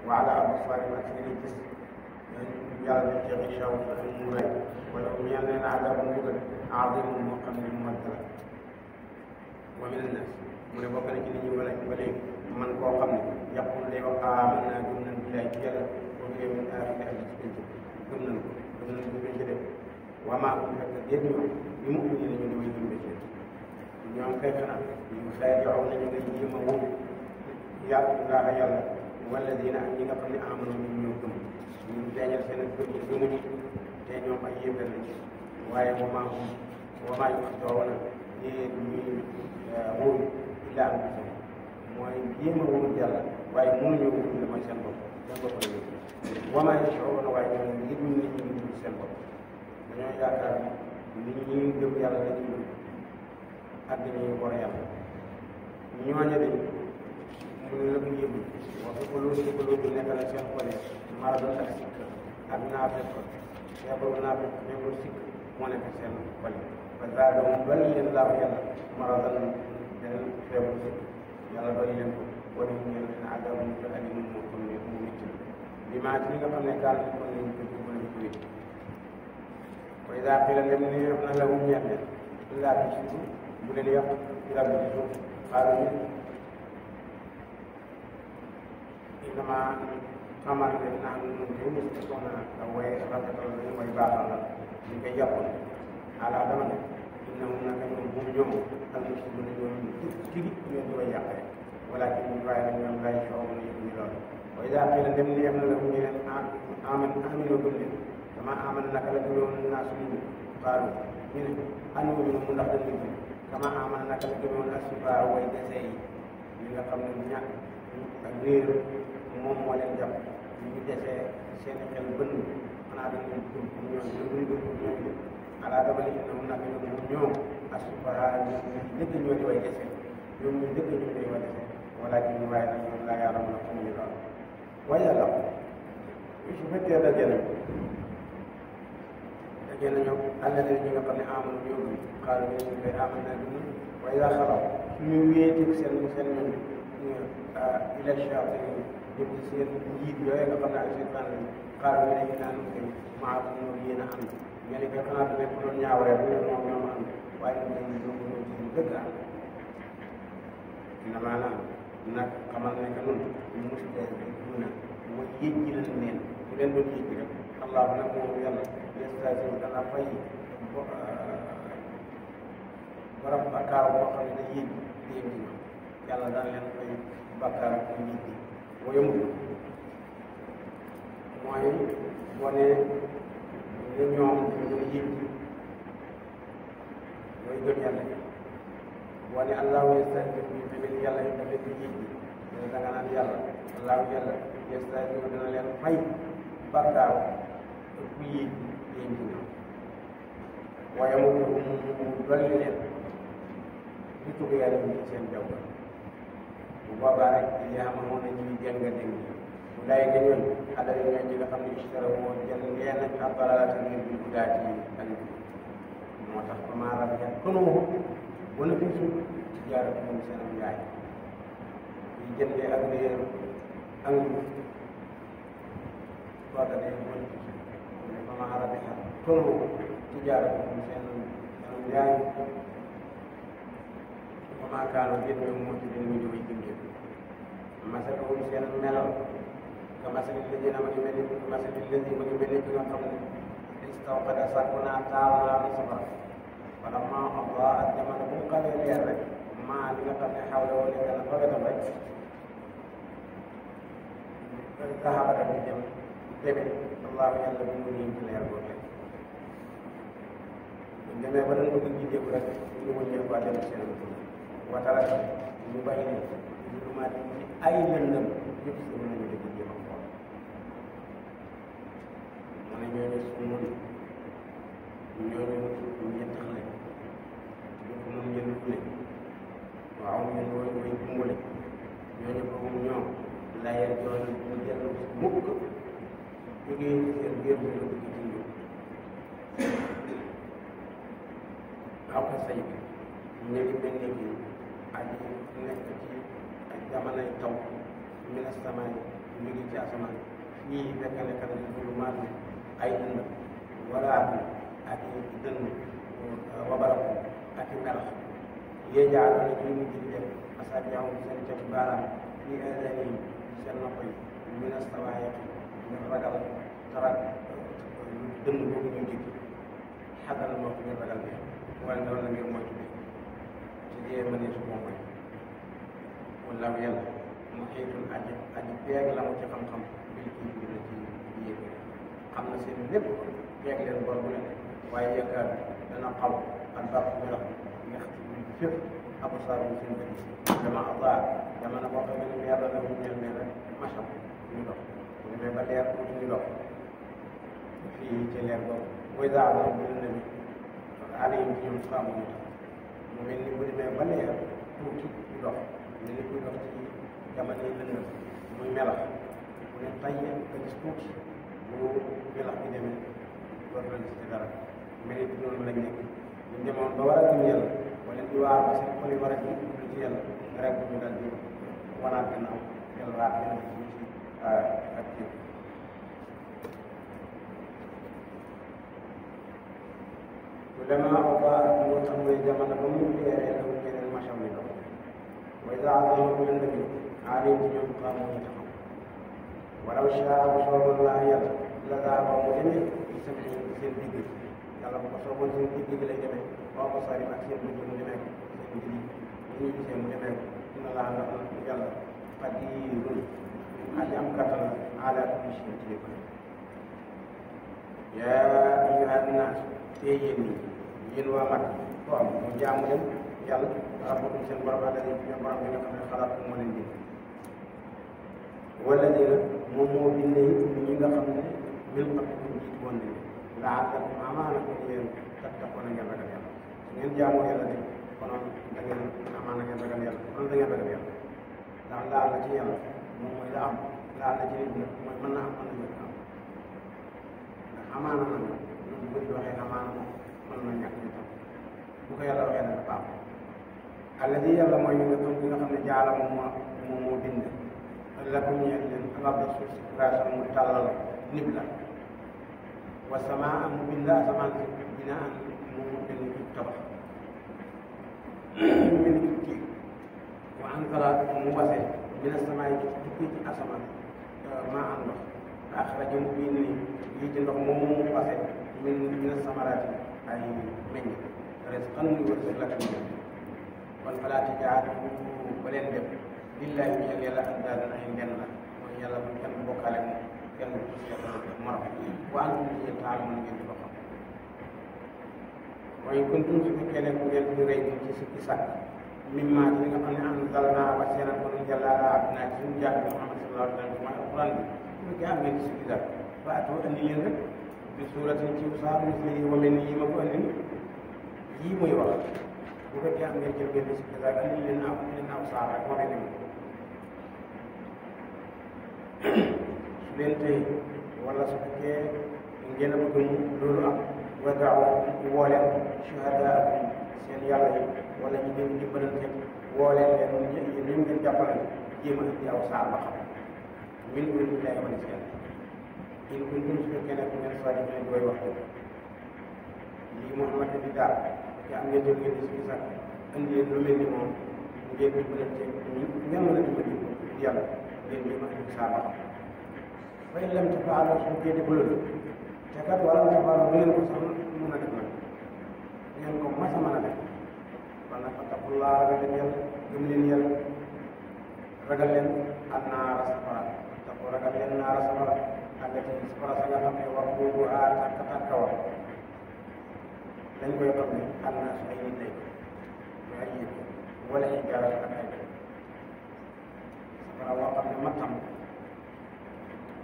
wa ala absaarihim ak seeni gis yàlla def ci xisaw mu rey wala mu ñeel leen adabu mbugal azimun moo xam ne mu mag la wa min annas mu ne bokk na ci nit ñi wala ba léegi man koo xam ne yàqul day wax aman naa gëm nañ billaay ci yàlla boo ko yëwee aaxiri ak ci penc gëm nañ ko penc def waa maa ko fekk déet ñoom li mu uñi nañu damay gëm ci ñoom kay xanaa ñu xëy joxaw nañu nga jéem a wóobu yàlla wala dina ak ñi nga xam ne amano ñu ñoo gëm ñu feeñal seen ak gëm gëmuñu te ñoom ay yéefar lañ waaye wamaa yu wax doona ñee ñuy wóoru illa am bi mooy jéem a wóoru yàlla waaye mënuñoo wóoru la mooy seen bopp la ñu wamaa yu soona waaye ñoom ngir ñu nit ñi ñu seen bopp dañoo yaakaar nit ñi gëm yàlla la ñu ak dañuy war yàlla ñooñu de mu ne la ko yëngu wax ko loolu bi nekk na seen xol maradon ak sikk ak naafeq feebaru naafeq feebaru sikk moo nekk seen xol ba zaadahum dolli leen laahu yàlla maradon beneen feebaru sikk yàlla dolli leen ko wala ñu leen leen adabun alimun moo xam ne mu métti li maa ci li nga xam ne kaal ko nañ ko ci mën a tuwé wa idaa qiila ndem ne wax na lahum ñeex leen illaa tushriku bu leen yàq ilaa bi ci suuf xaaru ñu innama xamal ne naan ñun ñëw ñu ci soxna way rafetal lañu mooy baaxal la ñu koy jàppoon ala dama ne innahum naka ñoom bu ñoom al muslimuuna ñoom tigi ñoo di way yàqee walakin ñu waaye nag ñoom lay soow na yëg ñu loolu wa idaa qiila dem ni yem na la mu ñu leen aminoo gëm leen dama aman naka la gëmoon naa suñu xaaru ñu ne anuñu mu ndax dañ gëm kama aman naka la gëmoon asufaa way desee yi ñi nga xam ne ñàkk ak réer moom moo leen jàpp ñu desee seen xel bënn xanaa dañ leen gëm pour ñoom ñu gëm pour ñoom ala dama ne innahum naka ñoom asufaa dëgg ñoo di way desee ñoom ñu dëgg ñoo di way desee walakin ñu waaye nag ñoom laa yàlla mën a xamuñu lool waaye yàlla su fekkee dajee nañu àll ñi nga xam ne amul ñoom xaaral ñu ngi koy amal naa dund waaye daa xalaat suñu wéeteeg seen ñoom ila shayatin jëm ci seen njiit yooyu nga xam ne ay seytaan lañ xaaral ñu ne naan koy maa ñoo yéen a am ñenn ñi xanaa du nekk doon ñaawale bu ne moom ñoom am waaye ñu ngi ñoom ñoo ci dëgg am na maanaam nag xamal ne que noonu ñu mos a def mooy yéeg ji lañ leen bu leen doon yéeg rek allah nag moom yàlla station dana fay borom bakkaar boo xam ne da yéeg yéeg yàlla daan leen fay bakkaar bu nit ñi boo yëmul mooy boo ne ne ñoom ñu yéeg mooy gëm yàlla boo ne allahu yastahzi bi tamit yàlla yi dafay di yéeg ne da nga naan yàlla allahu yàlla yastahzi dana leen fay bakkaar bu yéeg waaye mu dolli leen di tugg yàlla ñu seen jaww bu boobaa rek yaa amoon na ñuy jël nga dégg bu laay ga ñoon xadari ñooy ñi nga xam ne istara moo jël leen nañ ak balalaata ngir bi bu daa ci an moo tax ba maa rab ya konomu wala fi suñ ci jaara moom seen am yaay yi jëndee ak réer ak ñu kooka day mën ba maa rab ya konomu ci jaara moom seen am yaay ba maa kaano jën ñoom moo ci den mu ñëway dundee masalahum seen melal ka masalil ladina ma ngi mel ni masalil ladi ma ngi mel ni ki nga xam ne istawqada sàkku naa taal naa bi safara wala maa Allah ak jamono bu mu xamee leer rek maa li nga xam ne xawle woo nekk na fawetam rek saxaaba di dem demee Allah yàlla bu mu ñëw ci leer boobu rek buñ demee ba dañ bëgg jiiteeku rek ñu wëññee ko dem seen watara ñu bàyyi ne ñu maa ci ay lëndëm yëpp si mën nañu dëgg jéem a xool mu ne ñooñu su mun ñooñu ñett xale yëpp moom ñenn fu ne waaw ñun way way kumbale ñooñu boobu ñoom layel jooñu ñu dellu mukk jógee ci seen biir bi la bëgg ci ñoom aw ka say bi ñu ngi mel ni aji nekk ci ay jamonoy taw mina samaay ñu ngi ci asamaan fii fekk nekk na ci zulumaat ay dënd wala ak dënn wabarak ak melax yee jaaloon na ñu mujj di def asaabi'ahum seen cati baaraam fii aadanihim seen nopp yi mina sawaa'iqi ngir ragal tarak dënn boobu ñu jig xagal moo ko ngir ragal bi wala nga wala ngir moytu bi ci dee mënee su moom mooy wallaahu yàlla muhiitun aji peeg la mu ci xam-xam bil kaafiriina ci yéen xam na seen lépp peeg leen bor bu ne waaye yaakaar dana xaw ak bàq melax ndax fépp absaar yi seen bët yi dama abaar dama na boo xam ne yàlla na mu ñeel ne rek macham ñu dox bu demee ba leer tuuti ñu dox fii ci leer boobu booy daal bu ne bi alayhim ci ñoom xamu ñu tax mu mel ni bu demee ba leer tuuti ñu dox mel ni kuy dox ci jamono yi lëndëm muy melax bu ne tayee nga gis tuuti bu melax bi demee loolu la gis ci dara mel ni noonu lañ nekk ñu demoon ba war a gëm yàlla wala di waar ba seen xol yi war a ji lu ci yàlla rek ñu dal di wanaat gannaaw yàlla waat leen ci ak ci vraiment ba moo tax mooy jamono ba mu leeree la mu ñeneen macham ni dox way daadama bu leen dëgg aalim ci ñoom xamu ñu taxaw walaw shaa bu sooboon laa yàlla la daaba mu demee ci seen digg yàlla bu ko sooboon seen digg gi lay demee boo ko sori ak seen mujj mu demee seen digg yi ñu gisee mu demee dina laa la yàlla qadirun aji am kattan ala kulli shay ci lépp yaa ayyuhan naas tey yéen ñi yéen waa mat ko am mu jaamu leen yàlla rabbukum seen borom adali seen borom bi nga xam ne xalaat moo leen bind wala dina moom moo bindee ñi nga xam ne min qablikum jiitu woon nañu la'allakum amaana ko yéen tattaquuna ngeen ragal yàlla su ngeen jaamoo yàlla de konoon da ngeen amaana ngeen ragal yàlla konoon da ngeen ragal yàlla ndax laal na ci yàlla moom mooy la am laal na ci nit ñi mooy mën na am mën na ñàkk am ndax amaana na ñu bëri waxee amaana moom mën na ñàkk ñu tam bu ko yàlla waxee nag baax alladi yàlla mooy ñu nga xam ne jaala moom moo bind lakum ñeel leen alabda suuf si place mu tàllal nib la wa samaa mu bind asamaan si binaan mu mel ni tabax mu mel ni kii wa anzala mu wase mina samaa yi tukkee ci asamaan maa am ndox axraja mu bind ni yii ci ndox moom mu wase mina samaraati ay meññ rizqan muy wërsëg lakum kon falaa tajaalu ba leen def lillahi ñeel yàlla andaadan ay ndenn la mooy yàlla bu kenn bokkaale moom kenn du seetal morom wa antum yéen taalamuun ngeen di ko xam waaye kuntum su fekkee ne ngeen di rey ci sikki sàkk mimma ci li nga xam ne anzalnaa wàccee na ko jàlla ala abdinaa ci suñu jaam bi Muhammad sallallahu alayhi wa sallam mooy alquran bi su fekkee am ngeen di sikki sàkk ba atoo andi leen rek bi suuratin ci saar mislihi wa mel ni yi ma ko andi yii muy wax bu fekkee am ngeen jël ngeen di sikki sàkk andi leen naaw saar ak wane ni su leen tey wala su fekkee ngeen a bëgg mu loolu am wa daaw woo leen shuhadaakum seen yàlla yi wala ñu gën dimbalante woo leen ñu ngeen jàppale jéem a indi aw saar ba xam min dunillahi wala seen in kuntum su fekkee ne ngeen saadiqiin koy wax lii Muhammad di daal te am ngeen jël ngeen di si sax indi leen lu mel ni moom ngeen dimbalante ngeen mën a dimbali yàlla ngeen jéem a indi saar ba xam fa in lam tafaalu su fekkee defulul te kat wala tafaalu bu ngeen ko sax mën a def nag ngeen ko mas a mën a def kon nag fattaqullaa ragal leen yàlla gëm leen yàlla ragal leen an naara safara fattaqu ragal leen naara safara allati safara sa nga xam ne waquuduhaa tàkk war dañ koy xam ne annaasu ay nit lay mais ay yëpp wala hijaara ak ay safara woo xam ne mattam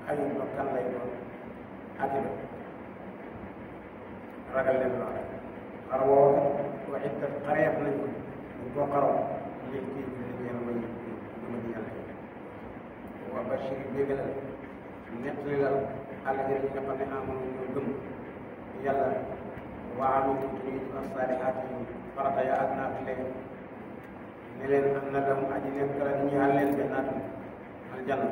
ay bakkan lay doon ak i ragal leen lool xar woo wa iddat xareef nañ ko dañ koo xaraw lil kii bi leen yàlla may duma di yàlla wa bashir bégalal nettali lal àllajël yi nga xam ne amoon ñoo gëm yàlla wa amilu ñuy def saalihaat yi farata ya ak naat leen ne leen am na lahum aji nekk la ñu ñaan leen jannaatum aljanna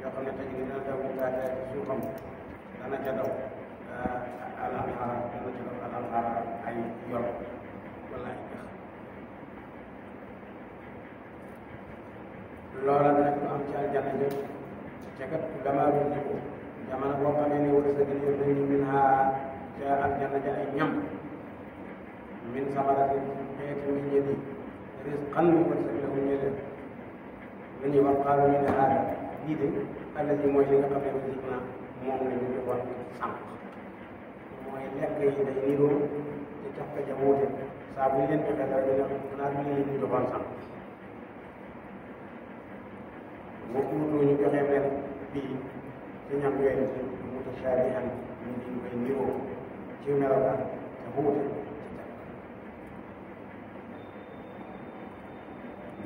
yoo xam ne tey jii dina daw ñu taatee ci suufam dana ca daw alanxaar dana ca daw alanxaar ay yor wala ay dex loola nag lu am ci aljanna jëf ca kat gamaaru jibu jamono boo xamee ne wër sa gën nañu min haa ca aljanna ja ay ñam min samarati xeeti meññeet yi risqan mu wër sa lahu ñu leen lu ñuy wax xaalu ñu ne aada lii de allazi mooy li nga xam ne risque na moom la ñu joxoon sànq mooy lekk yi day niroo te jox ko ja wuute saa bu ñu leen joxee dara dina naa bi ñu joxoon sànq boo uutoo ñu joxee leen bii ci ñam yooyu mutashaabihan ñu di koy niroo ci melokaan te wuute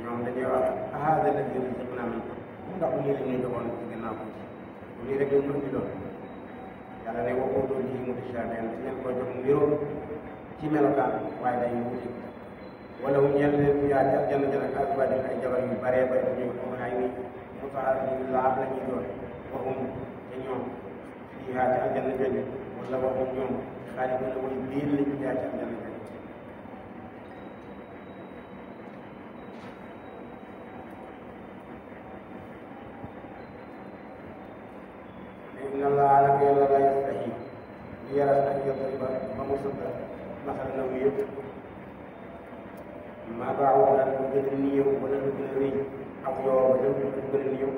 ñoom dañuy wax haada alladi razaqnaa min ndax lii la ñuy joxoon ci ginnaaw ko lii rek dañ di doon yàlla ne waxoo doon ji mutashaabihan dañ leen ko jox niroo ci melokaan waaye day wuute wala wu ñeel leen fi yaa ci aljanna jana ak azwaajun ay jabar yu baree bari ñu ko ay ni mutahharun laab la ñuy doon waxum te ñoom fii yaa ci aljanna jooju wala waxum ñoom xaaliduna way biir lañ fi yaa ci aljanna jooju inna allaha naka yàlla la yastahi li yaras ak yadriba ba mu sëdda masal na mu yëpp maa baaxul daal lu gën a néew wala lu gën a rëy ak yoo ba lu gën a néew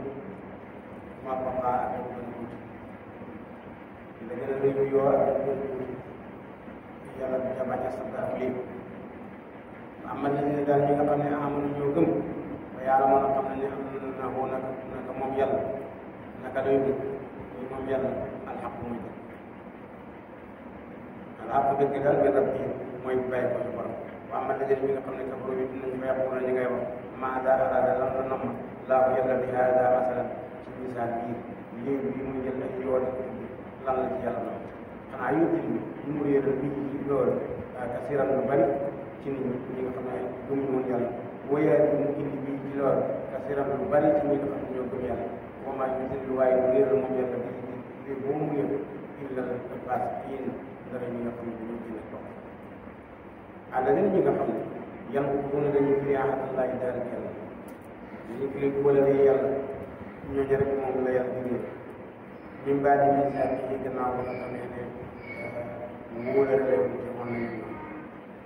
maa baaxaa ak lu gën a tuuti la gën a rëy yoo ak lu gën a tuuti yàlla du ca bañ a sëdda ak lépp amal na ne daal ñi nga xam ne amanu ñoo gëm ba yàlla mën a xam ne am na ko naka moom yàlla naka doy dugg moom yàlla alxaq muy dëgg alxaq dëgg daal bi rab bii mooy bàyyi ko ci borom waa man dajale ñi nga xam ne kafaro bi dinañ ko yàqu na ñi ngay wax maada arada lan la namm laa ko yàlla bi haada masalan ci misaal bii lii bii muy jël ay yoon lan la ci yàlla nam xanaa yóbbil ñu mu réeral bii ci loolu kasiran lu bari ci nit ñi nga xam ne gëmuñu woon yàlla wóyaat bi mu indi bii ci loolu kasiran lu bari ci ñi nga xam ne ñoo gëm yàlla moomaa ñu seen lu waaye bu réeral moom yàlla bi lii boo mu réer illa baas yéen dara ñi nga xam ne dañoo gën a topp àllazina ñi nga xam ne yan bu ne dañuy firi ahdallahi daal yàlla dañuy firi wóolare yàlla ñooñu rek moom la yàlla digle min baadi miisaaq yi gannaaw ba nga xamee ne wóolare lay ci moom nañu ñoom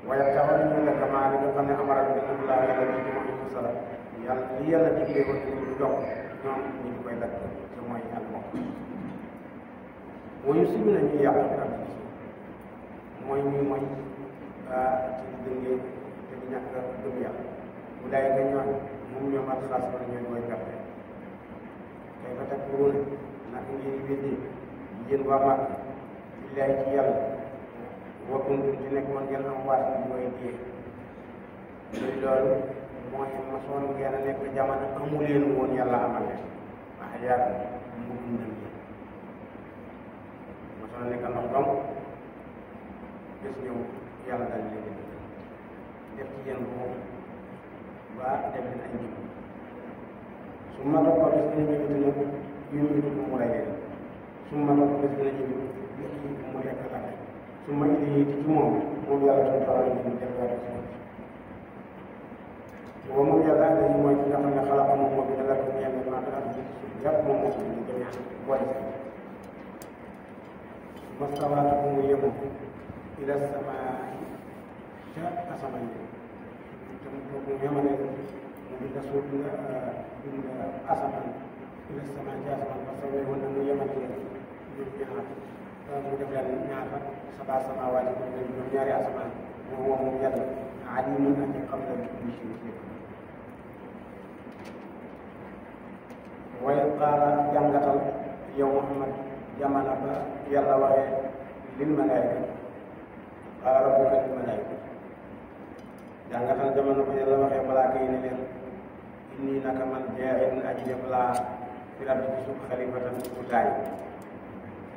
waaye taxaw ñu ne kamaa li nga xam ne amara bi dina laa yàlla bi ci Muhammad sala yàlla li yàlla digle woon dañu ko jox ñoom ñu ngi koy dakk te mooy ak mbokk mooy si ñu ne ñuy yàq bi am mooy ñuy mooy ci dëngee te di ñàkk gëm yàlla bu daay nga ñëwaat moom ñoom ak xaas wala ñooy mooy perte kay fa teg pour ne nag ngeen weddi yéen waa màgg billaay ci yàlla wakkum ci nekk woon ngeen am waat ni mooy diyee luy loolu mooy masoon ngeen a nekk jamono amu leen woon yàlla amal leen wax yaatu mu dundal leen masoon nekk ndox dong bés ñëw yàlla daal leen di def ci yéen boobu ba def leen ay jëm su ma topp bés dina ñëw te nag yu ñu tudd mu rey leen su ma topp bés dina ñëw léegi mu lekk la su ma indi yi ci moom yàlla tam taxaw ñu def waat ci boobu moom yàlla dañu mooy ki nga xam ne xalaat moom moo gën a lakk ñeent maa ko am ci suuf yàpp moom moo ko ñu demee boole si mastawaatu bu mu yemu ila samaa ca asamaan yi te mu yemale mu bind suuf nga bind asamaan ila samaa ca asamaan parce que woon na mu yemale ñoom ñaar mu def leen ñaar sabaa samaawaat yi mu ñoom ñaari asamaan moom yàlla alimun ak xam na kulli shay waaye qaala jàngatal yow Muhammad jamono ba yàlla waxee lil malaayika qaala rabbuka lil malaayika jàngatal jamono ba yàlla waxee malaaka yi ne leen inni naka man jaa'ilun aji def laa fi rabbi ci suuf xalifatan ku taay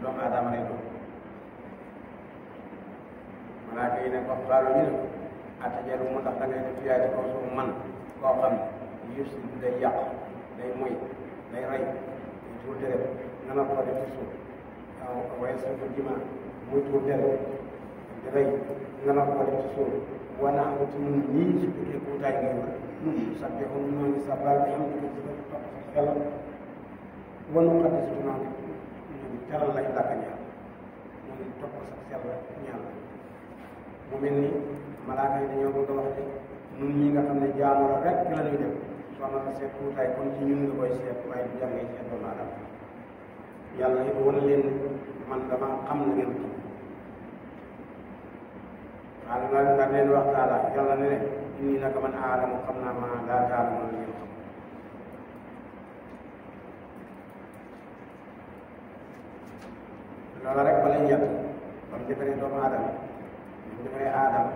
doomu aadama lay doon malaaka yi ne ko xaalu ñu ne ko atajalu mu ndax da ngay def yaa ci kaw suuf man koo xam ne yufsidu day yàq day moy day rey tuur deret nga na ko def ci suuf waaye sa ko jima muy tuur deret di rey nga na ko def ci suuf wana ko ci ñun ñii su fekkee kuutaay ngay wër ñun sa defu ñoo ngi sa bal am di ko ci topp sa xelam wanu xaddi su noonu ñu teral lay làkk ñaar ñu ngi topp sa xel ñaar mu mel ni malaaka yi dañoo bëgg a wax ne ñun ñi nga xam ne jaamu la rek la ñuy def soo ma seet kuutaay kon ci ñun nga koy seet waaye du jàngee seet doomu aadama yàlla it wan leen man dama xam na ngeen xam waaw nga leen wax taala yàlla ne leen inni naka man aalamu xam naa ma laa taalamu la ngeen xam loola rek ba lay yàtt ba mu defaree doomu aadama mu defaree aadama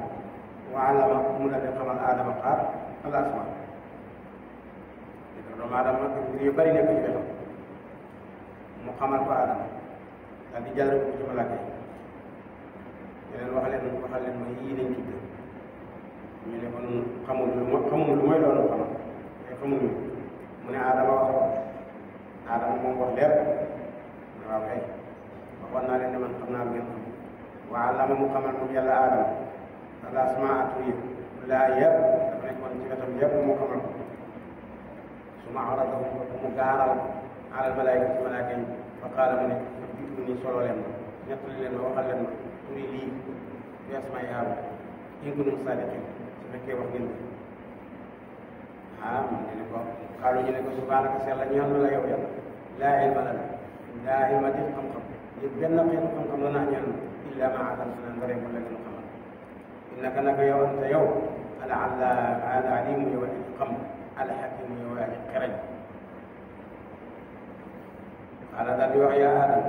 wa allama mu la def xamal aadama xaar al asma doomu aadama mbir yu bari nekk ci wetam mu xamal ko aadama daal di jàll ko ci malaaka yi yeneen waxal leen ma yii lañ tudd ñu ne kon xamul lu mooy loolu xamal te xamul ñu mu ne aadama wax ko aadama moom wax leer waaw kay waxoon naa leen ne man xam naa ngeen xam wa allama mu xamal moom yàlla aadama al asmaa tur yi laa yëpp dafa nekkoon ci wetam yëpp mu xamal ko su ma aradahu mu gaaral alal malaayika ci malaaka yi fa qaala mu ne bi ni solo leen ma nettali leen ma waxal leen ma turi lii bi asmaa yi haam in kuntum saadiqiin su fekkee wax ngeen ko ñu ne ko xaalu ñu ne ko subhaanaka sell ñaan la yow yàlla laa ilma lana laa ilma def xam-xam yëpp benn xeetu xam-xam la naa ñaan illa ma allamtanaa nga rek la gën a xamal innaka naka yow anta yow al alimu yow aji xam al hakimu yow aji xereñ ala daal di wax yaa Adam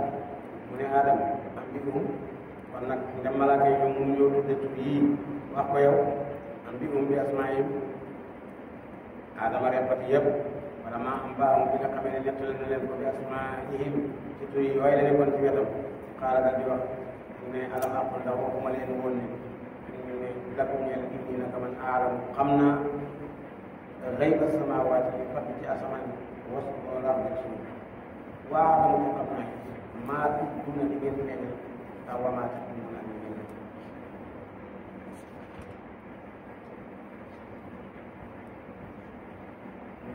mu ne Adam am bihum kon nag ndem malaaka yi ñoom mun ñoo tudde tur yii wax ko yow am bihum bi asmaa'ihim Adama répété yëpp wala maa am baahum bi nga xamee ne nettali na leen ko bi asmaa'ihim ci tur yi waaye la nekkoon ci wetam xaala daal di wax ne alam aqul ndax waxuma leen woon ne lakum ñeel inni naka man aalam xam naa xayba samaawaati li fat ci asamaan was wala ak suuf waa dama ko xam naa maa duna di ngeen feeñ ak waa maa tax duna di ngeen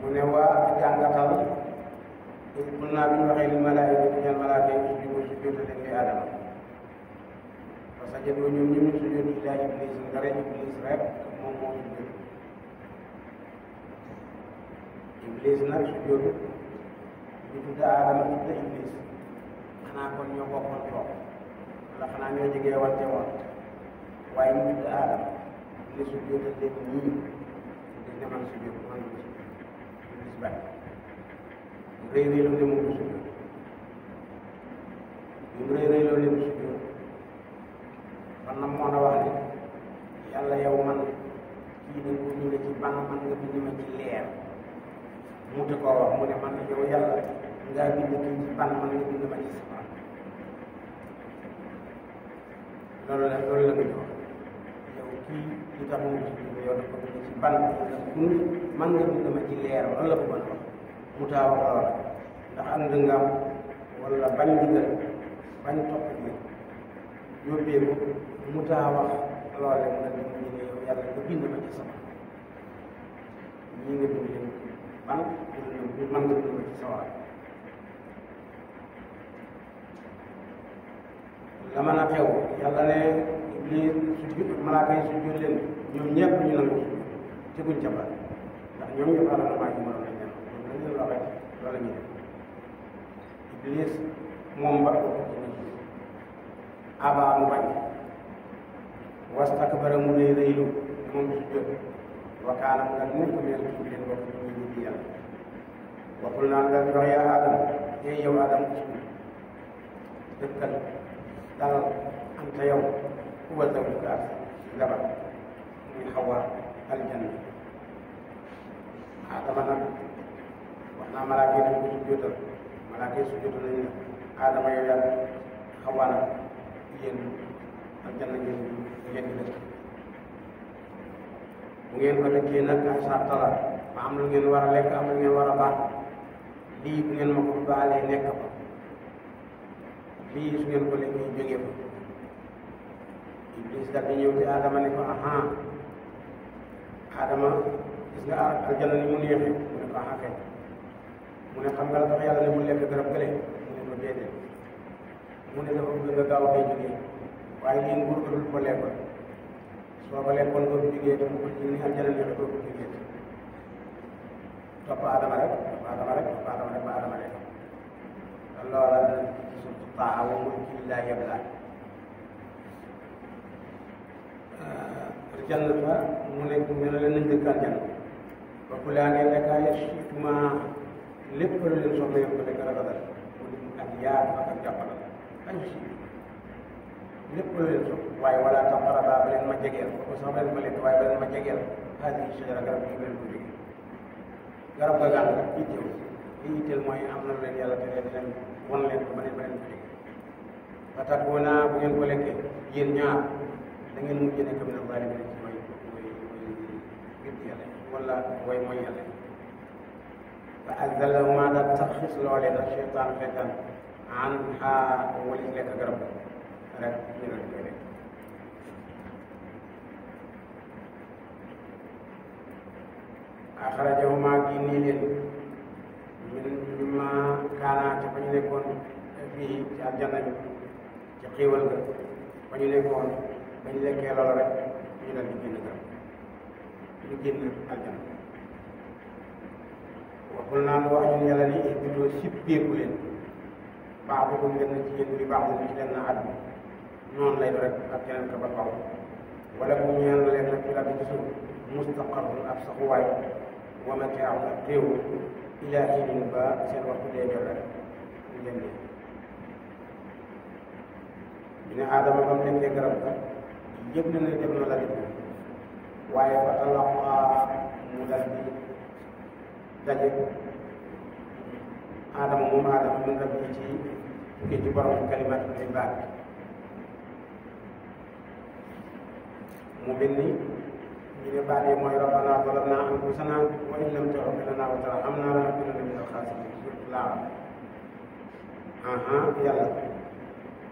mu ne waa jàngatal mun naa bi ñu waxee li malaayika yi ñeel malaaka yi sujjóot leen di Adama parce que ñoom ñu sujjóot illaa Iblis ndare Iblis rek moom moo sujjóot Iblis nag sujjóot ñu tudd Adama tudd Iblis xanaa kon ñoo bokkoon toog wala xanaa ñoo jegee wante woon waaye ñu tudd Adama ne sujjóotal leen ñii Iblis ne man sujjóot man Iblis bañ rëy rëy loolu moom du sujjóot ñu rëy rëy loolu du sujjóot kon nag moo na wax ne yàlla yow man kii dañ ko bind ci ban man nga bind ma ci leer mu te koo wax mu ne man yow yàlla ngaa bind kii ci ban man nga bind ma ci safara loolu la ko jox yow kii li tax mu sujjóot yow dafa bind ci ban man nga bind ma ci leer loolu la ko mën a wax mu taa wax loola ndax ak ndëngam wala bañ ndigal bañ topp bi yóbbee ko mu taa wax loole mu ne ñu ne yow yàlla nga bind ma ci sama ñii nga bind leen ban man nga bind ma ci sawara la mën a xew yàlla ne Iblis sujjóot malaaka yi sujjóot leen ñoom ñëpp ñu nangu ci buñ ca baat ndax ñoom ñu faral na maa ngi mënoon nañ leen loolu la ñuy def Iblis moom ba abaa mu bañ wastakbara mu rëy rëylu moom su jot wa kaana mu daal nekk mel ci leen bokk ñu ñu di yàlla waxul naan daal di wax yaa Adam yee yow Adam dëkkal dalal anta yow huwa zawjuka ak jabar muy Xawa aljanna Adama nag wax naa malaaka yi dañ ko sujjóotal malaaka yi sujjóotal nañu ne Adama yow yàlla Xawa nag yéen aljanna ngeen di dëkk bu ngeen ko dëkkee nag ay sartala ma am lu ngeen war a lekk am lu ngeen war a baax lii bu ngeen ma ko baalee nekk fa lii su ngeen ko lekkee jógee fa Iblis daal di ñëw ci Adama ne ko aha Adama gis nga aljanna ni mu neexee mu ne ko aha kay mu ne xam nga la tax yàlla ne mu lekk garab gële mu ne ko déedéet mu ne dafa bëgg nga gaaw koy jógee waaye lii nguur ko dul ko lekkoon soo ko lekkoon doo ko jógee te mu ko ci ni aljanna neexee doo ko jógee topp Adama rek ba Adama rek loola dana ci suuf taaxa wa mulki laa yablaa jannata mu ne leen nañ dëkk aljanna ba ku laa ngeen lekkaa yasituma lépp lu leen soxla yëpp ko lekk rafetal mu di ak yaatu ak jàppalal ay si lépp lu leen soxla waaye wala taqraba ba leen ma jegeel ko sax ba leen ma lekk waaye ba leen ma jegeel haadihi shajara garab yi ba leen ko jógee garab ga gàll rek itteel li itteel mooy am na lu leen yàlla tere di leen won leen ko ba leen ko jógee ba tax bu ngeen ko lekkee yéen ñaar da ngeen mujj nekk min az-zaalimiin ci mooy gëdd yàlla wala way mooy yàlla fa azzallahumaa daal taxis loolee nag seytaan anhaa walis lekk garab rek ñu ne koy lekk axrajahumaa génnee leen mimmaa kaanaa ca fa ñu nekkoon fii ci aljanna bi ci xéewal ga fa ñu nekkoon ba ñu lekkee loolu rek ñu dal di génn garab ñu génn aljanna waxul naa lu wax ñun yàlla ni ihbitu sippeeku leen ba'dukum ngeen ci yéen bi ba'dun ci leen na àddu noonu lay do rek ak keneen ka ba xaw wala bu ñeel na leen nag ñu daal di ci suuf mustaqarrun ab saxuwaay wa mataa'un ak xéew ilaa hiinin ba seen waxtu dee jot rek ñu leen di ñu ne Adama ba mu lekkee garab ga yëpp na ne dem na la di waaye fa talaqaa mu dal di daje Adama moom Adama min rabbi ci tukkee ci borom kalimaat ay baat mu mel ni ñu ne baat yi mooy rabbanaa zalamnaa anfusanaa wa in lam taghfir lanaa wa tarhamnaa lanakuunanna minal xaasiriin surtout laa yàlla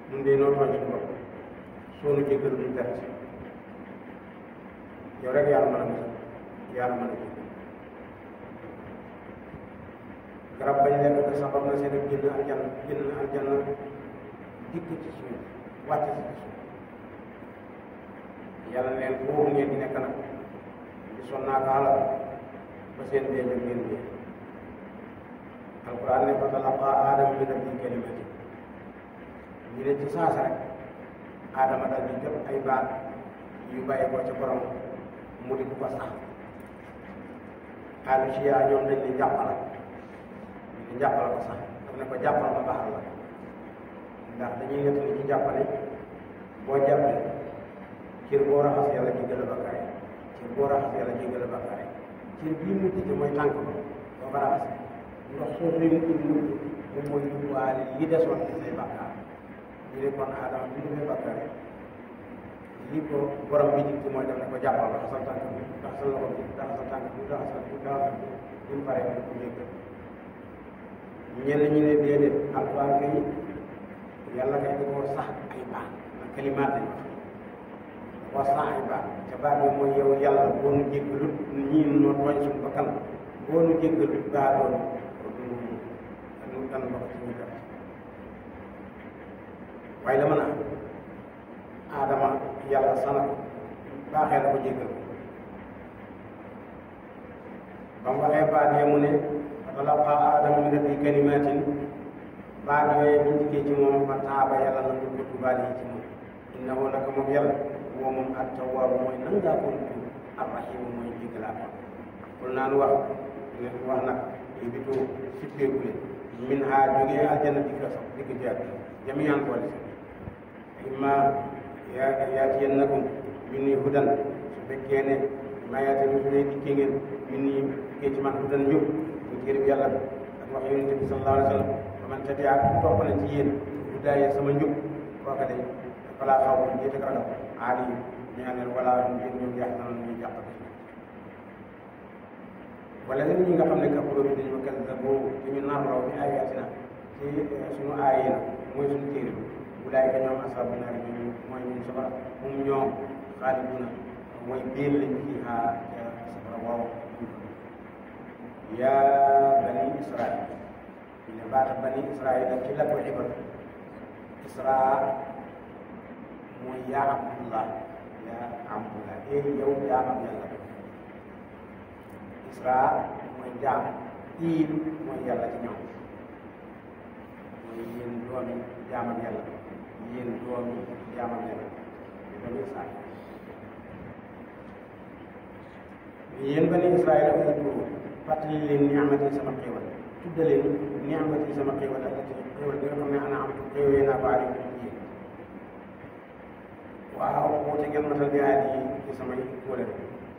ñun de noo tooñ suñu bopp soo nu jéggal ñu perte yow rek yàlla mën a musal yàlla mën a jéggal garab bañ lekk ko sabab na seen génn aljanna dikk ci suuf wàcc ci suuf yàlla leen boobu ngeen di nekk nag di sonnaa kaala ba seen dee jot ngeen dee alquran ne fa talaqaa aadama min rabbihi kalimatin ñu ne ci saasa rek Adama daal di jot ay baat yu bàyyi ko ca borom mu di ko fa sax xaalu si yaa ñoom dañ ne jàppala ñu jàppala ko sax daf ne ko jàppal ma baaxal la ndax dañuy nett ni ci jàppale boo jàppee cër boo raxas yàlla jéggal la bakkaar cër boo raxas yàlla jéggal la bakkaar cër bii mujj te mooy tànk ba boo ko raxas ndox soo suy mujj moom mooy yóbbuwaale li desoon ci say bakkaar ñu ne kon Adama bi ñu defee bakkaar lii ko borom bi dikk mooy def ne ko jàppal raxasal tànk bi raxasal loxo bi raxasal tànk bi raxasal bi mu paree ko jéggal ñenn ñi ne déedéet alquran kay yàlla kay da koo sax ay baat ndax kalimaat lañ wax sax ay baat te baat yi mooy yow yàlla boo nu jéggalut ñii noo tooñ suñu bakkan boo nu jéggalut baadoon nu dan bokk suñu kat waaye la mën a Adama yàlla sana ko baaxee la ko jéggal ba mu waxee baat yi mu ne talaqaa Aadama min rabbihi kalimaatin baat yooyu bu ñu dikkee ci moom fa taaba yàlla nangu ko tubaat yi ci moom innahu naka moom yàlla woo moom at-tawwaabu mooy nangaa ko tuub ar-rahiim mooy jéggalaat kon naan wax nag yi bi too sippeeku leen min haa jógee aljanna dikk sax dikk jaar jamii'an boole si imma yaatiyannakum minnii hudan su fekkee ne maa yaatiyannakum su dee dikkee ngeen minnii dikkee ci man hudan njub mu téere bi yàlla ak wax yonent bi sallallahu alayhi wa sallam fa man tabi'a topp na ci yéen hudaaya sama njub kooka de falaa xawfun déet ak ragal alayhim ñu naan leen wala hum ñoom yaxzanun ñuy jàpp wala nit ñi nga xam ne kafaroo bi dañu kazzabu dañu narloo bi ayatina ci suñu aay yi mooy suñu téere bi ulaayika ñoom asaabu naar ñoom mooy ñun safara moom ñoom xaaliduna mooy biir lañ ci safara waaw yaa bani israil ñu ne baata bani israil ak ci la ko xibar isra mooy yaa abdullah yow jaamam yàlla isra mooy jaam iil mooy yàlla ci ñoom mooy yéen doomi jaamam yàlla yéen doomi jaamam yàlla doomi isra yéen bani israil ak fàttali leen ni'amati sama xéewal tudda leen ni'amati sama xéewal ak xéewal bi nga xam ne ana am xéewee naa ko aleykum yéen waaw woote ngeen matal jaay yi ci samay kóolal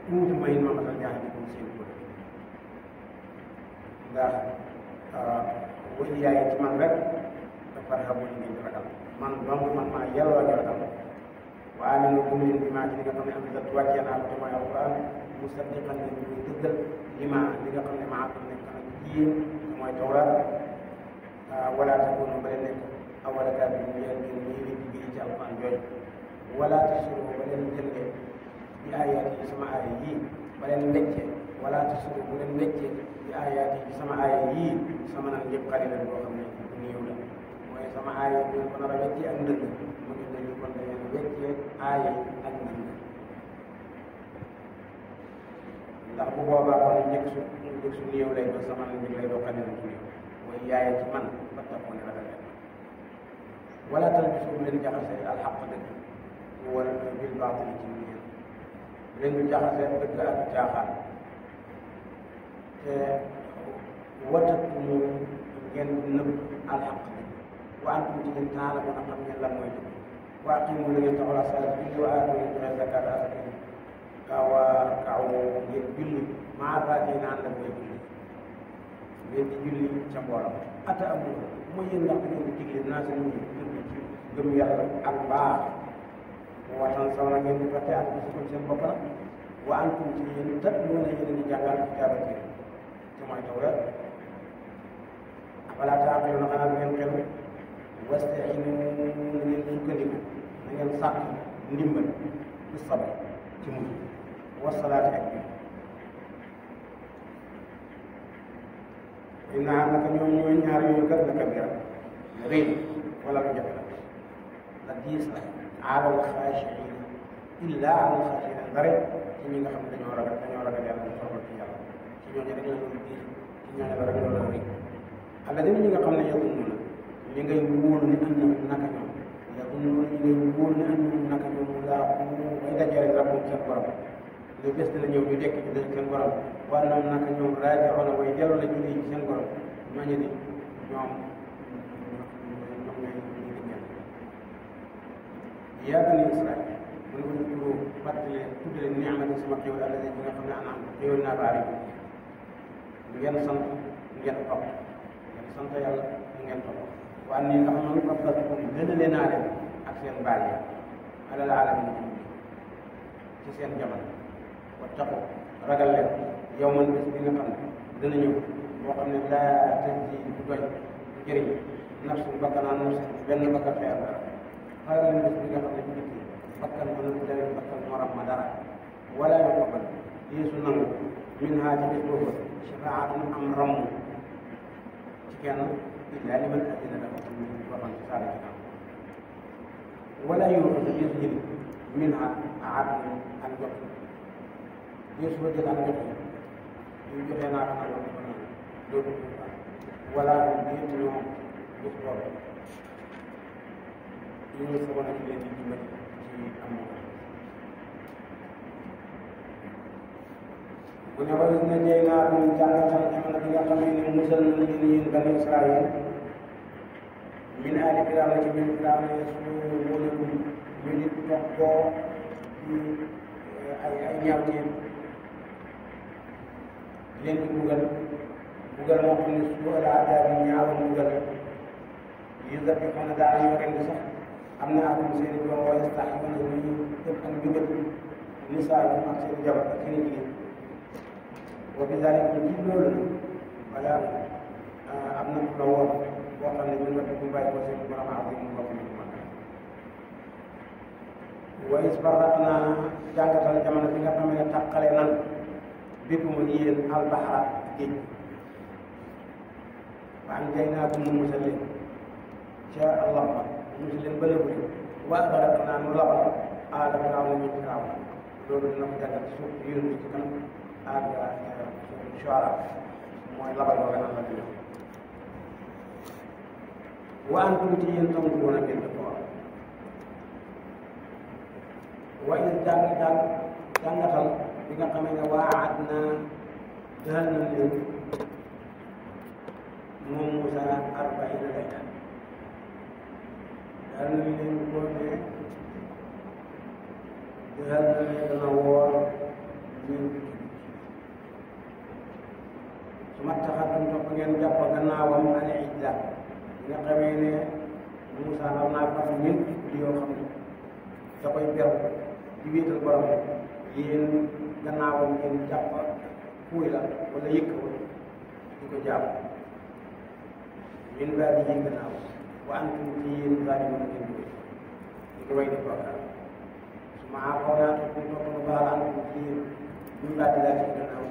tuuti ma it ma matal jaay yi comme seen kóolal ndax wëy yaay ci man rek dafa xam ne ngeen di ragal man donc man maa yelloo ñu ragal wa aminu gëm leen bi maa ci li nga xam ne am na wàccee naa ko te mooy alquran musaddiqan li muy dëggal li nga xam ne maa ko nekk nag yéen mooy tawraat wala takunu ba leen nekk awala kaafirin ngeen ñii di liggéey ci alquran jooju wala tasiru ba leen jëndee bi ayaat yi sama aaya yii ba leen weccee wala tasiru bu leen weccee bi ayaat yi sama aaya yii sama naan yëpp xalilan boo xam ne bu néew la mooy sama aaya yi ñu ko nar a weccee ak ndënd mu ngi dañu kon da leen weccee aaya yi ak ndënd ndax bu boobaa kon njëkk su néew lay doon sama naan njëkk lay doon xalilan su néew mooy yaaya ci man ba taxoon ne ragal leen wala talbisu bu leen jaxase alxaq dëgg wala bil baatil ci neen leen ñu jaxase dëgg ak caaxaan te watatumu ngeen nëbb alxaq dëgg wa antum ci ngeen taala mën a xam ngeen lan mooy dëgg wa aqimu la ngeen taxawal salaat bi wa aatu ngeen joxe zakat asaka kaw ngeen julli maa raakee naan la mooy julli ngeen di julli ca mbooloo ata amul mooy yéen ndax da ngeen di digle naa seen nit ñi ci gëm yàlla ak baax watan saw na ngeen di fàtte ak bisikum seen bopp la wa antum ci yéen tat loolu yéen di jàngal kitaaba ci te mooy tawraat afalaa taaqiluuna xanaa du ngeen xelu wasta'iinu na ngeen sukkandiku na ngeen sàkk ndimbal ci sabr ci muñ wasalaati ak bi innahaa naka ñoom ñooy ñaar yooyu kat la kabira rëy wala lu jafe la diis la alal xaashiin illa alal xaashiin ndare ci ñi nga xam ne dañoo ragal yàlla ñu soxla ci yàlla ci ñooñu rek la doon diis ci ñooñu la rek la doon rëy alladina ñi nga xam ne yazunnuna ñi ngay wóolu ne am na naka ñoom yazunnuna ñi ngay wóolu ne am na naka ñoom laa way dajale rabbum seen borom le bés dina ñëw ñu dekk ci dañ seen borom waaye ñoom naka ñoom raaji'uuna way dellu la jógee ci seen borom ñooñu di ñoom yaa bani Israa'iil mu ne ko ñu turu fàttali tudd leen ni'mati sama xéwal alladi bi nga xam ne anam xéwal naa baale ngeen sant ngeen topp ngeen sant yàlla ngeen topp waaye nii ndax man faddaltukum gënale naa leen ak seen baal yi alal aalamiin ci seen jamono wattaqu ragal leen yow man bés bi nga xam ne dana ñëw boo xam ne laa tajzi du doy du jëriñ nafsun bakkanaan nafsin benn bakkan fee dara xaaral leen bés bi nga xam ne bu njëkk bakkan mënul jëriñ bakkan morom ma dara wala yuqbal yeesu nangu min haa ci bés boobu shafaatun am ramm ci kenn illaa liman adina lahu waxoon ci saara ci kanam wala yuuxu yeesu jëli min haa aadna ak jot yeesu ba jël ak jot yi ñu joxee naa ko nag loolu wala déet ñoom bés boobu ñu sabona ci leen di dimbali ci am mu ne ko gis ne jey naa ko jàngatal jamono bi nga xamee ne musal na leen yéen bani Israayil min aali Firawna ci min Firawna yasumuunakum ñu di toppoo ci ay ñaawteef leen di bugal moo xam ne su ala adaabi ñaawal bugal yuzabbihuuna daanañu rendi sax am na akum seen i doom wa yastaxyiuna ñu def ak njubal nisaa ak seen i jabar ak seen i jigéen wa bi zalika ci loolu wala am na la woon boo xam ne ñun bu bàyyi ko seen borom azim mu bokk ñu mag wa isbarratna jàngatal jamono bi nga xam ne tàqale nan bépp mu yéen albahra géej wa an jay naa ko mu musal leen ca allah ba musal leen ba lébu wa aghraqnaa nu labal aala Firawna ñu Firawna loolu dina ko jàngal suuf yéen ci kanam ak Shuara mooy labal boobu nan la di def wa antum ci yéen tanzuruuna ngeen di xool wa in jàngatal bi nga xamee ne waa'adnaa dëhal nañ leen moom Moussa 40 laylan dëhal nañ leen ko ne dëhal na leen dana woor su ma taxatum topp ngeen jàpp gannaawam al ijla nga xamee ne Moussa am naa fas ñeent guddi yoo xam ne da koy ber di wéetal borom yéen gannaawam ngeen jàpp fuuy la wala yëkkawul di ko jàpp min daal di yéen gannaaw wa antum ci yéen daal di mën ngeen di ko way di bokkaar su ma xaw naa topp ñu topp nu baal antum ci yéen min daal di laaj ci gannaaw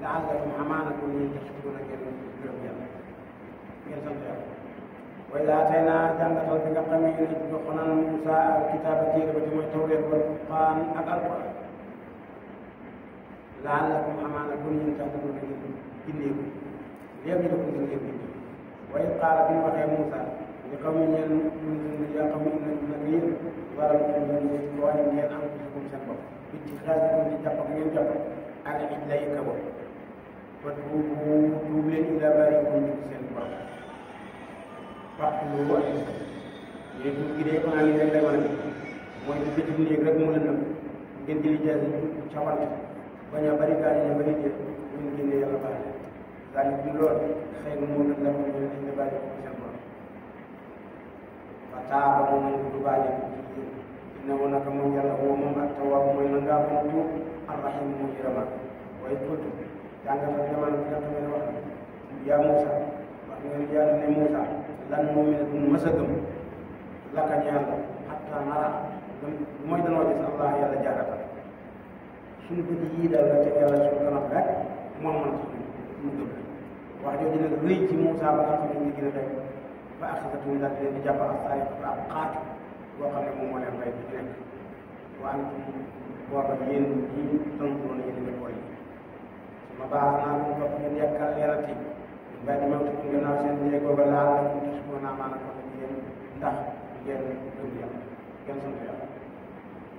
la'allakum amaana ko ñeen tashkuruuna ngeen gërëm yàlla ngeen sant yàlla wa idaa ataynaa jàngatal bi nga xamee ne jox nañ Musa al-kitaaba téere ba ci mooy Tawreet wal Furqaan ak Alquraan la'allakum amaana ko ñeen tashkuruuna ngeen gindeeku léegi dafa ngeen gindee wa iz qaala bi ñu waxee Musa li xaw mi ñeen yaa xaw mi nag yéen waral ko ngeen tooñ ngeen am ko seen bopp bi ci xaasikum ci jàpp ngeen jàpp ak ijla yi kabo fa tuub leen ilaa baariikum ci seen borom waxtu lu ñu tuub gi de xanaa nii rek lay wane mooy di bëccëg néeg rek mu lëndëm ngeen jëli jaasi cawante bañ a bari gaañ ne bari jël ñu génne yàlla baal leen daal di lool xëy na moo gën la ñu dañ ne bàyyi ko seen borom fa taaba mu nangu du baale ko ci yéen innahu naka moom yàlla woo moom ak tawaab mooy na ngaa ko tuub arrahim mu yërëma waaye tuuti jàngatal jamono bi nga xam ne wax yaa Moussa wax ngeen yàlla ne Moussa lan moo mel ne mës a gëm laka ñaan la hatta nara mooy danoo gis Allah yàlla jaaratal suñu bët yii daal la teg yàlla suñu kanam rek moom man ci ñu gëm wax jooju nag rëy ci Moussa ba nga xam ne ñu gën a rek ba axisatuñ daal di leen di jàpp ak saa yi ab xaatu boo xam ne moom moo leen rey bi ci nekk wa antum booba yéen ñi tontuwoon yéen nga koy ma baax naa ko topp ngeen yàkkal leerati mbay di mawti ku gannaaw seen jéego ba laal la ko tasuma naa maanaam ko ngeen ndax ngeen gëm yàlla ngeen sant yàlla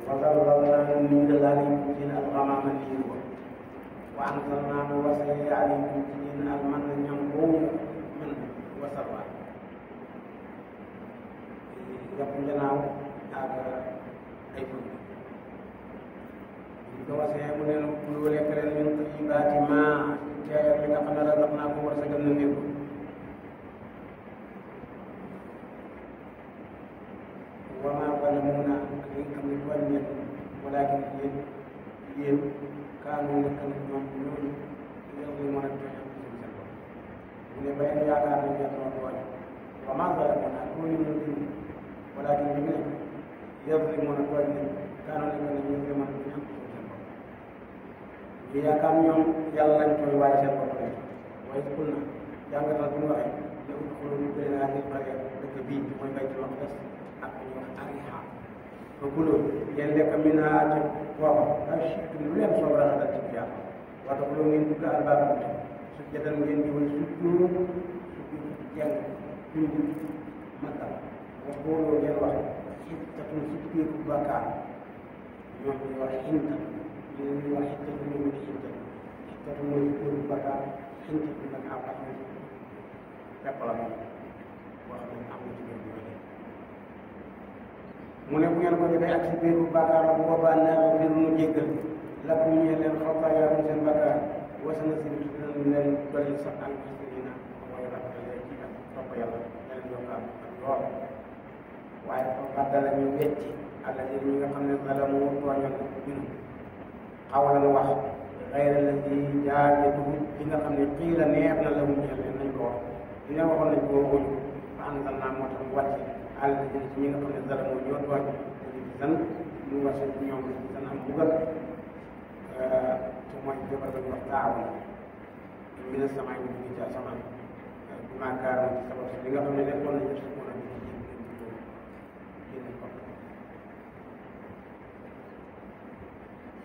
wasal wal naa nii da alaykum ci al ghamama niir ba wa anzalna mu wasale alaykum ci yéen al man ñam boobu man wasal waa yàpp njanaaw ak ay bëgg ko wasee mu ne lu lekk leen min tayyibaati maa ceeb li nga xam ne razaqnaa ko war sa gën na ngeen ko wa maa zalamuuna ak li nga xam ne tooñ ngeen walaakin yéen kaanu nekk na ñoom ñooñu yow li mën a tooñ ak seen bopp mu ne bay yaakaar nañ ngeen doon tooñ wa maa zalamuuna tooñu ñu leen walaakin ñu ne yow li mën a tooñ ngeen kaanu nekk na ñoom li mën a tooñ ñu yaakaar ñoom yàlla lañ tooy waaye seen bopp lañ waaye kul na jàngatal bu ñu waxee ne ut xoolu ñu bëri naa ngeen xare dëkk bii mooy Baytul Maqdis ak ñu wax Ariha fa kuloo ngeen lekk min haa ca foofa ak surtout lu leen soob raxatal ci biir waxta kuloo ngeen dugg albaab bi su jëtal ngeen di way surtout jàng ñu makkal wax booloo ngeen wax xittatun sippiiku bakkaar ñoom ñu wax xinta ñu wax xittat ñu ngi xinta xittat mooy pour bakkaar xinta bi nag am ak pepp la moom boo xam ne am na ci biir bi mu ne bu ngeen ko defee ak si biir bu bakkaar la bu boobaa naa mbir mu jéggal lakk ñu ñee leen xawtaayaatu seen bakkaar wasana si dinañ leen dolli sax ak xasirina mooy rafetlee ci ak topp yàlla leen yokk ak lool waaye fa baddala ñu wecci àlla ñi nga xam ne zalamu tooñoon ñun xawalan wax xayra alladi jaajatu li nga xam ne xiila neex na la mu ñeel leen nañ ko wax li nga waxoon nañ ko waxuñu fa anzal naa moo tax mu wàcc àll ci ñi nga xam ne zalamu ñoo tooñ san ñu wàcc ci ñoom san am bugal te mooy jabar ba ñu wax taawal mi ne samaay bi ñu ci asamaan bi maa gaaroon ci sabab li nga xam ne nekkoon nañu ci mën a génne ko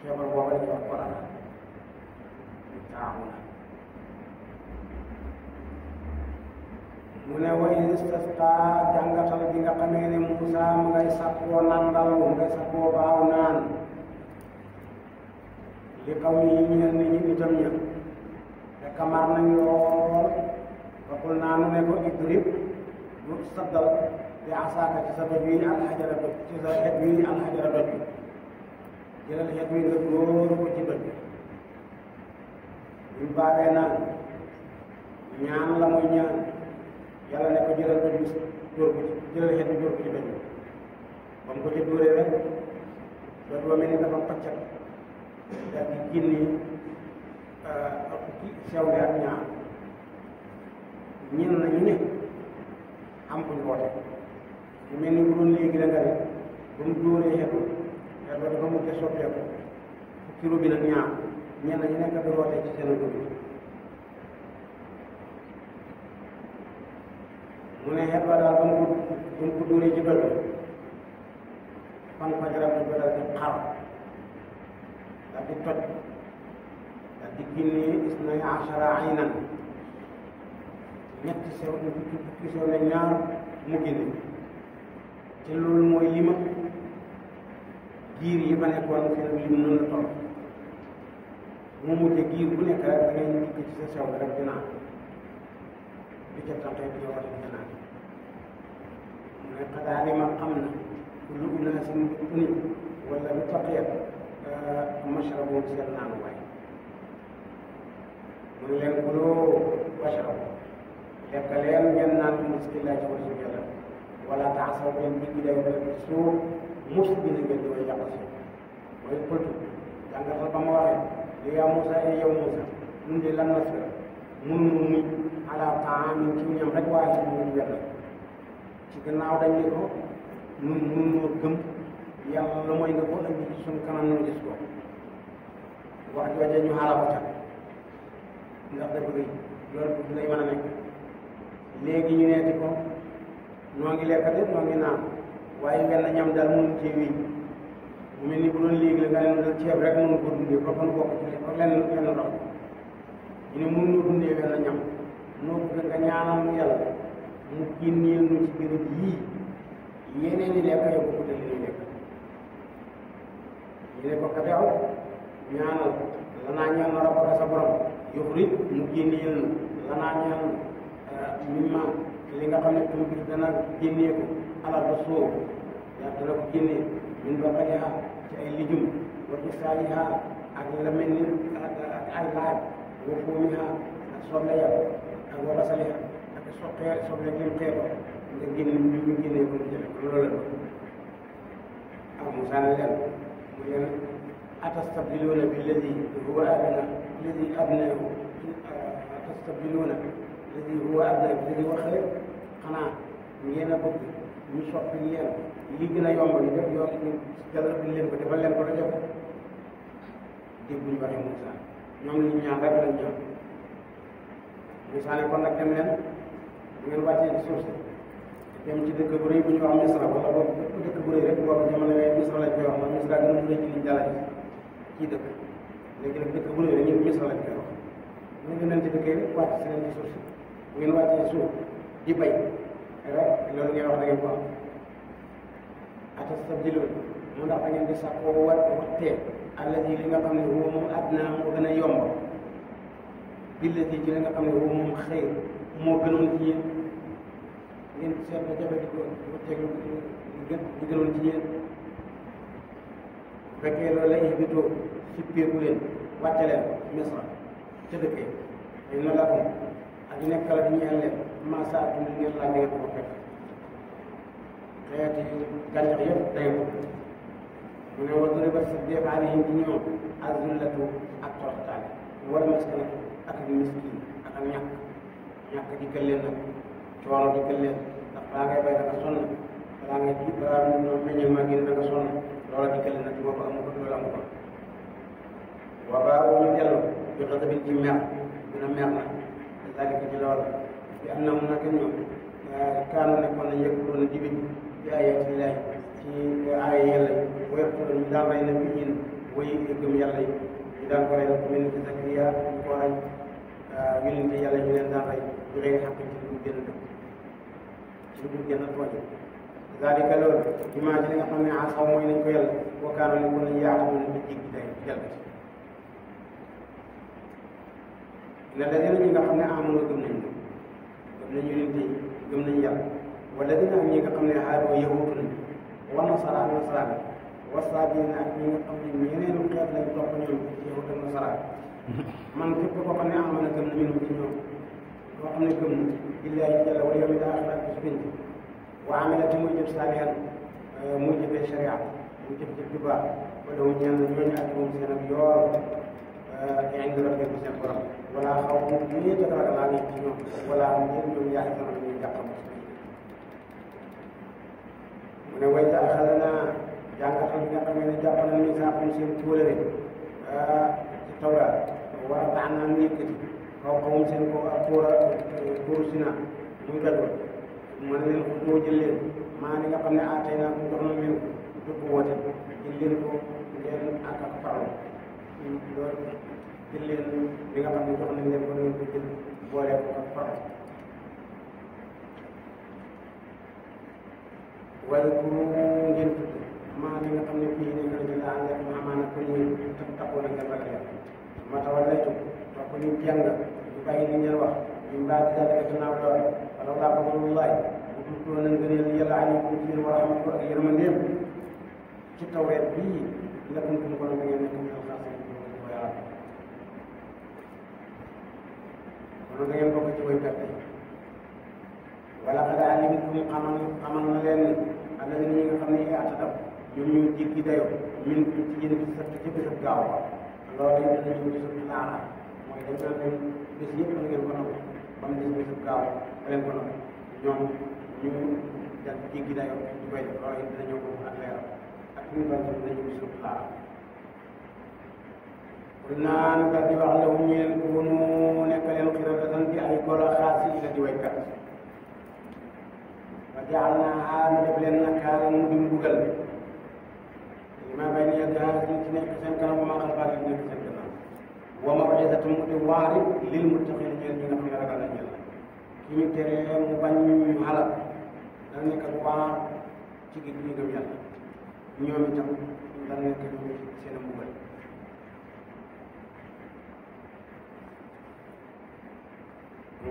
feebar boobu la ñuy wax corona taawuna mu ne wa istasqa jàngatal bi nga xamee ne Moussa mu ngay sakkoo nandal mu ngay sakkoo baaw naan li kaw yi ñeel nit ñi itam ña fekk mar nañ lool waxul naa nu ne ko idrib mu saddal bi asaaka ci sa doj wi alxajara doj ci sa xet wi alxajara doj bi jëlal xet wi nga dóor ko ci doj bi ñu baabee naan ñaan la muy ñaan yàlla ne ko jëlal doj bi dóor ko ci jëlal xet bi dóor ko ci doj bi ba mu ko ci dóoree rek doj ba mel ni dafa paccat daal di génne sewle ak ñaar ñen nañu ne am kuñ woote ñu mel ni bu doon léegi la nga ne ba mu dóoree xet ba dafa mujj soppeeku fukki robinet ak ñaar ñen nañu nekk di woote ci seen robinet mu ne xet ba daal ba mu ko dóoree ci doj fan fa garab ba daal di xar daal di toj daal di génne isnay achara aynan ñetti sew fukki sew ne ñaar mu génne te loolu mooy lima giir yi ba nekkoon seen lim noonu la toll mu mujje giir bu nekk rek da ngay dikk ci sa sew rek di naan di ca tax di war a naan mu ne xadaa li ma xam na kullu unaasin bi wala bi taqiyat mashrabu seen naan waay mu ne leen kuloo washrabu lekk leen ngeen naan bi bismillah ci wàllu yàlla wala taasaw ngeen digg day def ci suuf mus bi na ngeen di way yàq suuf mooy kultu jàngatal ba ma waxee li yaa Moussa yow Moussa ñun de lan la fi mun mu muñ ala taamin ci ñam rek waaye ci ñu wet ci gannaaw dañ ne ko nun noo gëm yàlla la mooy nga ko andi ci suñu kanam ñu gis ko wax jooje ñu xaala ko ca ndax dafa rëy loolu du lay mën a nekk léegi ñu neeti ko noo ngi lekk de noo ngi naan waaye wenn ñam daal mënu cee wéy mu mel ni bu doon léegi la nga leen dal ceeb rek mënu ko dundee ba kon bokk ci ko lenn ndox ñu ne mënu noo dundee wenn ñam noo bëgg nga ñaanal mu yàlla mu génneel nu ci béréb yii yeneen i lekk yow ko li ñuy lekk ñu ne ko kateew ñaanal lanaa ñeel na rabbaka sa borom yuxrij mu génneel nu lanaa ñeel mimma li nga xam ne tuuti dana génnee ko alal ba soow yaa dana ko génnee min baqaliha ci ay lijum wa kisaaliha ak la mel ni ak ay laaj wa fuumiha ak soble ya ak wa basaliha ak soble lim xeeto nga génne ñu génnee ko jële ko loolu la ah Moussa ne leen mu leen atastabdiluuna billadi huwa adna alladi adnaahu atastabdiluuna alladi huwa adnaa billadi huwa xayr xanaa ngeen a bëgg ñu soppi leen li gën a yomb ñu def yoon ñu jalal bi leen ko defal leen ko da def dégguñu waxee Moussa ñoom li ñu ñaan rek lañ ñaan Moussa ne kon nag dem leen bu ngeen wàccee ci suuf si dem ci dëkk bu rëy bu ñu wax Misra wala boobu dëkk bu rëy rek boobu jamono yooyu Misra lañ koy wax ndax Misra gën a rëy ci liñ dalal ci dëkk léegi nag dëkk bu rëy rek ñu Misra lañ koy wax ñu ngi leen ci dëkk yi wàcc si leen ci suuf si bu ngeen wàccee suuf di bay rek loolu ngeen wax da ngeen ko am atastabdiluun mu ndax da ngeen di sàkkoo waxtee alladi li nga xam ne huwa moom adnaa moo gën a yomb billadi ci li nga xam ne huwa moom xëy moo gënoon ci yéen ngeen seet ba jafe di ko waxteeg lu gënoon ci yéen bu fekkee loolu la ihbitoo sippeeku leen wàcce leen Misra ca dëkkee ay na la ko ak nekk la di ñeel leen maasaatum li ngeen laaj ngeen ko fekk xeeti gàncax yëpp day mu ne wa duribat sa déef alayhim ci ñoom azillatu ak toroxtaane wala maskana ak miskin ak ñàkk dikkal leen nag coono dikkal leen ndax balaa ngay bay da nga sonn balaa ngay ji balaa meññal maa génn da nga sonn loola dikkal leen nag ci boobu amu ko loolu amu ko waa ba ñu dellu bi xasabin ci mer dina mer nag zalika ci loolu bi am na mu naka ñoom kaanu nekkoon nañ yëpp doon dibit ci ayati laay ci aaya yàlla yi wépp ñu daan rey na bi ñin way gëm yàlla yi ñu daan ko rey nag mel ni ci Zakariya ñu ko rey yonente yàlla ñu leen daan rey ñu rey xaq ci lu gën a dëkk ci lu gën a tooñ zalika loolu image li nga xam ne asaw mooy nañ ko yàlla wa kaanu nekkoon nañ yaatamoon di jéggi day jalgati la dina ñi nga xam ne amoon gëm nañu yonente yi gëm nañu yàlla wala dina am ñi nga xam ne xaaroo yahuutu nañu wa nasaraan wasaabiin ak ñi nga xam ne ñeneen xeet lañ topp ñoom ci yahut ak nasaraan man képp koo xam ne amoon na gëm na ñun ci ñoom koo xam ne gëm na billaahi jalla wal yawmil aaxir ak bis pénc wa amila te muy jëf saalihan muy jëfee sharia muy jëf-jëf ju baax wala wu ñaan ñooñu ak moom seen ak yool indi rabbi seen borom wala xaw ma lii te ragal naa leen ci ñoom wala am ñëpp ñoom yaa sama ñuy jàppam mu ne way daa xale naa jàngatal bi nga xam ne jàpp na ni saa xam seen tuulare ci tawraat war a tax naa ñu yëkkati xaw xawum seen ko ak tuuru sina muy gadoo mën leen ko doo jël leen maa ni nga xam ne tey naa ko jox na leen dugg woote jël leen ko leen ak farlo loolu jël leen li nga xam ne jox nañ leen ko ngeen ko jël boole ko ak farlo wala ku ngeen tudd maa li nga xam ne fii nekk na ci laa def amaana ko ñuy taxaw na ngeen ragal yàlla ma tawal lay tub topp ñu jàng ñu bàyyi li ngeen wax ñu mbaa di daal gannaaw lool wala laa ko wallaay bu tuddoo na ngëneel yàlla aleykum ci yéen wa rahmatu ak yërmandeem ci tawreet bii la kuntum ko ngeen nekk ñu xaasal ko yàlla kon da ngeen bokk ci way perte yi wala qad alimtum xamal na leen ni alladina ñi nga xam ne yaatadaw ñoom ñu jéggi dayo min ci yéen ci sa ci bésab gaaw ba loolu it dana ñëw ci suñu laara mooy dañ naan leen bés yëpp da ngeen ko nangu ba mu des bésab gaaw ba leen ko nangu ñoom ñu dal jéggi dayo ñu koy def loolu it dana ñëw ko ak leeram ak ñu doon def dana ñëw ci suñu laara pour naan ka di wax law ñeen kunu nekk leen xiradatan bi ay golo xaasi ila di waykat wa jaal naa ñu def leen nakaalan mu di mbugal maa bay ni yàlla ci nekk seen kanam wa maa xalfaat yi nekk seen kanam wa maw'izatan mu di waari lil muttaqiin ñeel ñi nga xam ne ragal nañ yàlla ki ñu teree mu bañ ñu xalal dana nekk ak waar ci gi ñu gëm yàlla ñoom itam dana nekk ñu seen mbugal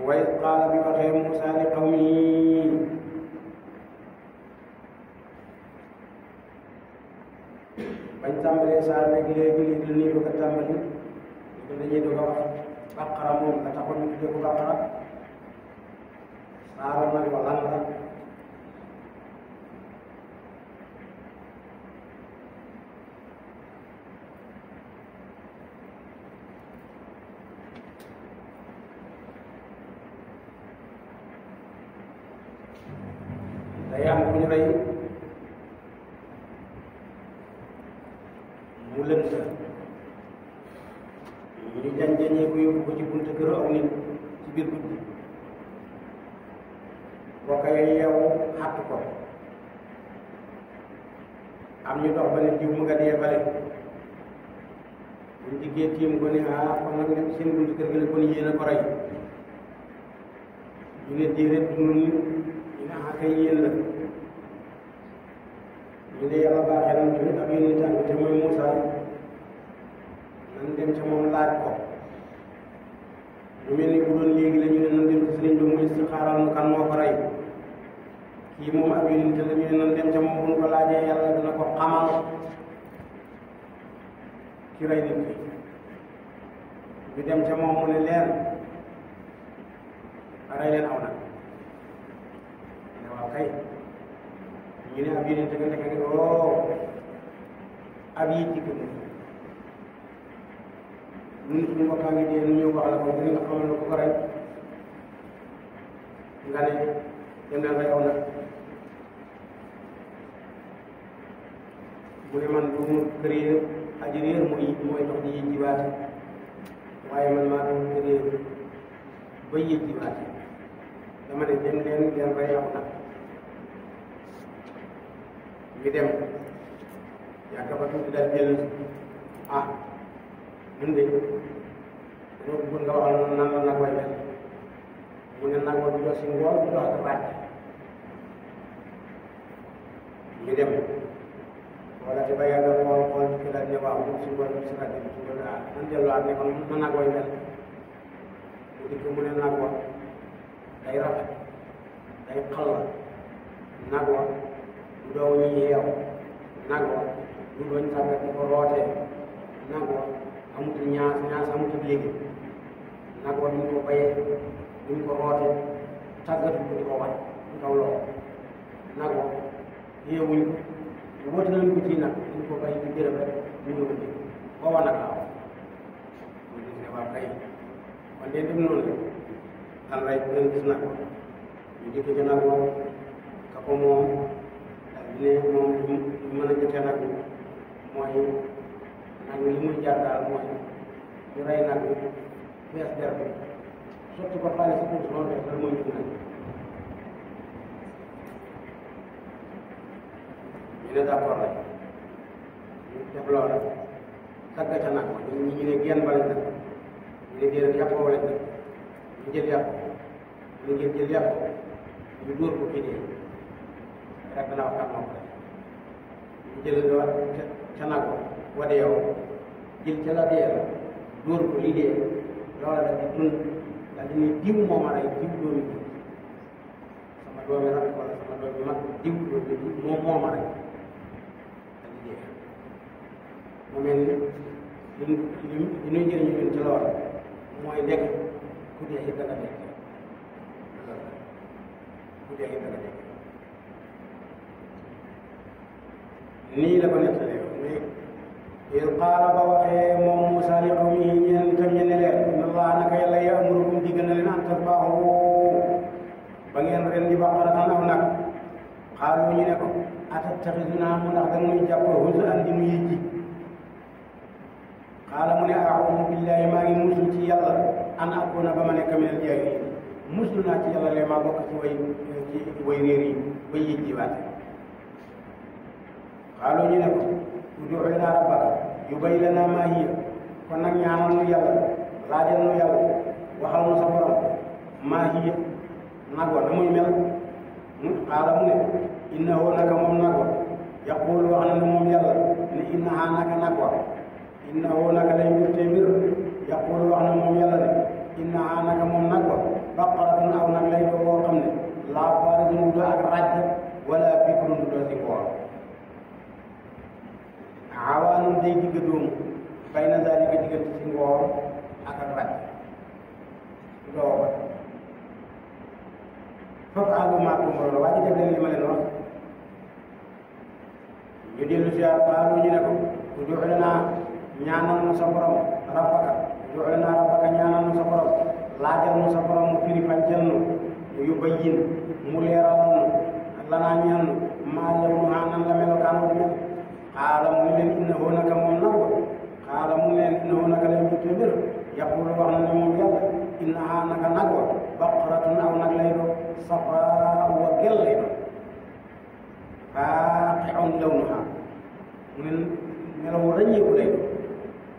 wa iz qaala bi waxee Muusaa li qawmihi bañ tàmbalee saa léegi la nii bëgg a tàmbali dañuy doog a wax baqara moom nga taxoon ñu tuddee ko baqara saara nag wala lan la day am ku ñu rey mu lënt ñu jañ-jañee ko yóbbu ko ci buntu kër aw nit ci biir guddi boo koy yeewu xàtt ko am ñu dox ba ne diw mu nga dee bale buñ diggee tiim ko ne kon nag ne seen buntu kër gi la kon yéen a ko rey ñu ne déedéet dund ñu ne kay yéen la ñu ne yàlla baaxee nañ tamit ak yéen tànk te mooy Moussa nan dem ca moom laaj ko lu mel ni bu doon léegi la ñu ne nan dem ci sëriñ bi mu istixaaral nu kan moo ko rey kii moom ak yéen te la ñu ne nan dem ca moom bu ñu ko laajee yàlla dina ko xamal ki rey nit ki ñu dem ca moom mu ne leen rey leen aw nag ne waaw kay ñu ne ab yéen te nga nekk ab yi ci gën ñun suñu mbokkaa ngi dee nu ñëw wax la ko dina nga xamal ko rey nga ne dem leen rey aw nag mu ne man du mu réer aji réer mooy dox di yëj jiwaate waaye man maa doon réer ba yëj jiwaate dama ne dem leen ngeen rey aw nag ñu dem yaakaar ba tuuti daal jël ñun de dañoo bëgg nga waxal noonu nan la nag way mel mu ne nag wa du dox si ngoor du dox ak ràcc ñu dem wala te ba yàgg xool ci daal ne waaw du si ngoor du si ràcc du si ngoor nan delluwaat ne kon na nag way mel mu dikk mu ne nag wa day rafet day xal nag wa du doo ñu yeew nag wa du doñ sàggat di ko rootee nag wa amutul ñaas amutul léegi nag wa duñ ko bayee duñ ko rootee tàggatu ko di ko wañ ci kaw loxo nag wa yeewuñ ko woote nañ ko ci nag duñ ko bay ci jërëm rek ñu ñëw indi booba nag laaw mu gis ne waa kay kon dee dem noonu la dal rey bu ngeen gis nag ñu jëkk ci nag wa ka ko moom ne moom mën a jotee nag mooy nag li muy jar daal mooy ñu rey nag fees der bi sotti ko xaalis pour loolu def loolu mooy ñu nag ñu ne d'accord rek ñu def loolu tagga ca nag ñu ne genn ba lañ def ñu ne déedéet yàpp wala def ñu jël yàpp ñu ngeen jël yàpp ñu dóor ko kii dee rek dana wax moo ko def ñu jël ca nag wade yow jël ca la dee la dóor ko lii dee loola daf di dund daal di ne diw moo ma rey diw doomi diw sama doomi rak wala sama doomi mag diw doomi diw moom moo ma rey daal di dee mu mel ni li ñuy jëriñu ñun ci lool mooy nekk ku dee it dana nekk ku dee it dana nekk nii la ko nettalee mais il qaala ba waxee moom Muusaa li qawmihi ñeen tam ñe ne leen inna Allaha naka yàlla ya'murukum diggal na leen an tasbahu ba ngeen ren di baqaratan aw nag xaalu ñu ne ko atattaxidunaa mu ndax danga nuy jàpp huzwan di nu yëjji xaala mu ne a'uudu billahi maa ngi musul ci yàlla an akuna ba ma nekk minal jaahiliin musul naa ci yàlla lee maa bokk ci way réer yi way yëjji waate xaalu ñu ne ko ud'u lanaa rabbaka yubayyin lanaa maa hiya kon nag ñaanal nu yàlla laajal nu yàlla waxal nu sa borom maa hiya nag wa na muy mel xaala mu ne innahu naka moom nag wa yaqulu wax na ne moom yàlla ne innahaa naka nag wa innahu naka lay mbir te mbir yaqulu wax na moom yàlla ne innahaa naka moom nag wa baqaratun aw nag lay doo boo xam ne laa faaridun du ak ràjj wala bikrun du doo si koor awaanum day digg doomu bay na zalika diggante ci ngoor ak ak ràjj doo ba faf'alu maa tu'maruun waa ji def leen li ma leen wax ñu dellu si qaalu ñu ne ko ud'u lanaa ñaanal nu sa borom rabbaka ud'u lanaa rabbaka ñaanal nu sa borom laajal nu sa borom mu firi fàncal nu mu yubayyin mu leeralal nu lanaa ñeel nu maa lawnuhaa nan la melokaan wa mel xaala mu ne leen innahu naka moom nag wa xaala mu ne leen innahu naka lay mbir te mbir yaqulu wax na ne moom yàlla innahaa naka nag wa baqaratun aw nag lay doon safraa wa gel lay doon faaqi'un lawnuhaa mu ne melaw ràññeeku lay doon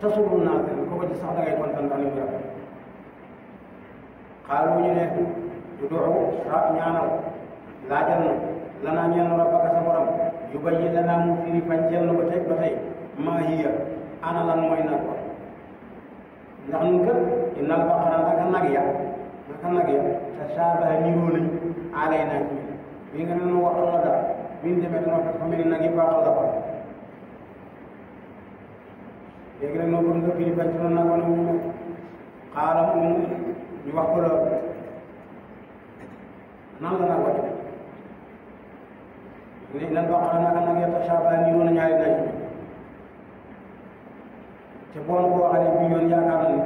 tasurru naaziriin ko ci sax da ngay kontaan ndax ni mu rafet xaalu ñu ne ud'u ñaanal laajal na lanaa ñeel na rabbaka sa borom yubayyin lanaa mu firi fàncal na ba tey maa hiya ana lan mooy nag wa ndax ñun kat innal baqara naka nag ya tashabaha niroo nañ alaynaa ci bi nga ne nu waxal la dara bi ñu demee dama fekk fa mel ni nag yi baaxal la ko léegi nag noo bëgg nga firi fàncal na nag wa mu mel xaaral ñu wax ko loolu nan la nag wa ne innal baqara naka nag ya tashabaha niroo nañ alaynaa ci te boo ma ko waxalee bi yoon yaakaar na ni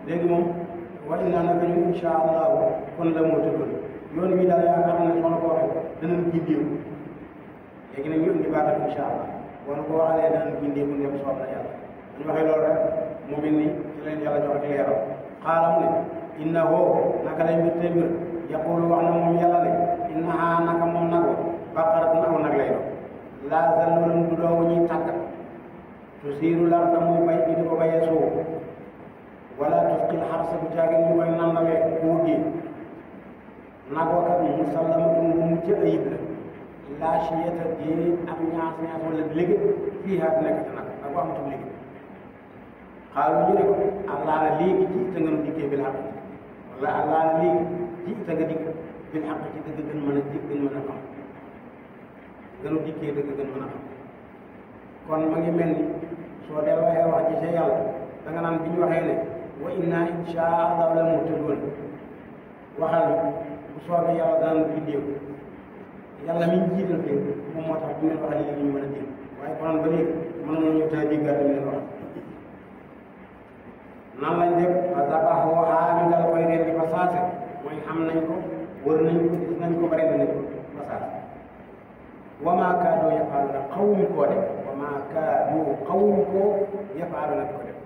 léegi moom wa innaa naka ñun incha allahu kon la moo tëddoon yoon wi daal yaakaar na ne soo ma ko waxee danañ gindeeku léegi nag ñu indi baatam incha allah boo ma ko waxalee danañ gindeeku ndem soob na yàlla ñu waxee loolu rek mu mel ni ci leen yàlla jox ci leeral xaala mu ne innahu naka lay mbir te mbir yaqulu wax na moom yàlla ne innaha naka moom nagoo baqaratun aw nag lay doon laa zalulun du doowu ñuy tàggat tusiiru larda muy bay di ko bayee suuf wala tusqil xarsa bu caagin ñu koy nandalee kuur gi nagoo kat musallamatun bu mucc ayib la laa shiyata di am ñaas ñaas wala léegi fii haa nekk ci nag ak bu amatul léegi xaalu ñu ne ko allah na léegi ci te nga nu dikkee bil xaq wala allah na léegi ci te nga dikk bil xaq ci dëgg gën mën a dikk gën mën a xam gënu dikkee dëgg gën mën a xam kon ma ngi mel ni soo delloo wax ci sa yàlla da nga naan bi ñu waxee ne wa inna insha allah la muhtadoon waxal bu soobee yàlla danañ bindéeku yàlla mi ñu jiital fii moom moo tax bu ngeen waxee léegi ñu mën a dégg waaye konoon ba léegi mën nañu tey déggaat li leen wax nan lañ def zabahuha ñu dal koy rendi ba saase mooy xam nañ ko wër nañ ko gis nañ ko bari nañ ko ba saase wa maa kaadoo yafaaluna xawuñu koo def wa maa kaadoo xawuñu koo yafaaluna ko def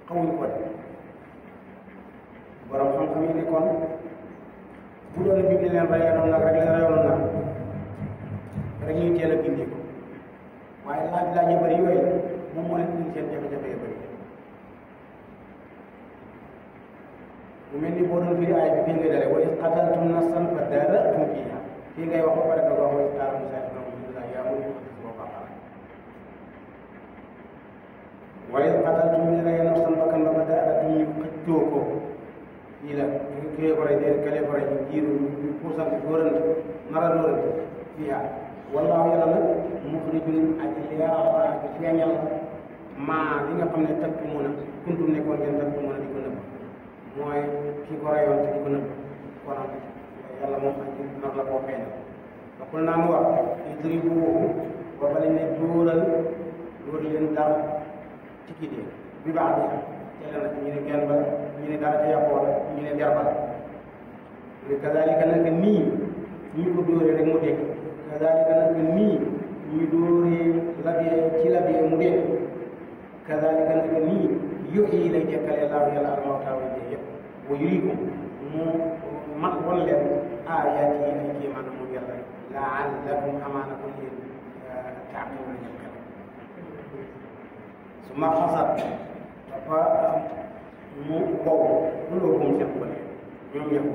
xawuñu koo def borom xam-xam yi ne kon bu doon bi ne leen reyoon nag rek leen reyoon nag rek ñuy teel a gindee ko waaye laaj yu bëri yooyu moom moo leen indi seen jafe-jafe yu bëri mu mel ni boo doon firi aay bi fii ngay dalee wa iz qataltum nafsan fadara'tum fiihaa fii ngay wax ba pare da wax wa iz qaala Muusaa li yaa Muusaa boo baaxal wa iz qataltum ñu rey nafsan bakkan ba fadara'tum ñu xëccoo ko fii la kii ko rey déedéet kële ko rey ñu jiiru ñu puusante dóorante nar a dóorante fiihaa wallaahu yàlla nag muxrijun aji leeral la aji feeñal maa li nga xam ne taktumuna kuntum nekkoon ngeen taktumuna di ko nëbb mooy kii ko reyoon te di ko nëbb kon yàlla moom aji nar la koo feeñal waxul naa mu wax idribuuhu ba bale ne dóoral leen dara ci kii dee bi baax bi teel nag ñu ne genn ba ñu ne dara ca yàqoo la ñu ne der ba la ne kazalika nag nii ñu ko dóoree rek mu dégg kazalika nag nii ñu dóoree labee ci labee mu dégg kazalika nag nii yuhyi lay jekkalee laahu yàlla al-mawtaa way dee yëpp wa yuriikum mu man won leen aayaat yi ay kéemaan moom yàlla la'allakum amaana ko yéen taaqiluuna ngeen xel su ma xasat dafa mu wow looloo moom seen xol ñoom yow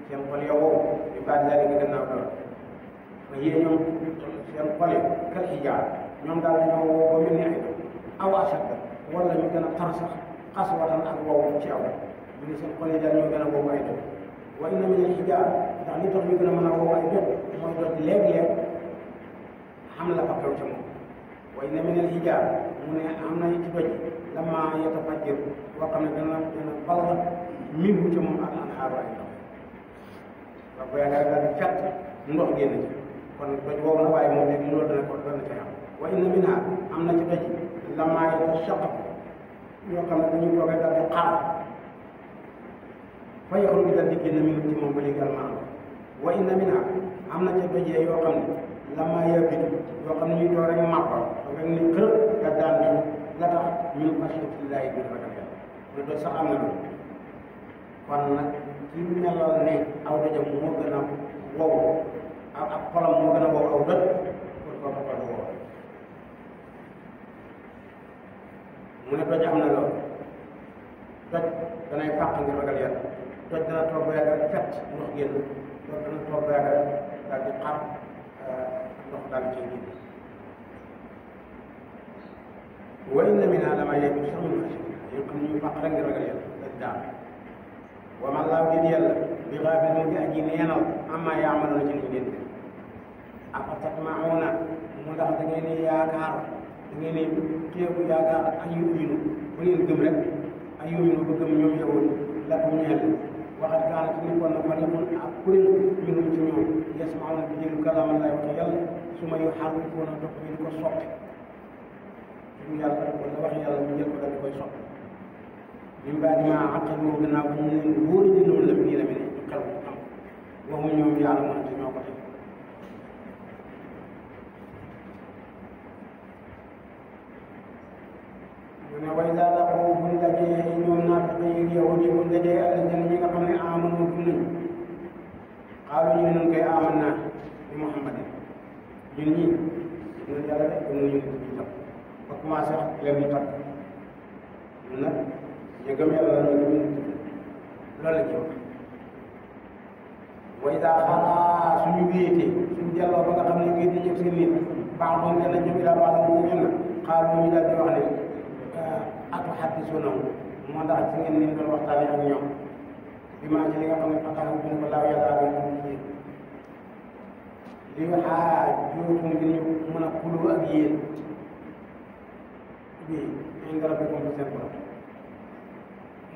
seen xol ya wow di baat zaalika gannaaw lool ba yéen ñoom seen xol yi kal hijaar ñoom daal dañoo wow ba mel ni ay doom aw ashadda wala ñu gën a tar sax qaswatan ak wow ci aw ñu ne seen xol yi daal ñoo gën a wow ay doom wa inna min al hijaar ndax li tax ñu gën a mën a wow ay doom mooy doon léeg-léeg xam la fa xew ca moom wa inna min al hijaar mu ne am na ci doj lamma yatafajjar boo xam ne dana ball min hu ca moom ak anhaaru ay ndox wax ba yàlla daal di fett ndox génn ci kon doj wow na waaye moom léegi loolu dana ko dana ca am wa inna minha am na ci doj lamma yatashaqqaq yoo xam ne dañuy toogee daal di xaar fa yaxruju bi daal di génn min ci moom ba léegi almaan wa inna minha am na ca dojee yoo xam ne lamma yabitu yoo xam ne ñuy toog rek màppa rek ni kër nga daan ñu la tax ñun xasiyatullaahi bi ragal yàlla lu doon sax am na loolu kon nag ci melal ne aw dojam moo gën a wow ak xolam moo gën a wow aw doj kon koo xol wow mu ne doj am na loolu doj danay fàq ngir ragal yàlla doj dana toog ba yàgg rek fett ndox génn doj dana toog ba yàgg rek daal di xar ndox daal di cay génn wa inna minhaa lamaa yabiitu sax min xashyatillaah yoo xam ne ñu fàq rek ngir ragal yàlla dañ daal wa maa Allaahu déet yàlla bi gaafilin mu ngi aji neenal ammaa ya'maluuna ci li ngeen def afa tatma'uuna mu ndax da ngeen di yaakaar da ngeen di teeku yaakaar an yu'minu ba ngeen gëm rek an yu'minu ba gëm ñoom yowoon lakum ñeel waxat kaanat nekkoon na fariqun ak kuréel minhum ci ñoom yasma'uuna di déglu kalaamallaahi wax yàlla summa yuharrifuuna dox ñu di ko soppi du yàlla wala waxi yàlla ñu jël ko daal di koy soppi min baadi maa aqaluhu gannaaw ba ñu leen wóor di noonu la nii la mel ñu xel ko xam waxum ñoom yàlla mën te ñoo ko teg mu ne way daa la ko buñ dajee ñoom naafiq yi yahud yi buñ dajee alladina ñi nga xam ne amanu gëm nañu xaalu ñu ne nun koy aman naa bi Muhammadin ñun ñii ñun yàlla de gëm nañu ñu tam ba commencé leen ñu takk ñun nag ñu gëm yàlla ñu gëm loolu la ñuy wax way daa xalaa suñu wéetee suñu delloo ba nga xam ne wéete ñëpp seen nit baax doon dana ñëw ilaa baax ñu ñen na xaalu ñu daal di wax ne atuhaddisuunahum moo tax ci ngeen ni doon waxtaane ak ñoom bi maa ci li nga xam ne fataxam bi ne ko laaw yàlla ak yéen li xaajootum ngir ñu mën a xuloo ak yéen bi inda rabbikum bi seen borom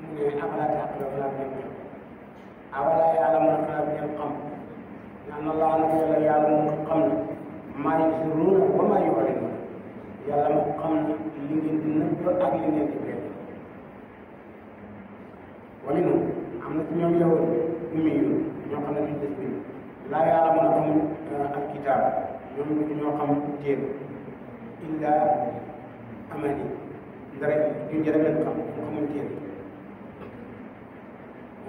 mu ne afalaa taaqiluun xalaat ngeen ñoom awalaa ya'lamuuna xalaat ngeen xam ne anna Allaaha nag yàlla yàlla moom xam na maa yusirruuna wa maa yu'linuuna yàlla moom xam na li ngeen di nëbb ak li ngeen di feeñ wa minhum am na ci ñoom yahud ummiyuun ñoo xam ne duñ des bind laa ya'lamuuna xamuñ alkitaab ñoom ñoo xam téere illa amani ndara duñ jërë leen xam xamuñ téere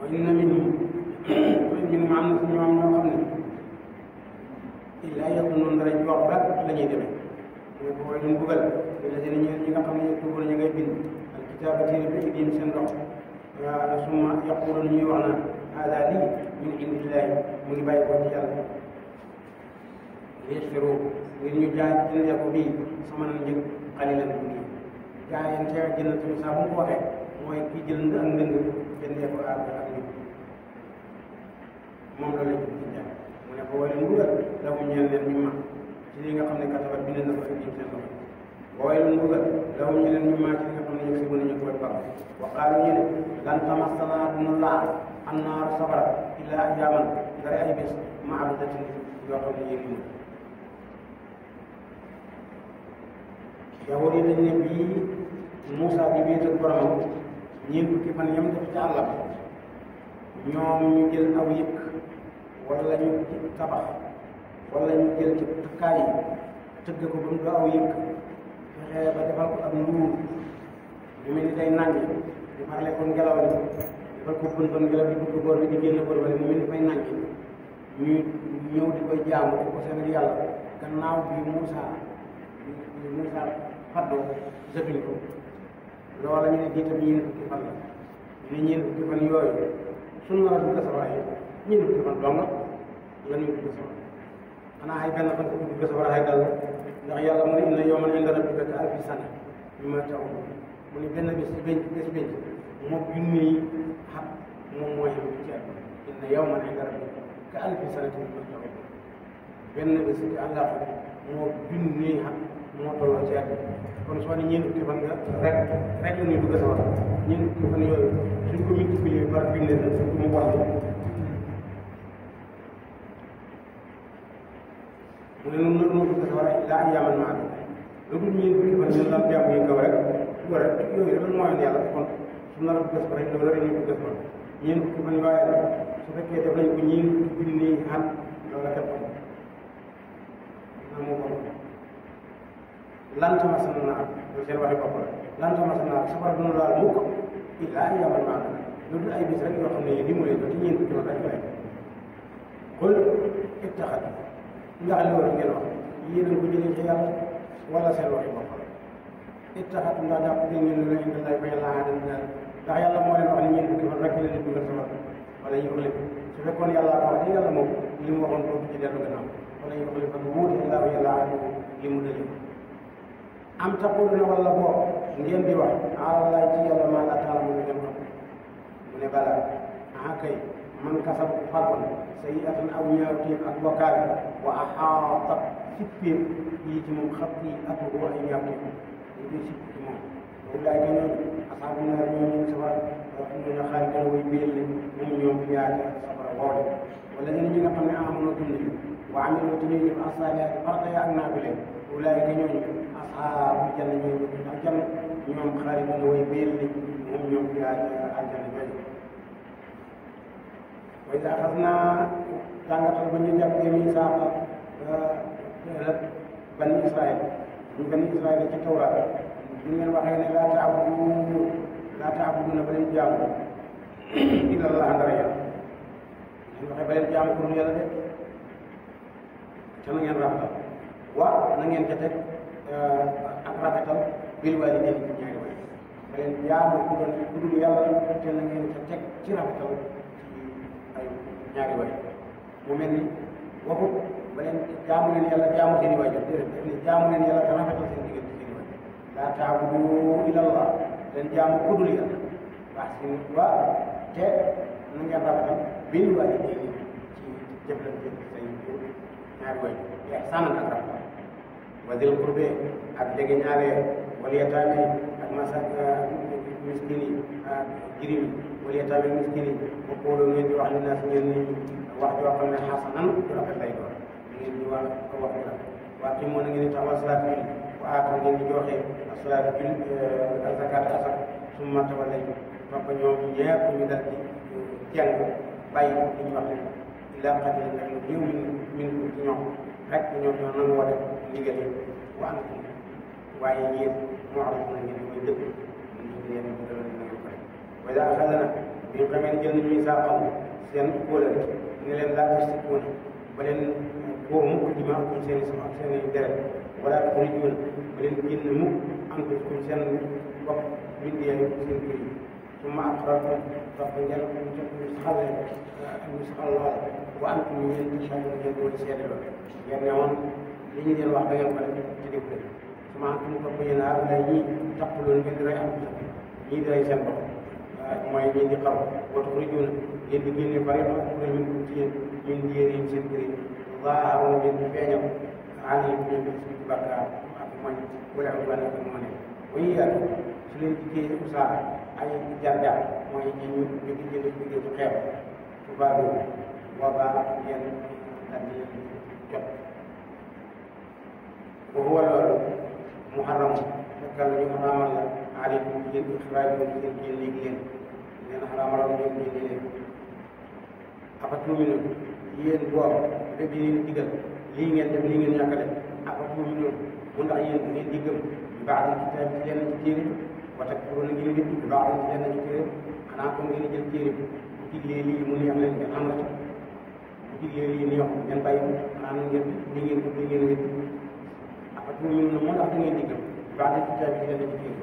wa inna minhum am na ci ñoom ñoo xam ne illa yadunnuun ndara jox rek la ñuy demee mooy bu koy doon bugal dina ñi nga xam ne tuubal ñu ngay bind alkitaaba téere bi idim seen ndox summa yaquluun ñuy wax naan haadaa lii min indillaahi mu ngi bàyyi ko ci yàlla liyashtaru ngir ñu jaay jëndee ko bii sama nan njëg qaliilan bu nii jaayante jënd tamit saa bu mu ko waxee mooy kii jënd ak ndëng jëndee ko ak nit moom la lañ ci jaay mu ne ko wala mbugal lahum ñeel leen ñu ma ci li nga xam ne katabat bind na ko ak seen loxo waaye lu mbugal lahum ñu leen ñu maa ci li nga xam ne yëg si mën nañu koy baax wa qaalu ñu ne lan tamassanaa duna laal annaaru safara illaa ayyaaman dara ay bés ma'duudatin yoo xam ne yéen ñu yahud yi dañ ne bii Moussa di wéetal boromam ñeent fukki fan yam def ci àll ba ñoom ñu jël aw yëkk wala ñu tabax wala ñu jël ci takkaay yi tëgg ko ba mu do aw yëkk fexe ba defal ko ak nduur lu mel ni day nànge ñu farle ko ngelaw li defal ko bën bën ngelaw di dugg góor bi di génn góor ba mu mel ni fay nànge ñu ñëw di koy jaamu di ko seen yàlla gannaaw bi Moussa faddoo jëfiñ ko loola ñu ne diitam ñeent fukki fan la ñu ne ñeent fukki fan yooyu suñ nar a dugg safara yi ñeent fukki fan dong la ñu dugg safara xanaa ay benn fan ko dugg safara ay dal ndax yàlla mu ne inna yawman inda rabbika ka alfi sana mimma ta'uddun mu ne benn bés ci benn moom junniy xat moom mooy ci at inna yawman inda rabbika ka alfi sanatin mimma ta'uddun benn bés ci àllaaxira moo junniy xat moo tolloo ci at kon soo ne ñeent fukki fan nga rek la ñuy dugg safara ñeent fukki fan yooyu suñ ko multiplier par bind na mu wax mu ne noonu noo dugg safara laa ayyaaman ma'duudaat lu dul ñeent fukki fan ñu daan jàmm yi kaw rek war a yooyu rek mooyoon yàlla kon su nar a dugg safara loolu rek ñuy dugg safara ñeent fukki fan yooyu su fekkee def nañ ko ñeent fukki junni at loolu la képp naa moo ko lan tamassanaa naar loolu seen waxi bopp la lan tamassanaa naar safara du ñu laal mukk illaa ayyaaman ma'duudaat lu dul ay bis rek yoo xam ne yéen dimbali ko ci ñeent fukki fan rek lay qul ittaxadu ndax loolu ngeen wax yéen a ko jëlee ci yàlla wala seen waxi bopp la ittaxadu ndax jàpp ngeen ne la indi lay fay laa dem daal ndax yàlla moo leen wax ne ñeent fukki fan rek leen di dugal safara wala ñu wax lépp su fekkoon yàlla ko wax di yàlla moom li mu waxoon dootu ci dellu gannaaw wala ñu wax lépp ak wuute illaa yàlla li mu dële am taquluna wala boo ngeen di wax àlallaa ci yàlla maa laa ta'lamuun ngeen xam mu ne bala ah kay man kasab fàggoon sayyi'atan aw ñaawteef ak bokkaale wa ahaatat sippeef yi ci moom xat yi atuhu ay ñaawteef ñu koy sipp ci moom ulaa'ika ñooñu asaabu naar ñooñu safara ñooñu xaalidoon way béel moom ñoom fi yaate safara woole wala ñi nga xam ne amoon gëm nañu wa amilu te ñuy jëf as-saalihaati farata ya ak naafile ulaa'ika ñooñu ashaabu janna ñooy bëgg aljanna ñoom xaaliduuna way béyal ni moom ñoom fi aljanna jooju wa idaa axadnaa jàngatal ba ñu jàppee misaaqa bani Israël ñu bani Israël ci Tawraat ñu leen waxee ne laa ta'buduuna ba leen jaamu illallah ndara yàlla ñu waxee ba leen jaamu pour yàlla de te na ngeen rafetal waaw na ngeen ca teg ak rafetal bil waalidayni ci ñaari waay ba leen jaamu ku dul yàlla te na ngeen ca teg ci rafetal ci ay ñaari waay mu mel ni waxu ba leen jaamu leen yàlla jaamu seen i waajur déedéet ni jaamu leen yàlla te rafetal seen diggante seen i waajur laa ta'budu illallah leen jaamu ku dul yàlla wax si wa te na ngeen rafetal bil waalidayni ci jëflante say ñaari waajur ihsaanan ak rafetal wa dil qurbi ak jege ñaare wal yataami ak miskin yi ak jirim yi wal yataami miskin yi wa qulu ngeen di wax li naas ngeen ni wax joo xam ne xasanan ju rafet lay doon ngeen di wax ko wax ju rafet waa kii moo na ngeen di taxawal salaat bi wa aata ngeen di joxe salaat bi ak zakat asak summa tawallaytum topp ñoom ñëpp ñu dal di jàng bàyyi li ñu wax ne illaa qaliilan rek lu néew min ci ñoom rek ñoom ñoo nangoo def ndigal yi wa antum waaye yéen mu'riduuna ngeen di koy dëgg ñu yéen a daloon na ngeen ko def wa idaa axadnaa bi nga xamee ne jël nañu miisaaqahum seen kóolare ne leen laa tasfikuuna ba leen góor mukk dimaakum seen i deret wala tuxrijuuna ba leen génn mukk anfusakum seen bopp min diyarikum seen kër yi summa aqrartum topp ngeen ñu saxal lool wa antum yéen tashhaduuna ngeen di woon seede lool ngeen ne woon li ñu leen wax da ngeen ko def ci def leen summa antum topp yéen lay ñii taqtuluuna ngeen di rey anfusakum ñii di rey seen bopp mooy ñii di xaw wa tuxrijuuna ngeen di génne bari ma kuréel min ci yéen ñun yéen seen kër yi zaaharuuna ngeen di feeñal alayhim ñoom ci suñu bàkkaar ak mooy wala udwaan ak moo ne wa iyaakum su leen dikkee usaa ay jar-jar mooy ñi ñu jóge jënd jóge ci xeew su baalu boobaa ngeen daal di jot wa huwa loolu muharram nekkal ñu xaraamal la alaykum yéen ixraajuhum ngeen génne leen ngeen xaraamaloon ngeen génne leen afatu'minuun yéen boobu rek di leen digal lii ngeen def lii ngeen ñàkk a def afatu'minuun mu ndax yéen ngeen di gëm bi ba'dil kitaab ci lenn ci téere wa takfuruuna ngeen di bi ba'dil ci lenn ci téere xanaa kon ngeen jël téere bi bu diglee lii mu neex leen ngeen am la ci bu diglee lii neex ngeen bàyyi ko xanaa ngeen li ngeen ko li ngeen wét afatu'minuun mu ndax da ngeen di gëm bi ba'dil kitaab ci lenn ci téere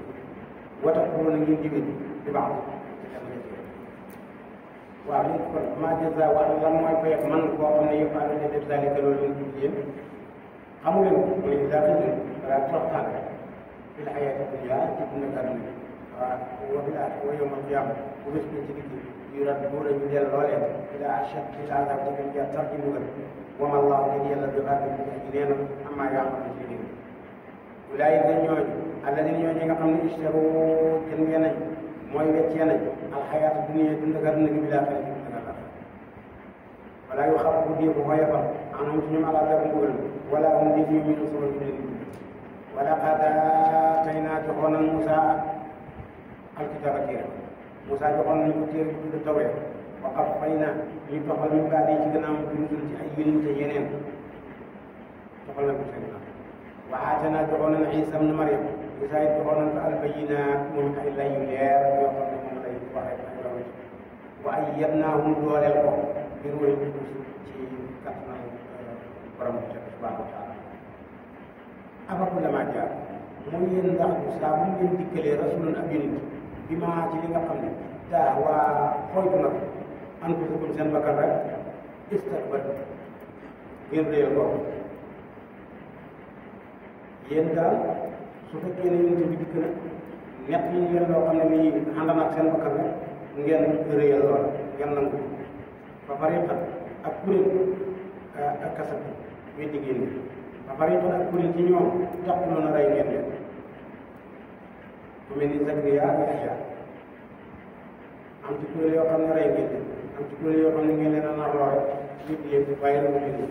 wa takfuruuna ngeen di wét bi ba'dil waaw léegi kon maa jazaa wa lan mooy fay man koo xam ne yëpp ànd na def zalika loolu lañ tudd yéen xamu leen ko mu ne daa xëy na toxtaan fi la xayaati dunya ci dund ak àdduna waaw wa bil aaxirati wa yawmal qiyaama bu bés ci digg yu rat bu ñu delloo leen ila ashad ila azab ci gën jaar tar ci mbugal wa ma allahu dégg yàlla bi xaar bi ci nee na amaa yaamalu ci dégg ulaayika ñooñu alladina ñooñu nga xam ne ishtaru jënd ngeen nañ mooy weccee nañ alxayaatu dunya dund ak àdduna gi bi laa xëy dund ak àdduna wala yu xam bu dee bu xoyafal anam ci ñoom ala dara mbugal wala am di ñu ñu solo bi leen wala qad aataynaa joxoon nañ Moussa alkitaaba téere Moussa joxoon nañ ko téere bu tudd Tawreet wa qaffayna ñu toxal ñu baadi ci gannaaw bi rusul ci ay yonent yeneen toxal nañ ko seen gannaaw wa aatanaa joxoon nañ Isa ibn Maryam Isa it joxoon nañ ko albayinaat moom ay lay yu leer yoo xam ne moom lay waxee ay loolu wa ayyadnaahum dooleel ko ngir wéy ci kattanal borom bi subhanahu wa taala afakullamaa jaa mooy yéen ndax bu saa bu ngeen dikkalee rasulun ab yonent bi maa ci li nga xam ne daa waa xoytu na ko anfusakum seen bakkan rek istakbar ngeen réyal boobu yéen daal su fekkee ne yonent bi dikk na ñett yi ngeen loo xam ne lii ànd na ak seen bakkan rek ngeen réyal lool ngeen nangu ba fariqan ak kuréel ak kasab weddi ngeen leen ba fariqan ak kuréel ci ñoom taqtuluuna rey ngeen leen ku mel ni Zakariya ak Yaxya am ci kuréel yoo xam ne rey ngeen leen am ci kuréel yoo xam ne ngeen leen a narloo rek weddi leen bàyyi la mu leen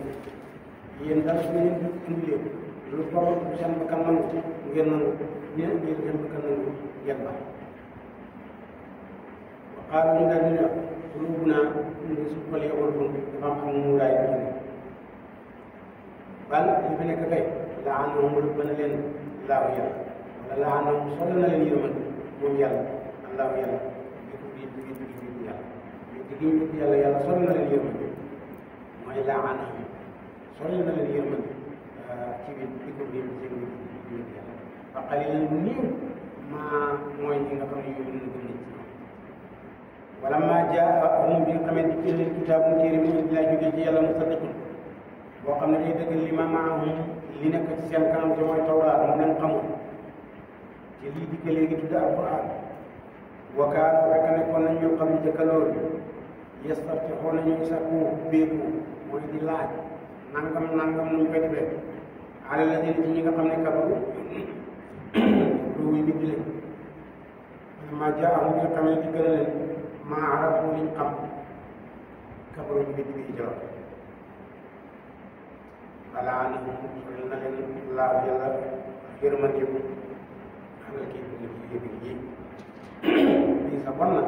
yéen daal su ngeen indilee lu toll seen bakkan nangu ngeen nangu ngeen indil seen bakkan nangu ngeen ba xaaral ñu daal di ne xulubu naa ngi su xol yowal bun dafa am muuraay bi ci ne bal li fi nekk kay laanahum rëbb na leen laahu yàlla wala laanahum sol na leen yërmande moom yàlla allahu yàlla digg yàlla yàlla sol na leen yërmande mooy laanahum sol na leen yërmande ci biir di ko biir seen biir yàlla fa qalilan bu néew maa mooy ñi nga xam ne yow ñu gëm nañ ci wala maa jaahum bi nga xamante ci leen kitaabu téere bi ñu laa jógee ci yàlla musaddiqun boo xam ne day dëggal li ma maahum li nekk ci seen kanam te mooy tawraat mu leen xamul te lii dikk léegi tudd alquran wa kaanu fekk nekkoon nañ ñu xam jëkka loolu yastaftixuuna ñuy sakku béeku mooy di laaj nangam nangam nu ñu koy defee ala la jëli ci ñi nga xam ne kabaru lu muy digg leen ma jaahum bi nga xam ne di gën a leen maa arafu liñ xam kabaru ñu digg bi jaww laanahum sol na leen laahu yàlla yërmandeem xamal kii bi ci yëg yi lii sa bon na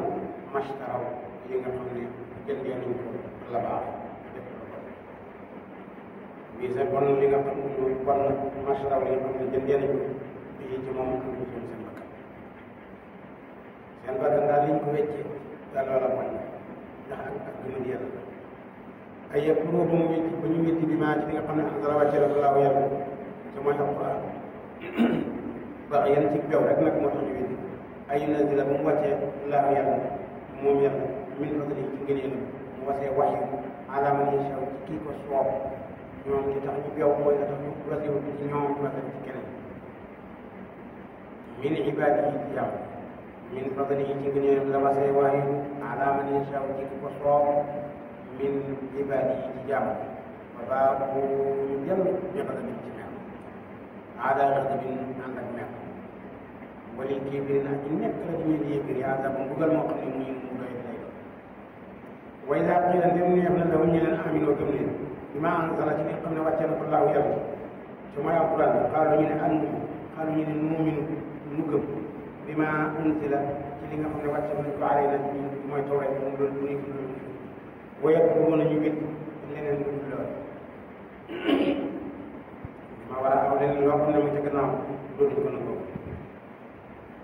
mashtaraw li nga xam ne jëndee nañ ko la baax def la bon lii sa bon li nga xam ne mooy bon na mashtaraw li nga xam ne jëndee nañ ko bii ci moom am na seen bakkan daal liñ ko weccee daal loola bon ndax ak gëmën yàlla ay yëpp pour ba mu wécc ba ñu wécc bi maa ci li nga xam ne anzala wàcce la laahu yàlla te mooy alquran ba yéen ci bew rek nag moo tax ñu wécc ay nazila ba mu wàccee laahu yàlla moom yàlla min fadli ci ngëneelam mu wasee waxyu ala man yashaa ci kii ko soob ñoom li tax ñu bew mooy la tax ñu wasiwu ci ñoom ñu wasee ci keneen min ibaadihi ci jàmm min fadli ci ngëneelam la wasee waxyu ala man yashaa ci kii ko soob min ibaadi yi ci jàmm ba baaxu ñu jël ñaxal bi ci mer aada xadabin ànd ak mer walil kii naa ci nekk la ci ñuy yéegir yaasa bu mbugal moo xam ne muy mu doy lay way daa xiila ndem neex na law ñu leen aminoo gëm leen bi ma anzala ci li xam ne wàcce na ko laahu yàlla te mooy alquran bi xaalu ñu ne xaalu ñu ne nuuminu nu gëm bi ma unzila ci li nga xam ne wàcce nañ ko alay na mooy tawreet mu doon bu nekk woyat bu mën a ñu wét leneen lu dul lool ma war a aw leneen loo xam ne mu ca gannaaw dootuñ ko nangoo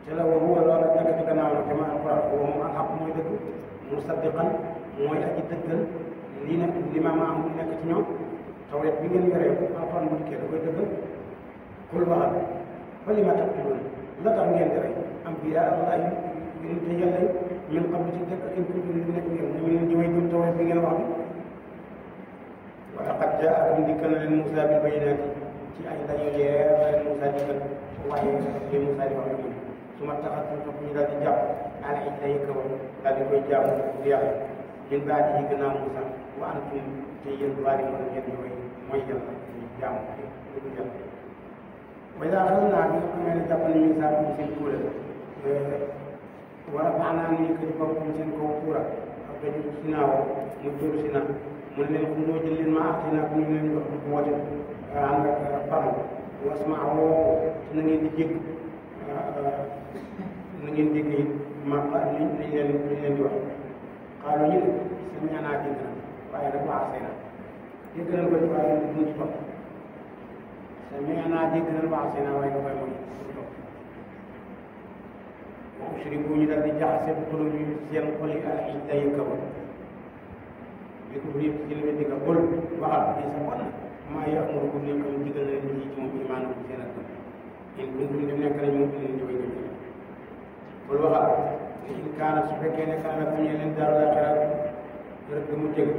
te la wa huwa loola nekk ci gannaaw nag dama alquran ko moom alxaq mooy dëgg musaddiqan mooy aji dëggal lii nag li ma am li nekk ci ñoom tawreet bi ngeen yoree alquran bu dikkee da koy dëggal xul waxal fa li ma taqtuluun la tax ngeen di rey ambiyaa allah yi te yàlla yi min qabl ci dëkk in kuntum nekk ngeen ñu leen di way gëm tawreet bi ngeen wax bi wa laqad jaakum dikkal na leen Moussa bil bayyinaati ci ay dañu leer la leen Moussa dikkal waaye li Moussa di wax ak ñoom su ma taxatul topp ñu daal di jàpp ala ijda yi kaw daal di koy jàpp di yàlla min baadi yi gannaaw Moussa wa antum te yéen waari mën ngeen di way mooy yàlla ñu jàmm lu dul yàlla wa idaa axadnaa bi nga xamee ne jàpp nañu Moussa bi seen kuule wala maanaa ni yëkkati boppam seen kaw kuura ak dañu si naaw mu dóor si na mu ne leen xundoo jël leen ma ati naa ko ñu leen jox du woote ànd ak parle wasma woo te na ngeen di jégg na ngeen dégg it ma liñ leen di wax xaalu ñu ne seen ñaanaa dégg na waaye nag waa say na dégg nañ ko ci waaye nag duñ ci topp seen ñaanaa dégg nañ waa say na waaye nga koy mooy usriku ñu daal di jaxase bu tulu ñu seen xol yi al ijda yi kaw bi ko yëpp ci li di nga xol waxal di sa bon maa ya'muru ko nekk ñu digal leen ci moom imaanu seen ak in kuntum dem nekk nañ moom leen di way gëm xol waxal in kaana su fekkee ne kaana ku ñu leen daaru laaxira rek mu jëg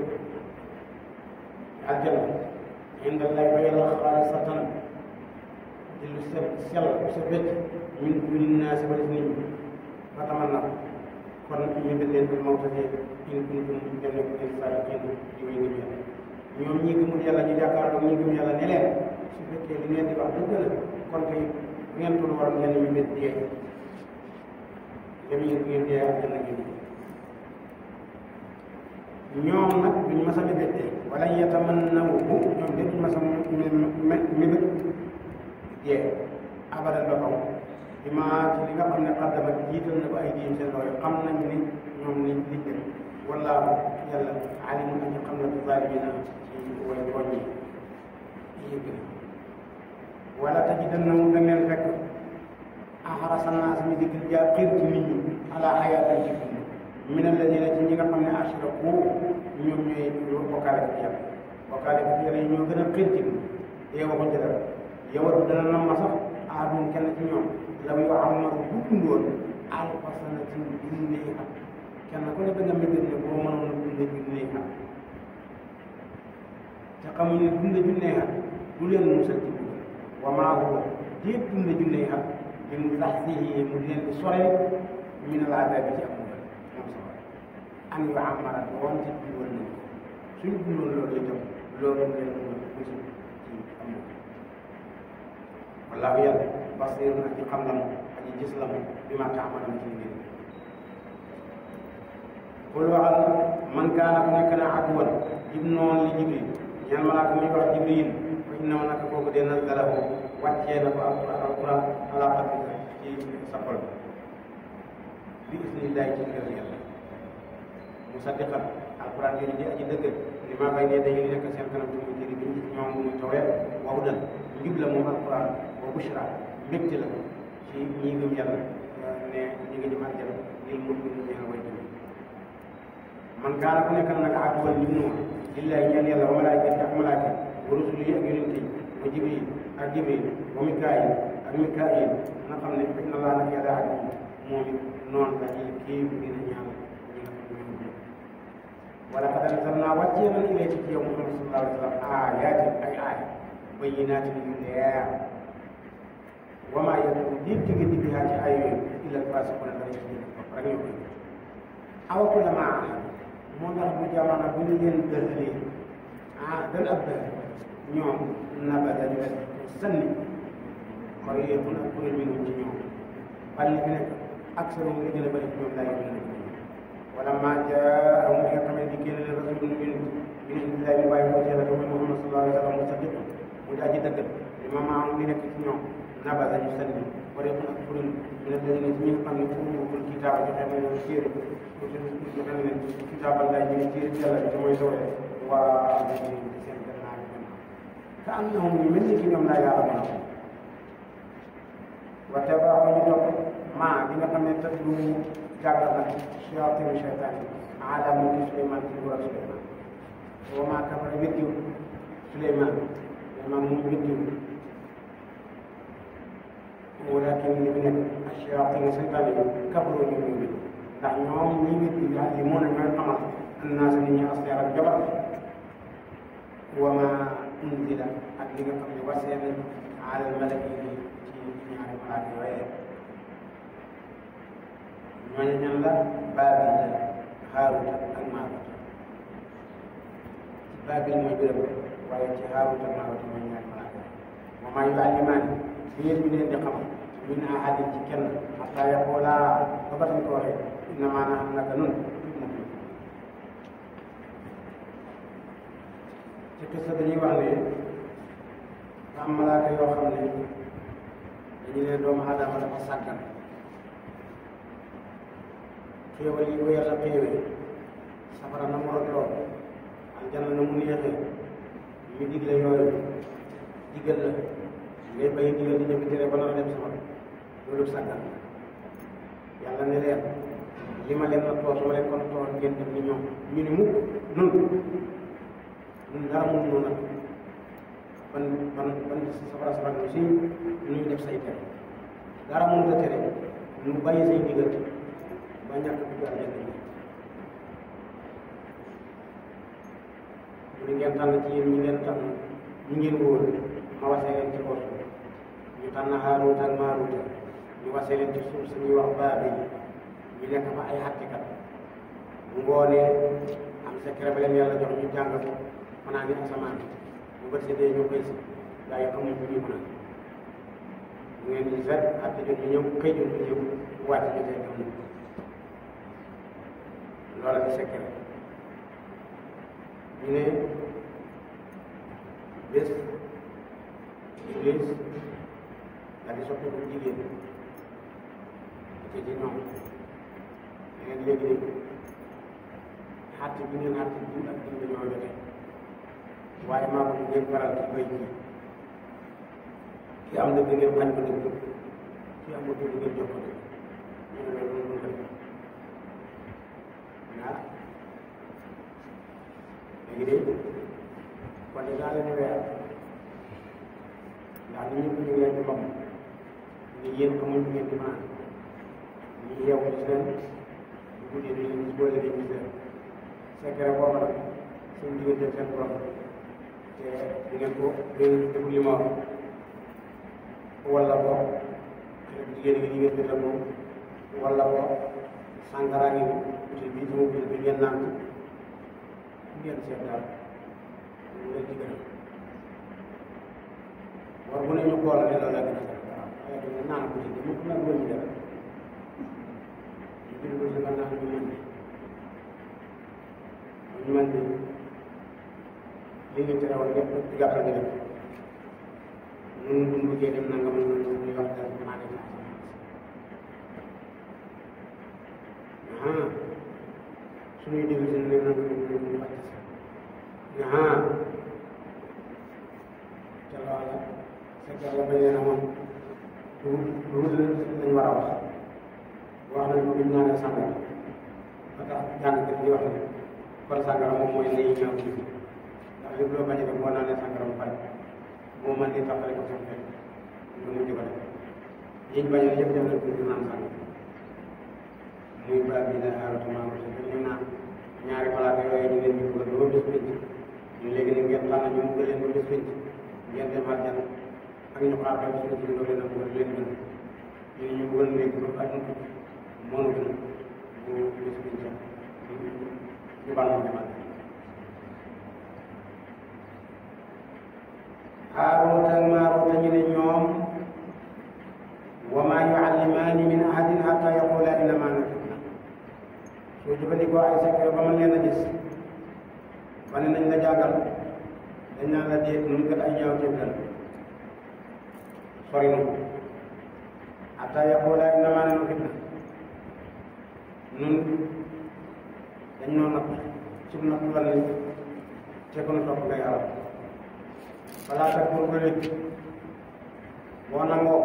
aljanna inda lay ba yàlla xaalisatan di lu sell bu sa wecc min duni naasi ba nit ñi ba tamal na kon ñu bind leen mawta in kuntum dem nekk ngeen saadiqiin di way ngëm yàlla ñoom ñi gëmul yàlla ñu jàkkaarloo ñi gëm yàlla ne leen su fekkee li ngeen di wax dëgg la kon kay ngeen tul war ngeen ñu bét dee dem yéen ngeen dee ak jënd ngeen ñoom nag duñ mas a bét dee wala yatamannawhu ñoom dañu mas a mébét dee abadan ba xaw bi ma ci li nga xam ne xaddamat jiital na ko ay diim seen loolu xam nañ ni ñoom liñ liggéey wallaahu yàlla alimun aji xam na bi zaalimiina ci way tooñ yi yëgg na wala tajidannahum da ngeen fekk ahrasa naas mi di gën jaa xiir ci nit ñi ala xayaatin ci dund min alladina ci ñi nga xam ne ashraku ñoom ñooy bokkaale ak yàlla bokkaale ak yàlla yi ñoo gën a xiir ci dund yow waxuñ ci dara yow dana nam ma sax aadum kenn ci ñoom law yoo xam ne bu dundoon alfa sanatin junni at kenn ku ne da nga mébét ne boo mënoon a dunde junni at te xamuñ ne dunde junni at du leen musal ci dund wa maa huwa déet dunde junni at bi mu sax si mu leen di sore min al adabi ci am mbugal moom sa war an yu amara woon ci dundoon nañ suñ dundoon loolu itam loolu leen musul ci am mbugal wallaahu yàlla basir na ci xam la mu aji gis la mu bi ma taamala ci liggéey kul waxal man kaana ku nekk na aduwan jib noonu li jibril ñaan malaaka muy wax jibril fa inna ma naka kooku dee nazalahu wàccee na ko alquran ala qalbika ci sa xol bi isnillahi ci ndigal yàlla musaddiqan alquran yooyu di aji dëggal li maa bay ne dañu nekk seen kanam ci muy téere bi ñoom muy tawee wa hudan njub la moom alquran wa bushra mbégte la ci ñi gëm yàlla ne ñi ngi jëm àjjana lil mu'minin ñeel way gëm man kaana ku nekk na nag aduwan ñu noonu lillahi ñeel yàlla wa malaayikati ak malaaka wa rusuli ak yonente yi wa jibril ak jibril wa mikaayil ak mikaayil na xam ne inna allah nag yàlla ak moom it noonu la ñuy kii bu gën a ñaan ñi nga xam ne ñoom wala qad anzalnaa wàccee nañ ilayka ci yow Muhammad sallallahu alayhi wa sallam aayaatin ay aaya bayyinaatin yu leer wa maa yakfuru diit jóge di bihaa ci ay yooyu illa al-faasiquuna dara ci dina ko rek ñoo koy awa kullamaa aahadu moo tax bu jamono bu ñu leen dëxalee dan ab dëx ñoom nabada ñu def sànni xariqun ak kuréel minhum ci ñoom bal li fi nekk aksaruhum li gën a bëri ci ñoom laa yu'minuun wala maa jaa'ahum li nga xam ne di génn leen rasulun min indillaahi mu bàyyi ko ci yàlla mooy Muhammad sallallahu alayhi wa sallam musaddiqun mu daa ji dëggal li ma maam li nekk ci ñoom nabada ñu sànni xariqun ak kuréel min alladina ci ñi nga xam ne uutul kitaaba joxe nañu téere joxe nañ leen kitaabal laay ñu ngi téere yàlla bi te mooy sowee waa seen gannaaw ka annahum ñu mel ni ki ñoom laa yàlla mën a ko wa tabaaxu ñu topp maa bi nga xam ne tëdd lu jàngal nag shayaatinu shaytaan yi ala mulki Suleymaan ci nguur ak Suleymaan wa maa kafara weddiw Suleymaan mu weddiw walakin li fi nekk shayaatinu shaytaan yi kafaroo ñu weddi ndax ñoom ñi weddi yi moo ne ñooy xamal annaas nit ñi asleer ak jabar wa maa unzila ak li nga xam ne wasee nañ alal malaki yi ci ñaari malaaka yooyee ñooñu ñan la Baabil la Haaruta ak Maaruta ci Baabil mooy béréb waaye ci Haaruta ak Maaruta mooy ñaari malaaka wa maa yu'allimaani bi ngeen ñu leen di xamal min ahadin ci kenn hattaa yaquulaa ba ba tañ ko waxee innamaa nahnu naka nun ci qissa dañuy wax ne am malaaka yoo xam ne dañu ne doomu aadama dafa sàggan xéewal yi ko yàlla xéewee safara na mu rotloo aljanna na mu neexee ñu digle yooyu digal la ngay bay digal di jëf tere ba nar a dem safara loolu sàggan yàlla ne leen li ma leen na toor su ma leen kon toor ngeen def ni ñoom ñu ni mukk nun dara mun noonu nag ban safara safara si ñuy def say tere dara mënut a tere nu bàyyi say digal ba ñàkk dugg aljanna yi mu ne ngeen tànn ci yéen ñi ngeen tànn ñi ngeen wóor ma wasee leen ci kaw suuf ñu tànn Haaruuta ak Maaruuta ñu wasee leen ci suuf suñuy wax Baabil ñu nekk fa ay xattikat bu ngoonee am secret ba leen yàlla jox ñu jàng ko fanaa ngi asamaan bu bët si dee ñu koy si gaa yi xamuñ bu ñuy mën a bu ngeen di set atte jot ñu ñëw xëy jot ñu ñëw wàcc jotee dem na loola di secret ñu ne bés Iblis daal di soppi ko jigéen te ci ñoom ngeen léegi xàtt bi ngeen xàtt jiw ak jiw dañoo jote waaye maa ko ngeen faral ci bay ji ki am dëgg ngeen xañ ko dëgg ki am dëgg ngeen jox ko dëgg ñu ne loolu mënu ko def ah léegi de kon dinaa leen weer ndax nit ñëpp ñu ngi leen di mbam ni yéen xamul lu ngeen di maan ñu yeewu ci leen bu guddee di leen gis boo leen gis leen secret boobu nag suñu diggante seen borom te di ngeen ko déglu li ma wax wala boog jigéen ñi ngeen jëndal moom wala boog sàngara ngi ci bii sama biir bi ngeen naan ngeen seet daal ñu leen ci gën war bu ne ñu xool ne loolu la gën a waaw waaye dañu naan ko ci mu ko nag ñu dara ñu bind ko ci nga naan ñu mën di li ngeen ci rawal lépp ci gàttal gi def ñun bu ñu bëggee dem nangam ñu wax dara maa def suñuy déglu si ne nangam ñu wax ca loola secteur la bañ leen amoon lu lañ war a wax nañ ko bi ñu naanee sàngara ba tax jàngkat di wax ne kon sàngara moom mooy lay ñëw ci ndax lépp loo bañ a def boo naanee sàngara bu pare moo mën di taxale ko seen fekk lu mu jubale yiñ bañ a yëpp def nañ ko ñu naan sàngara muy balaa bi ne aaratumaa ko ñu naan ñaari malaaka yooyu ñu leen ñu dugal ba bés pénc ñu léegi nag ngeen tànn ñu mu leen ba bés pénc ngeen dem àjjana ak ñu xaar ba suñu ci loolu leen a bëgg leen gën ñu ne ñu bëggal léegi ba àdduna mënu gën bu bés pénc ñu baal ma demal Haaruut ak Maaruut ñu ne ñoom wa maa yuallimaani min ahadin hattaa yaqulaa innamaa nahnu fitna soo jëfandikoo ay secret ba mën leen a gis ba ne nañ la jàngal dañ naan la déet nun kat ay ñaaw ceeb lan sori na hattaa yaqulaa innamaa nahnu fitna nun dañ noo natt ci natt lan lañ te ko nu topp ngay alal balaa fekk pour ko léegi boo nangoo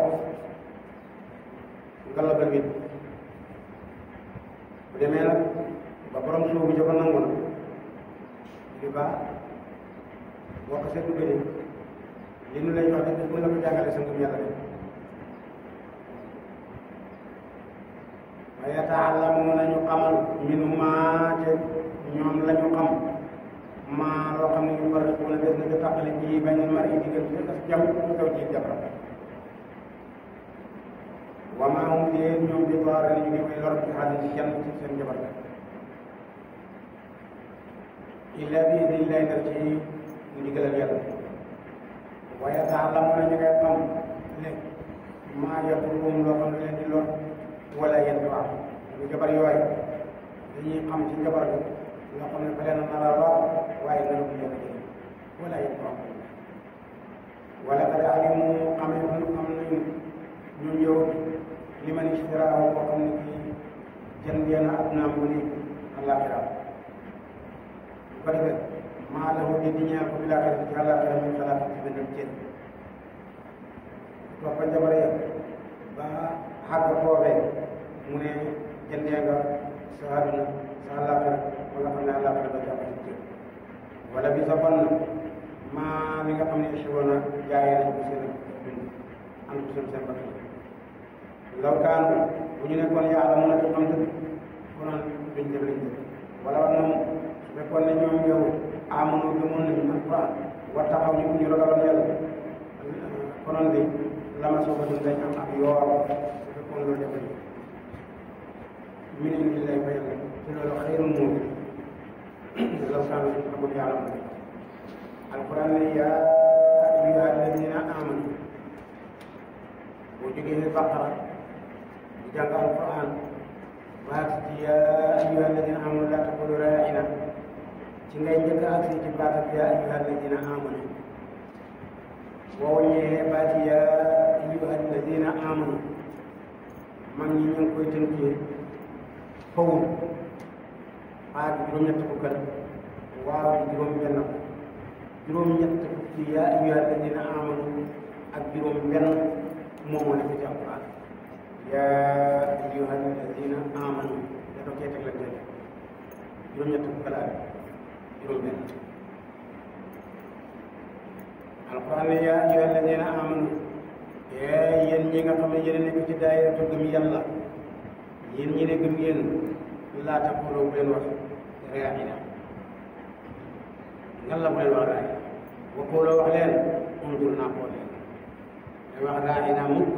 nga la bëgg bu demee nag ba borom suuf bi ko nangu na li baax boo ko seetlu bëri li nu lay jox de mën na ko jàngale sa ngëm yàlla de wa yata'allamuuna ñu xamal minhumaa te ñoom la ñu xam maa loo xam ne ñu war a des na ko tàqale ci baynal mar'i diggante ak jaww taw ci jabaram wa maa hum déet ñoom di baara ñu ngi koy lor ci xaalis ci kenn ci seen jabar illa bi idnillahi nag ci ndigalal yàlla wa yata'allamuuna ñu koy xam ne maa yadurruhum loo xam ne leen di lor wala yéen wax ñu jabar yooyu dañuy xam ci jabar bi loo xam ne fa leen nar a lor waaye nanu bu yëg wala yéen wax wala qad alimu xamee xam nañu ñun yow li man istiraahu boo xam ne kii jëndee na adnaam bu ni àllaaxira bu ko defee maa lahu di ñeel ko bi laaxira ci àllaaxira min xalaat ci benn cër toppa jabar ya ba xàgg foofee mu ne jëndee nga sa àdduna sa àllaaxira ba nga xam ne àllaaxira ba jàpp ci cër wala bi sa bon na maa li nga xam ne échevona jaayee nañ ko seen dund am ko seen bakkan law kaanu bu ñu nekkoon yàlla mën a ci xam dëgg konoon duñ def liñ def wala moom su fekkoon ne ñoom yow amoon gëmoon nañu alquran wa taxaw ñu ragaloon yàlla konoon de lama soo ko dund dañ am ak yoor su fekkoon loolu def nañu min indillahi fa yàlla te loolu xayrun moom law kaanu xamul yàlla mën alquran ne yaa ayyuha alladina amanu boo jógee Baqara di jàng alquran baat ci yaa ayyuha alladina amanu laa taqulu raa'ina ci ngay njëkk a agsi ci baatat yaa ayyuha alladina amanu ووجه باتي يا أيها الذين آمنوا من ينكو تنكي فوق بعد جروم يتفكر واو جروم جنة جروم يتفكر يا أيها الذين آمنوا أجروم جنة مومن في القرآن يا أيها الذين آمنوا يتوكيت لك جروم يتفكر جروم جنة القرآن يا أيها الذين آمنوا يا ينجي خم يرنك في دائرة gëm Yàlla yéen ñi ne gëm yéen laa taqulu bu leen wax raa'ina ngan la bu leen wax raa'ina wa qulu wax leen unzurna xool leen day wax raa'ina mukk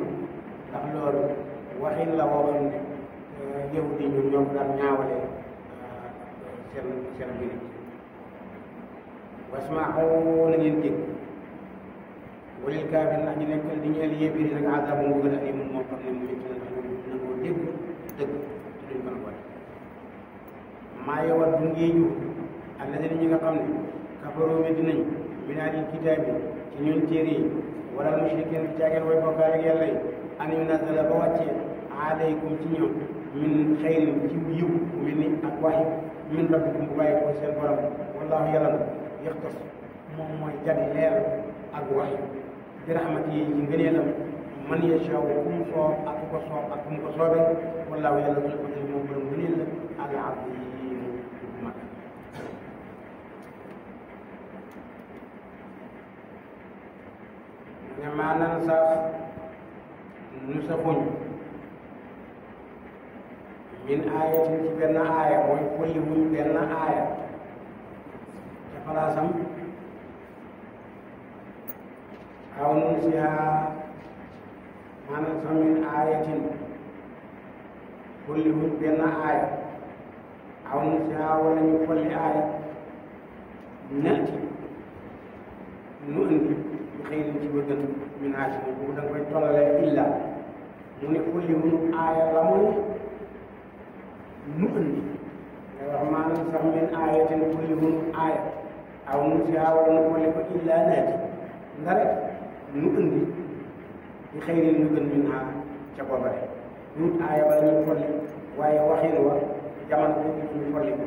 ndax loolu waxin la woo xam ne yahudi ñun ñoo ko daan ñaawale seen mbir wasma'u na ngeen dégg walil kaafir ndax ñu nekk di ñeel yéefir yi nag azaabu mu gën a alim moo xam ne mu métti na ndax ñu nangoo dégg dëgg te duñ mën a wàcc maa yowat du ngeeju alladina ñi nga xam ne kafaroo weddi nañ minaalil kitaab bi ci ñun téere yi wala mushrikiin bi caageen way bokkaale ak yàlla yi an yunazala ba wàccee alaykum ci ñoom min xayrin ci yiw mel ni ak waxyi min rabbikum bu bàyyi ko seen borom wallaahu yàlla na yaxtas moom mooy jadi leer ak waxyi bi rahmati yi ci ngëneelam man yashaa ku mu soob ak ku ko soob ak ku mu ko soobee wallaahu yàlla dul ko tey moom borom ngëneel la al aziim mag ne maanaam sax nu sa xuñ min aayatin ci benn aaya mooy folli wuñ benn aaya ca palaasam aw nunsihaa maanaam sax min aayatin folli wuñ benn aaya aw nunsihaa wala ñu folli aaya nati nu indi bi xëy ci bëggan min aaya moom boobu da nga koy tollale illa mu ne folli wuñ aaya la mooy nu indi nga wax maanaam sax min aayatin folli wuñ aaya aw nunsihaa wala nu folli ko illa naati ndare nu indi bi xëy ñu gën min aa ca boobare duut aaya bala ñuy folli waaye waxin wa jamono bi ñu folli ko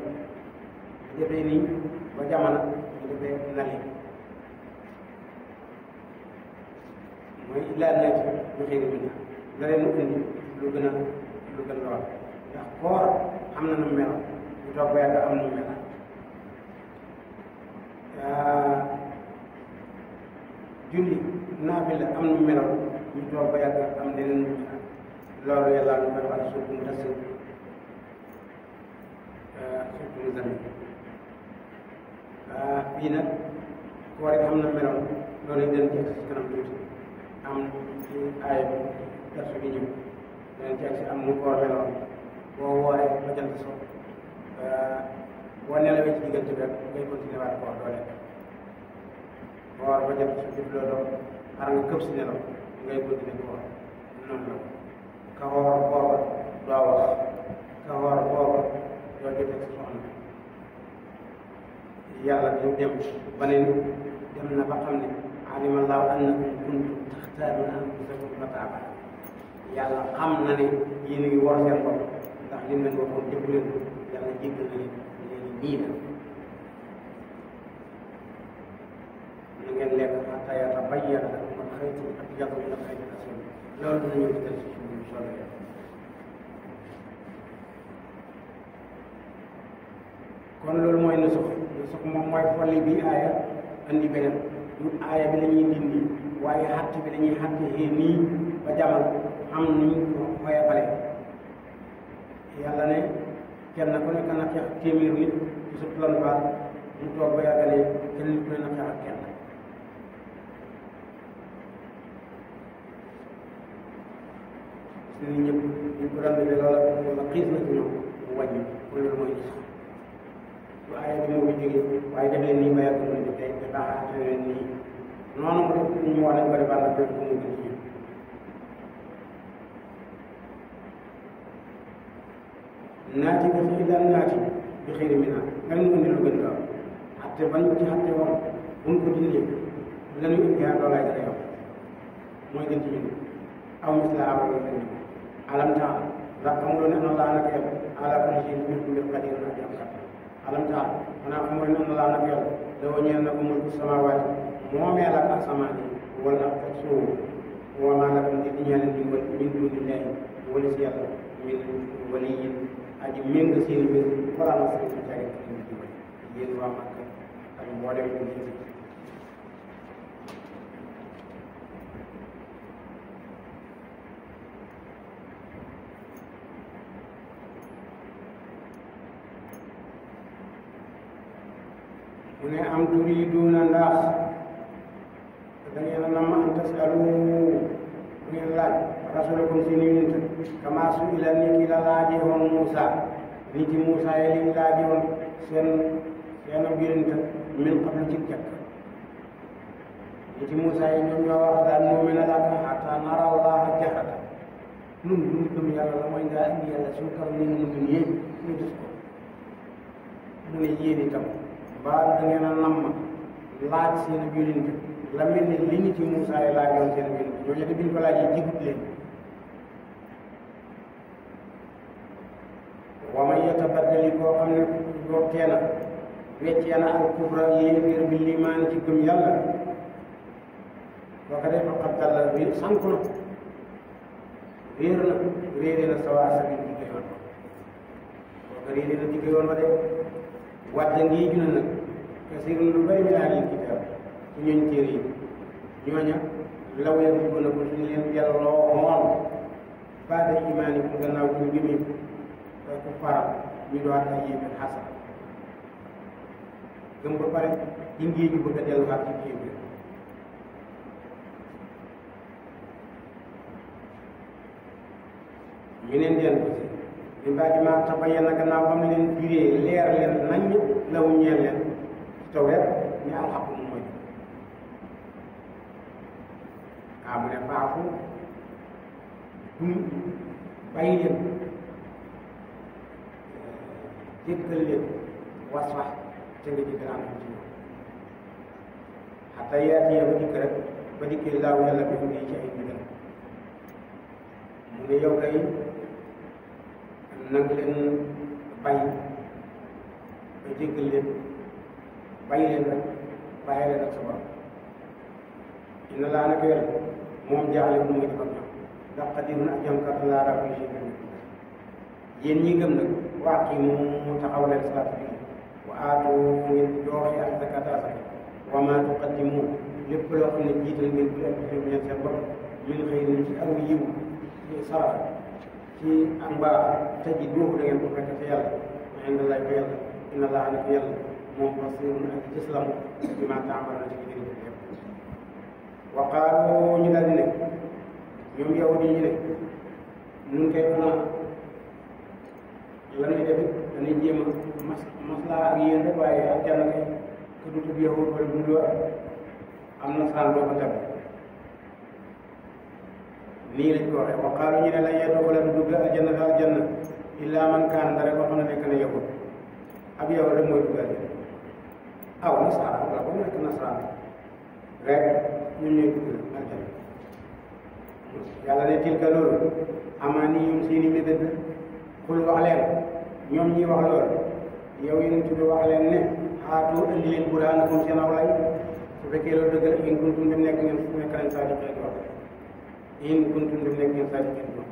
defee nii ba jamono ñu defee nali mooy illaa naati bi xëy min aa ndare nu indi lu gën lool ndax koor am na nu melo ñu toog ba yàgg am nu melo julli naafila am nu melo ñu toog ba yàgg am leneen nu melo loolu yàlla lu koy wax surtout mu tas surtout mu zamit bii nag koor it am na melo loolu yi dañ ci si kanam tuuti am ci aaya bi darsu bi ñëw dañ ci am nu koor meloon boo wooree ba jant so boo nelawee ci diggante bi rek ngay continuer waat koor doo lekk woor ba jant so jëf loo doon xar nga këpp si nelaw ngay continuer koor noonu la ka woor booba doo wax ka woor booba doo jotee sa soxna yàlla dañ dem ba ne dem na ba xam ne alima allahu annakum kuntum taxtaanuuna anfusakum fataaba yàlla xam na ne yéen a ngi war seen bopp ndax lim leen waxoon jëpp leen yàlla jéggal na leen nii la na ngeen lekk xataa yatabayyana lakum al-xaytu al-abyadu min al-xayti al-aswad loolu dina ñëw ci del si suñu soobee kon loolu mooy nusux moom mooy folli bi aaya andi beneen du aaya bi la ñuy dindi waaye xatt bi la ñuy xattee nii ba jamal am nuñ xoyafale yàlla ne kenn ku nekk na xeex téeméeru nit ci sa plan baal mu toog ba yàgg ne kenn nit ku ne na xeex ak kenn nit ñëpp ñu ko daan defee loola xiis na ci ñoom mu wàññi pour loolu mooy gis lu aaya bi moo fi jógee waaye def leen nii ba yàgg mu ne tey te baaxaate leen nii noonu mu def ñu wax nañ ko defal nag def ko mu gën ci naati ko fi daan naati bi xëy na mina nga ñu indi lu gën gaaw xatte bañ ci xatte woon buñ ko dindee la ñu indi loolaay gën a yokk mooy gën ci ñun aw mislaha wala gën ci alam taala ndax xamuloo ne Allah nag yàlla ala kulli shay'in mbir qadir na jam kat alam taala xanaa xamuloo ne Allah nag yàlla dafa ñeel na ko mulku samawaati moomeel ak asamaan yi wala ak suuf wa maa lakum di ñeel dimbal min dunillahi wala si yàlla min waliyin aji méng seen mbir wala seen si cari leen dimbal yéen waa Makka ak mboolem ñu ci mu ne am turiduuna ndax da ngeen a nam an tasalu bu ngeen laaj rasulakum seen yonent kama su ila ni ki la laaje woon Muusa nit yi Muusa yi liñ laaje woon seen yonent min qablu ci jàkk nit yi Muusa yi ñoom ñoo wax daal nu'mina laka hattaa nara Allaha jahratan nun duñu gëm yàlla la mooy ngaa indi yàlla suñu kaw ni mu ñun yéen ñu gis ko mu ne yéen itam ba da ngeen a namm laaj seen yonent la mel ni li nit yi Muusaa yi laajoon seen yonent ñooñu de biñ ko laajee jigut leen wa man yatabaddali koo xam ne yokkee na weccee na al kufra yéeféer bi liimaan ci gëm yàlla kooka de faqad dalla sànku na réere na sawaa sabil digg yoon kooka réere na digg yoon ba de wadda ngi juna nag kasiirun lu bari min ahlil kitaab ci ñooñ téere yi ñooña law yarudduuna ko suñu leen delloo moom baada imaanikum gannaaw buñ gëmee ku faram ñu doon ay yéefar xasan gëm ba pare ci ngéeju bëgg a delluwaat ci kéefar ñu neen dellu ko si bi mbaa maa tabayyana gannaaw ba mu leen firee leer leen nañ law ñeel leen ci Tawreet ne alxaq mu mooy mu ne faafu bàyyi leen jéggal leen wasfax te nga jéggal am ci ñoom xataa yaatiya ba dikk rek ba dikkee laaw yàlla bi mu ci ay ndigal mu ne yow kay nag leen bàyyi ba jéggal leen bàyyi leen rek bàyyi leen ak sa borom inna laa naka yàlla moom jaaxle bu muy defal ñoom ndax qadirun ak jàmkat laa daa koy séddale yéen ñi gëm nag waa kii mu taxaw leen salaatu bi wa aatu ngeen joxe ak zakat asaka wa maa tuqaddimu lépp loo xam ne jiital ngeen ko ak fi ngeen seen bopp min xëyrin ci aw yiw ci sarax ci ak mbaax tëjji dooku da ngeen ko fekk ci yàlla wa inda laa ko yàlla inna laa naka yàlla moom basirun ak islam bi ma tàmbal ci ngeen ko yëpp wa qaalu ñu daal di ne ñoom yahudi ñu ne nun koy xanaa la ñuy def dañuy jéem a maslaa ak yéen rek waaye ak jànn kay ku du tudd yahud wala du lu am na saan doo ko tabi nii lañ ko waxee wa qaalu ñu ne la yadxula du dugg aljanna illa man kaan dara ko xam ne nekk na yahud ab yahud rek mooy dugg aljanna aw nasara wala ba mu nekk nasaraan rek ñun ñooy dugg aljanna yàlla ne tilka loolu amaaniyum seeni mébét xul wax leen ñoom ñi wax loolu yow yéen ci wax leen ne xaatu indi leen burhaanakum seen aw lay su fekkee loolu dëgg la in kuntum dem nekk ngeen nekk nañ saadiqiin wax in kuntum dem nekk ngeen saadiqiin wax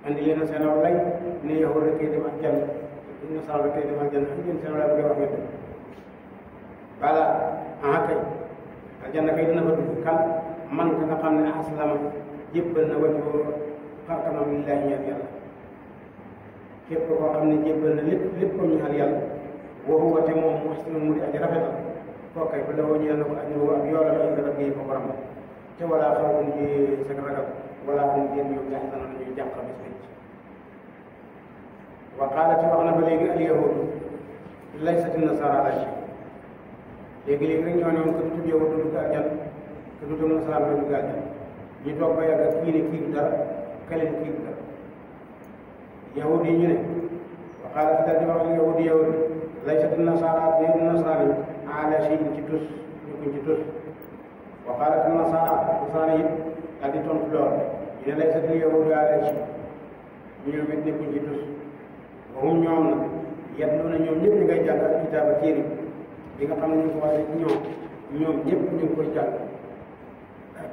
andi leen seen aw lay ne yow rek dem ak jann na sa rek dem ak jann yéen seen aw lay bëgg wax ngeen bala kay aljanna kay dina fa dugg kan man ka nga xam ne aslama jébbal na wajhu xarkanam lillahi yàlla képp koo xam ne jébbal na lépp comme ñu xal yàlla woo wate moom muhsinun mu di aji rafetal kooku kay ba dawoo ñeel na ko ajru ak yoolam inda rabbihi fa borom te wala xawfun ci sa ragal wala hum jéem ñoom yaxzanun ñuy jàq bis penc wa qaalati wax na ba léegi al yahud laysati nasara ala shay léegi-léegi rek ñoo ne woon que du tudd yahud du dugg aljanna que du tudd nasara du dugg aljanna ñu toog ba yàgg kii ne kii du dara kële ne kii du dara yahud yi ñu ne wa qaalat dal di wax al yahud laysat nasara déet nasara ala shay'in ci tus ñu ci tus wa qaalat nasara yi daal di tontu lool ñu ne lay sa di yow daal ci ñoom it nekkuñ ci tus waxum ñoom na yet lu na ñoom ñëpp ñu ngay jàng ak kitaaba téere bi nga xam ne ñu ko waxee ñoom ñëpp ñu ngi koy jàng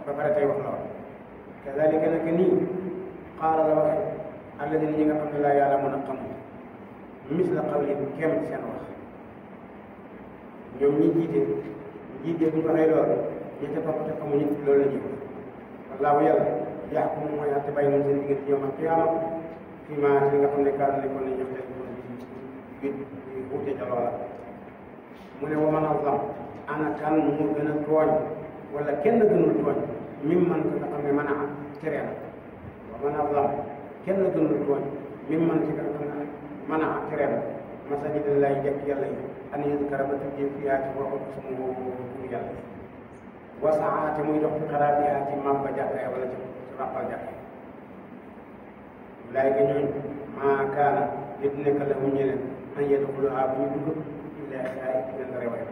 ba pare tey wax lool kazalika nag nii xaala la waxee alladina ñi nga xam ne laa yàlla mën a xam misla qawli kem seen wax ñoom ñi jiite bu ñu waxee loolu ñi ca topp te xamuñu loolu la ñuy wax wallaahu yàlla yaxkumu mooy àtte bàyyi noonu seen diggante yawmal qiyaama fii maa ci nga xam ne kaanu nekkoon nañu ñoom tey di wuute ca loola mu ne wa man azlam ana kan moo gën a tooñ wala kenn gënul tooñ mim man ka nga xam ne mën a tere na wa man azlam kenn gënul tooñ mim man ci nga xam ne mën a tere na masajidallahi jàkk yàlla yi an yuzkara ba tuddee fiyaati waxut sama tur yàlla wa saati muy dox ci xaraabiyaati mabba jàkka wala ci ràppal jàkka ulaayika ñooñu maa kaana nit nekk la mu ñeneen an yadxuluhaa bu ñu dugg illaa xaa'ifiina ndare way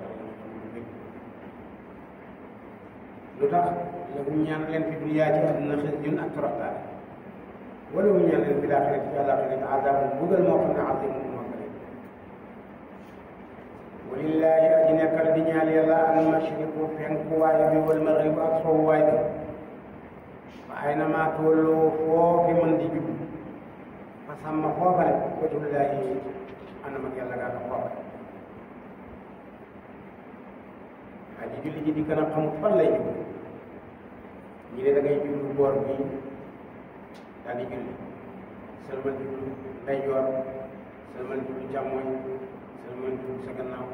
lu tax la mu ñaan leen fi duniyaa ci àdduna xizyun ak toroxtaane wala mu ñaan leen fi laaxirati ci àllaaxira azaabun mbugal moo xam ne aziimun moo ko leen walillaahi aji nekkal di ñaal yàlla al mashriqu fenkuwaay bi wal maghribu ak sowwaay bi fa aynamaa tolloo foofi mën di jub fa sàmma foofale wajhullaahi anam ak yàlla gaa ko foofale aji julli ji di gën a xamut fan lay jub ñi ne da ngay jublu boor bi daal di julli sëlmal jublu ndeyjoor sëlmal jublu càmmooñ sëlmal jublu sa gannaaw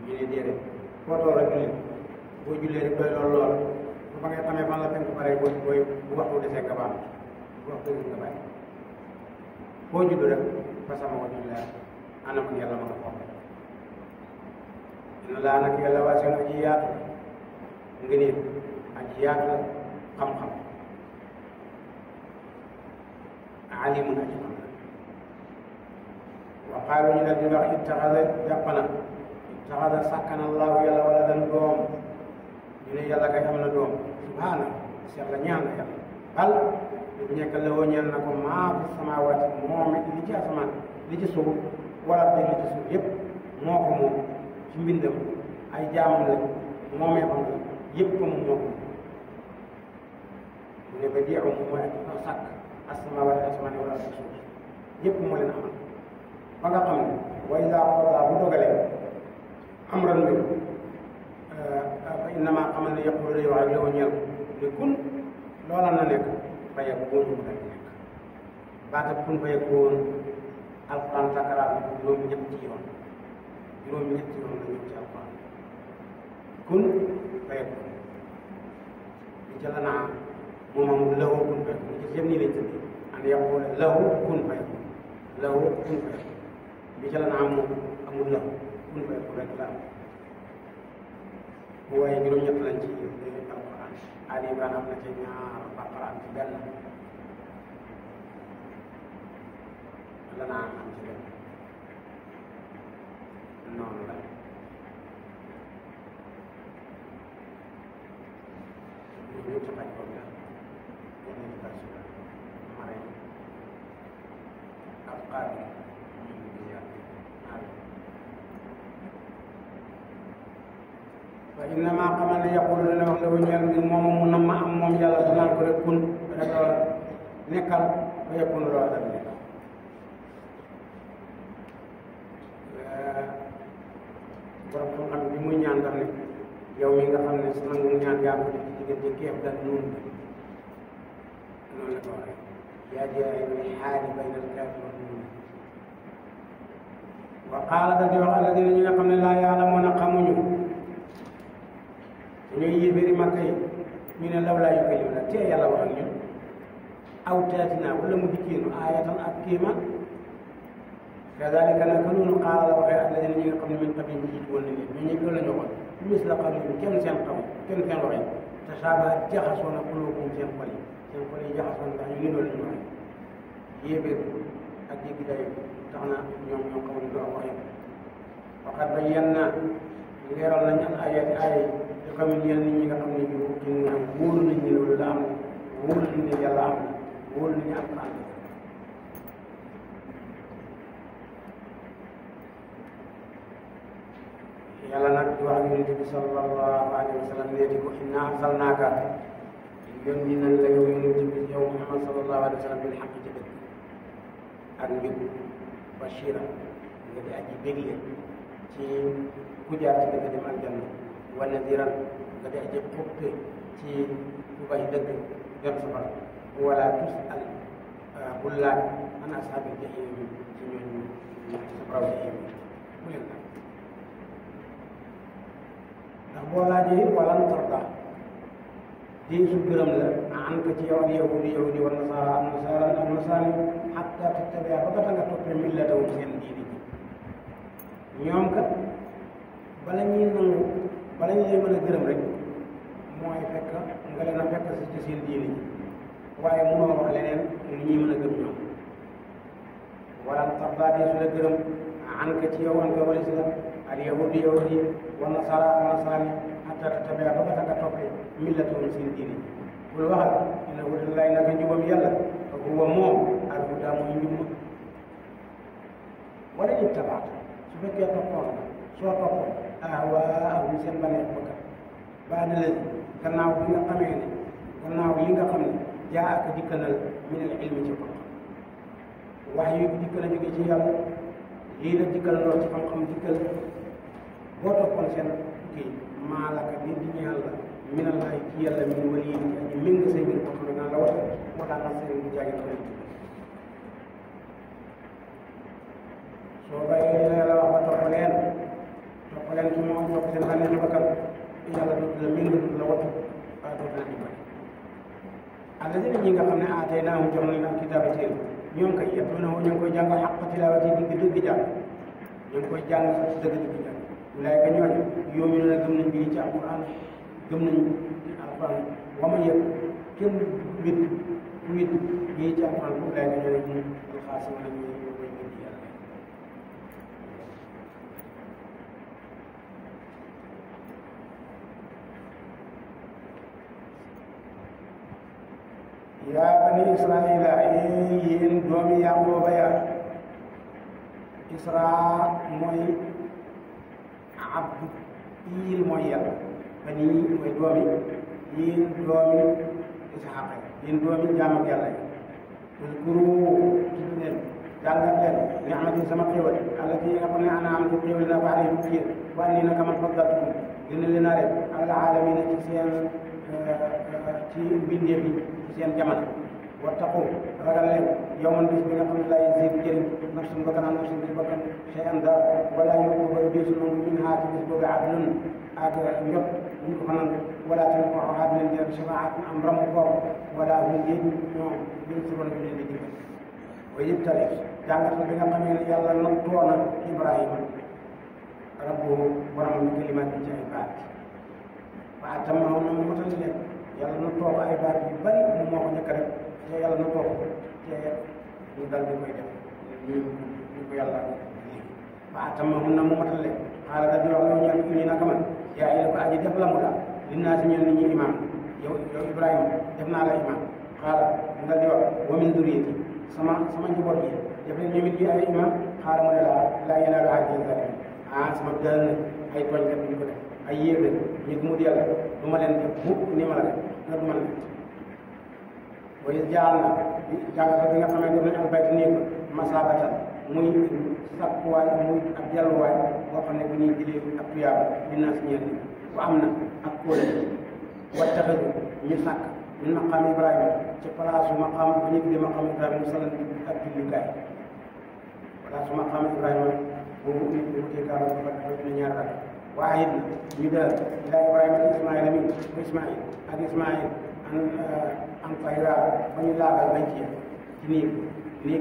ñu ne déedéet foo toll rek julli boo jullee rek doy lool lool bu fa ngay xamee fan la fenk pare bu waxtu desee nga baam bu waxtu des nga bàyyi foo jublu rek fa sama wajhullaahi anam ak yàlla ma nga foofale inna laa nag yàlla waasi'un aji yaatu ngëneel aji yaatu la xam-xam alimun aji xam la wa qaalu ñu dal di wax ittaxada sàkkana allahu yàlla wala dan doom ñu ne yàlla kay am na doom subhaana yàlla ñaan na yàlla bal lu nekk la woo ñaan na ko maa fi samaawaati moom it li ci asamaan li ci suuf wala te li ci suuf yëpp moo ko moom ci mbindam ay jaamam la moomee xam la yëpp moom moo ko mu ne ba diixu moom mooy ak sàkk asamawaati asamaan wala ak suuf yëpp moo leen amal ba nga xam ne wa idaa qadaa bu dogalee amran mbir fa innamaa xamal ne yaqulu day wax ak la ñeel ne kun loola na nekk fa yakun mu dal nekk baata kun fa yakun alquran sakaraat na juróom-ñetti yoon la ñëw ci alquran kun fa yakun li ca la naa moom amul lahu kun fa yakun li ci yëpp nii lañ tëddee an yaqula lahu kun fa yakun lahu kun fa yakun li ca la naa moom amul lahu kun fa yakun rek la am waaye juróom-ñett lañ ci alquran Ali Imran am na ci ñaar Baqara am ci benn la naa am ci benn noonu la ñu ci xaj ko la yeneen version mare ak qaadi ñu ngi yàlla fa innama xamal ne yaqulu dana wax la ñeel ngir moom mu nam ma am moom yàlla su naan ko rek kun rek loola nekkal ba yakun loola dal nekkal borom xam-xam bi muy ñaan daf ne yow mi nga xam ne su nangu ñaan yaa ko def ci diggante keef dal noonu la ko waxee yaa jaa'ilul haali bayna al-kaafi wa nuun wa qaala dal di wax alladina ñi nga xam ne laa ya'lamuuna xamuñu ñooy yéeféeri Makka yi ñu ne law laa yukallimuna tee yàlla wax ak ñun aw taatinaa wala mu dikkeenu aayatan ak kéemaan kadalika naka noonu xaala la waxee alladina ñi nga xam ne min qablihim jiitu woon na leen ñu ñëpp loolu la ñu waxoon misla qawlihim kenn seen xaw kenn seen waxee tashaaba jaxasoo na quluubuhum seen xol yi jaxasoo ndax ñu ni loolu la ñu waxee yéeféer ak jéggi dayo tax na ñoom ñoo xamul lu am waxee faqad bayyannaa leeral nañ al ayaati aaya yi xam ne ñenn ñi nga xam ne ñu ci nga wóolu nañ ne loolu la am wóolu ni ne yàlla am na wóolu ni ne alquran yàlla nag di wax yonent bi sallallahu alayhi wa sallam ne di ko inna arsalnaaka yónni nañ la yow yonent bi yow Muhammad sallallahu alayhi wa sallam bil xaq ci dëgg ak njub bashira nga di aji bégle ci ku jaar ci dëgg dem aljanna wa nadiran nga di aji xuppe ci ku bay dëgg dem safara wala tusal bul laaj an ashaabil jahim ci ñooñu safara jahim bu leen laaj ndax boo laajee walan tarda di su gërëm la an ko ci yow ak yahudi wa nasaani hatta tattabia ba ba nga toppee millatahum seen diini ji ñoom kat bala ñuy nangu bala ñu lay mën a gërëm rek mooy fekk nga leen a fekk si ci seen diini ji waaye mënoo wax leneen li ñuy mën a gëm ñoom walan tarda di su la gërëm an ko ci yow an ko wala si la al yahudi wa nasaani hatta tattabia ba ba nga toppee millatahum seen diini ji bul waxal inna hudallahi naka njubam yàlla huwa moom al huda mooy njub wala ñu tabaata su fekkee toppoon soo toppoon ahwaahum seen baneex bakkat baada la gannaaw bi nga xamee ne gannaaw li nga xam ne jaa ak dikkanal min al ilmi ci xam-xam wax yu dikkal a jóge ci yàlla lii la dikkal lool ci xam-xam dikkal boo toppoon seen kii maalaka bi di ñeel la minallahi ci yàlla min waliyin ci aji méng say mbir boo xam ne naan la wata moo tax nga seen bu jaagi xarit soo bàyyee dina yàlla wax ba topp leen ci moom topp seen bànneexi bakkan yàlla dootu la méng dootu la wattu waaye dootu la dimbali alladina ñi nga xam ne aatay naahum jox nañ al kitaaba téere ñoom kay yatluunahu ñu ngi koy jàng xaqqa tilaawati dëgg jàng ñu ngi koy jàng dëgg jàng ulaayka ñooñu yu'minuuna gëm nañ bi ci alquran gëm nañu alquran wa man yëg kenn wét ku wét bii ci alquran bu ulaayka ñooñu alxaasiruuna ñooy koy gën ci yàlla yaa bani israila yéen doomi Yaqooba ya isra mooy abdu il mooy yàlla bani mooy doomi yéen doomi Isxaaqa yéen doomi jaam ak yàlla yi uskuru tudd leen jàngat leen ni'mati sama xéwal allati nga xam ne ana am ko xéwal naa ko alayhim ci yéen wa anni naka man faddaltukum dina leen a rek ala alamina ci seen ci mbindeef yi ci seen jamono wattaqu ragal leen yawman bis bi nga xam ne laa yasiidu jëriñ nafsun bakkan an nafsin ci bakkan shay'an dara wala yuqbalu deesu nangu min haa ci bis boobu adlun ak njot ñu ko fa nangu wala tamit ko waxaat leen jël shafaat am ramu koor wala hum yéen ñoom ñun si wala ñu leen di dimbali wa yibtali jàngatal bi nga xamee ne yàlla nattoo na Ibrahima rabbuhu borom bi kalimaat bi ci ay baat wa atammahu na mu matal leen yàlla nattoo ko ay baat yu bari moom moo ko njëkk rek te yàlla nattoo ko te ñu dal di koy def ñu ko yàlla léegi wa atammahu na mu matal leen xaala da di wax loo ñaan ñu naka man yaa ila ko aji def la mu la dinaa si ñeel nit ñi imam yow Ibrahima def naa la imam xaala nga di wax wa min duriyati sama njaboot yi def leen ñoom it ñu ay imam xaala mu ne laa yanaalu ahdi zalimin sama dal na ay tooñkat ñu ko def ay yéegal ñu mu yàlla du ma leen def mukk ni ma la def nga du ma la def waaye jaar na jàngatal bi nga xamante ne albayt néeg masabatan muy sakkuwaay muy ab jalluwaay boo xam ne bu ñuy jëlee ab tuyaaba dinaa si ñeel wa am na ak kóole wattaxadu ñu sàkk min maqaam Ibrahima ci palaasu maqaam bu ñu tuddee maqaam Ibrahima musallan bi ak jullikaay palaasu maqaam Ibrahima boobu nit ñi wutee kaaba ba dafa dina ñaar rak waaye it ñu dal ilaa Ibrahima ak Ismaïla mi bu Ismaïl ak Ismaïl an fayra ba ñu laabal bañ ci néeg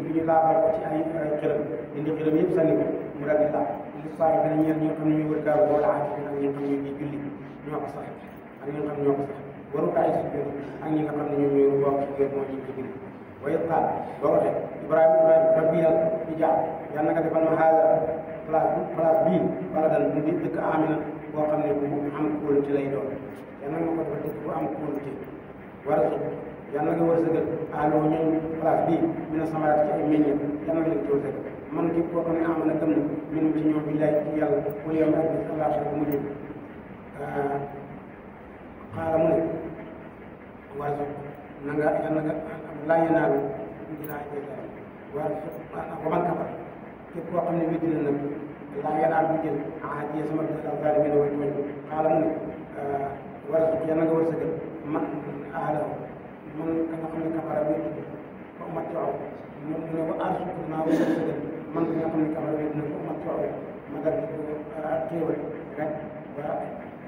bi ñu laabal ko ci ay xelam dindi xelam yëpp sànni ko mu daal di laab li saa yi dana ñeel ñi nga xam ne ñuy wër kaaba wala ak ñi nga xam ne ñuy julli ñoo ko sax ak ñi nga xam ne ñoo ko sax waru kaay si biir ak ñi nga xam ne ñoom ñooy bokk ci biir moo ci julli waaye qaal boo waxee Ibrahima rabbi yàlla di jàpp yàlla nga defal ma haada place bii wala dal mu di dëkk amina boo xam ne bu am kóolute lay doon yàlla nga ko defal dëkk bu am kóolute war a yàlla nga wërsëgal aloo ñoom place bii mina samaraat ci ay meññeef yàlla nga leen ci wërsëgal man képp koo xam ne amana gëm na minum ci ñoom billaay ci yàlla wala yow ak bis àllaaxira bu mujj xaala mu ne warso na nga yàlla nga laa yenaalu dinaa jël warso wa man kafar képp koo xam ne weddi na nag laa yenaalu bu jël ji sama bis alzaalimiina way tooñ xaala mu ne warso yàlla nga wërsëgal man aala man ka nga xam ne kafara weddi ko mat coow mu ne wa arsuku naa wërsëgal man ka nga xam ne kafara weddi na ko mat coow ma dal di ko xéewal rek ba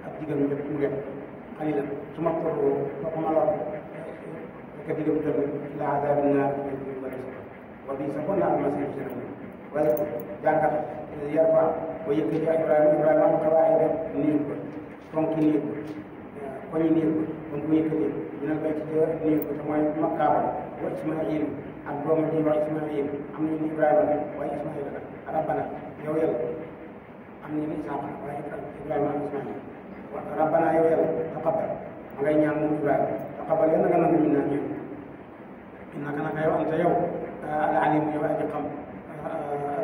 ab digal mu jot mu dem xalilan su ma tolloo ba ma lor ka digal mu jot la azaabi naar wa bii sa bon la almasir seen wala ko jàngat yar ba ba yëkkati Ibrahima am xawaay def nii ko fonki nii ko koñi nii ko ba mu ko yëkkatee dina bay ci nii ko te mooy makkaaba wa Ismaïl ak doomam ji wax Ismaïl am nañu Ibrahima waaye Ismaïl la rabbana yow yàlla am nañu Isaaqa waaye Ibrahima ak Ismaïl rabbana yow yàlla taqabbal ma ngay ñaan moom Ibrahima taqabbal yàlla nga nangu min naa ñaan innaka naka yow anta yow al alim yow aji xam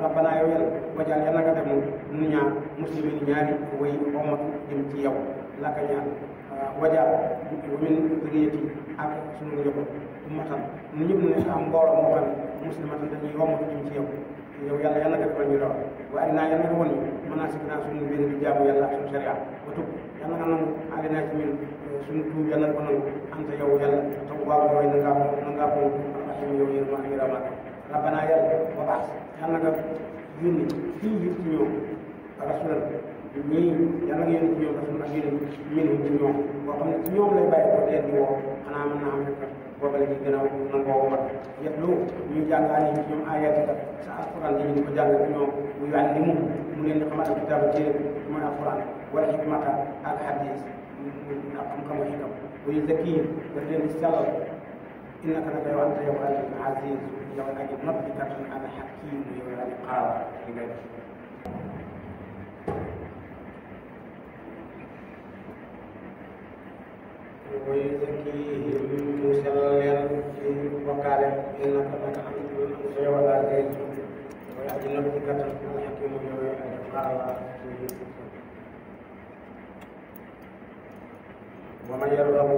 rabbana yow yàlla wajal yàlla nga def nu ñaar muslimin ñaari way omatu jëm ci yow laka ñaan wajal min zuriyati ak sunu njaboot ummatan nu ñëpp ne am mbooloo moo xam ne muslimatan dañuy omatu jëm ci yow yow yàlla yàlla nga defal ñu lool waaye naa yàlla nga woon ñu mën naa sikk naa suñu mbir di jaamu yàlla ak suñu sharia ba tub yàlla nga nangu ali naa ci ñun suñu tuub yàlla ko nangu anta yow yàlla taw waaw yooyu na ngaa ko rahim yow yërma rabbana yàlla ba baax yàlla nga yónni fii yi ci ñoom rasulan ñii yàlla nga yónni ci ñoom rasul ak yónni min ci ñoom boo xam ne ci ñoom lay bàyyi ko leen di woo xanaa mën naa am rek booba la ñuy gën a nangoo womat yëpp lu ñuy jàngaale ci ñoom ayati sa alquran yi ñu ko jàng ci ñoom mu yàlla li mu leen di xamal ak kitaaba téere mooy alquran wala hikmata ak hadis ak xam-xamu xikam wa yuzakkihim daf leen di sellal innaka naka yow anta yow al aziz yow aji noppi kattan al hakim yow aji xaar li ngay def wa yuzakkihim mu sellal leen ci bokkaale innaka naka anta yow al aziz yow aji noppi kattan al hakim yow aji xaar wa man yarghabu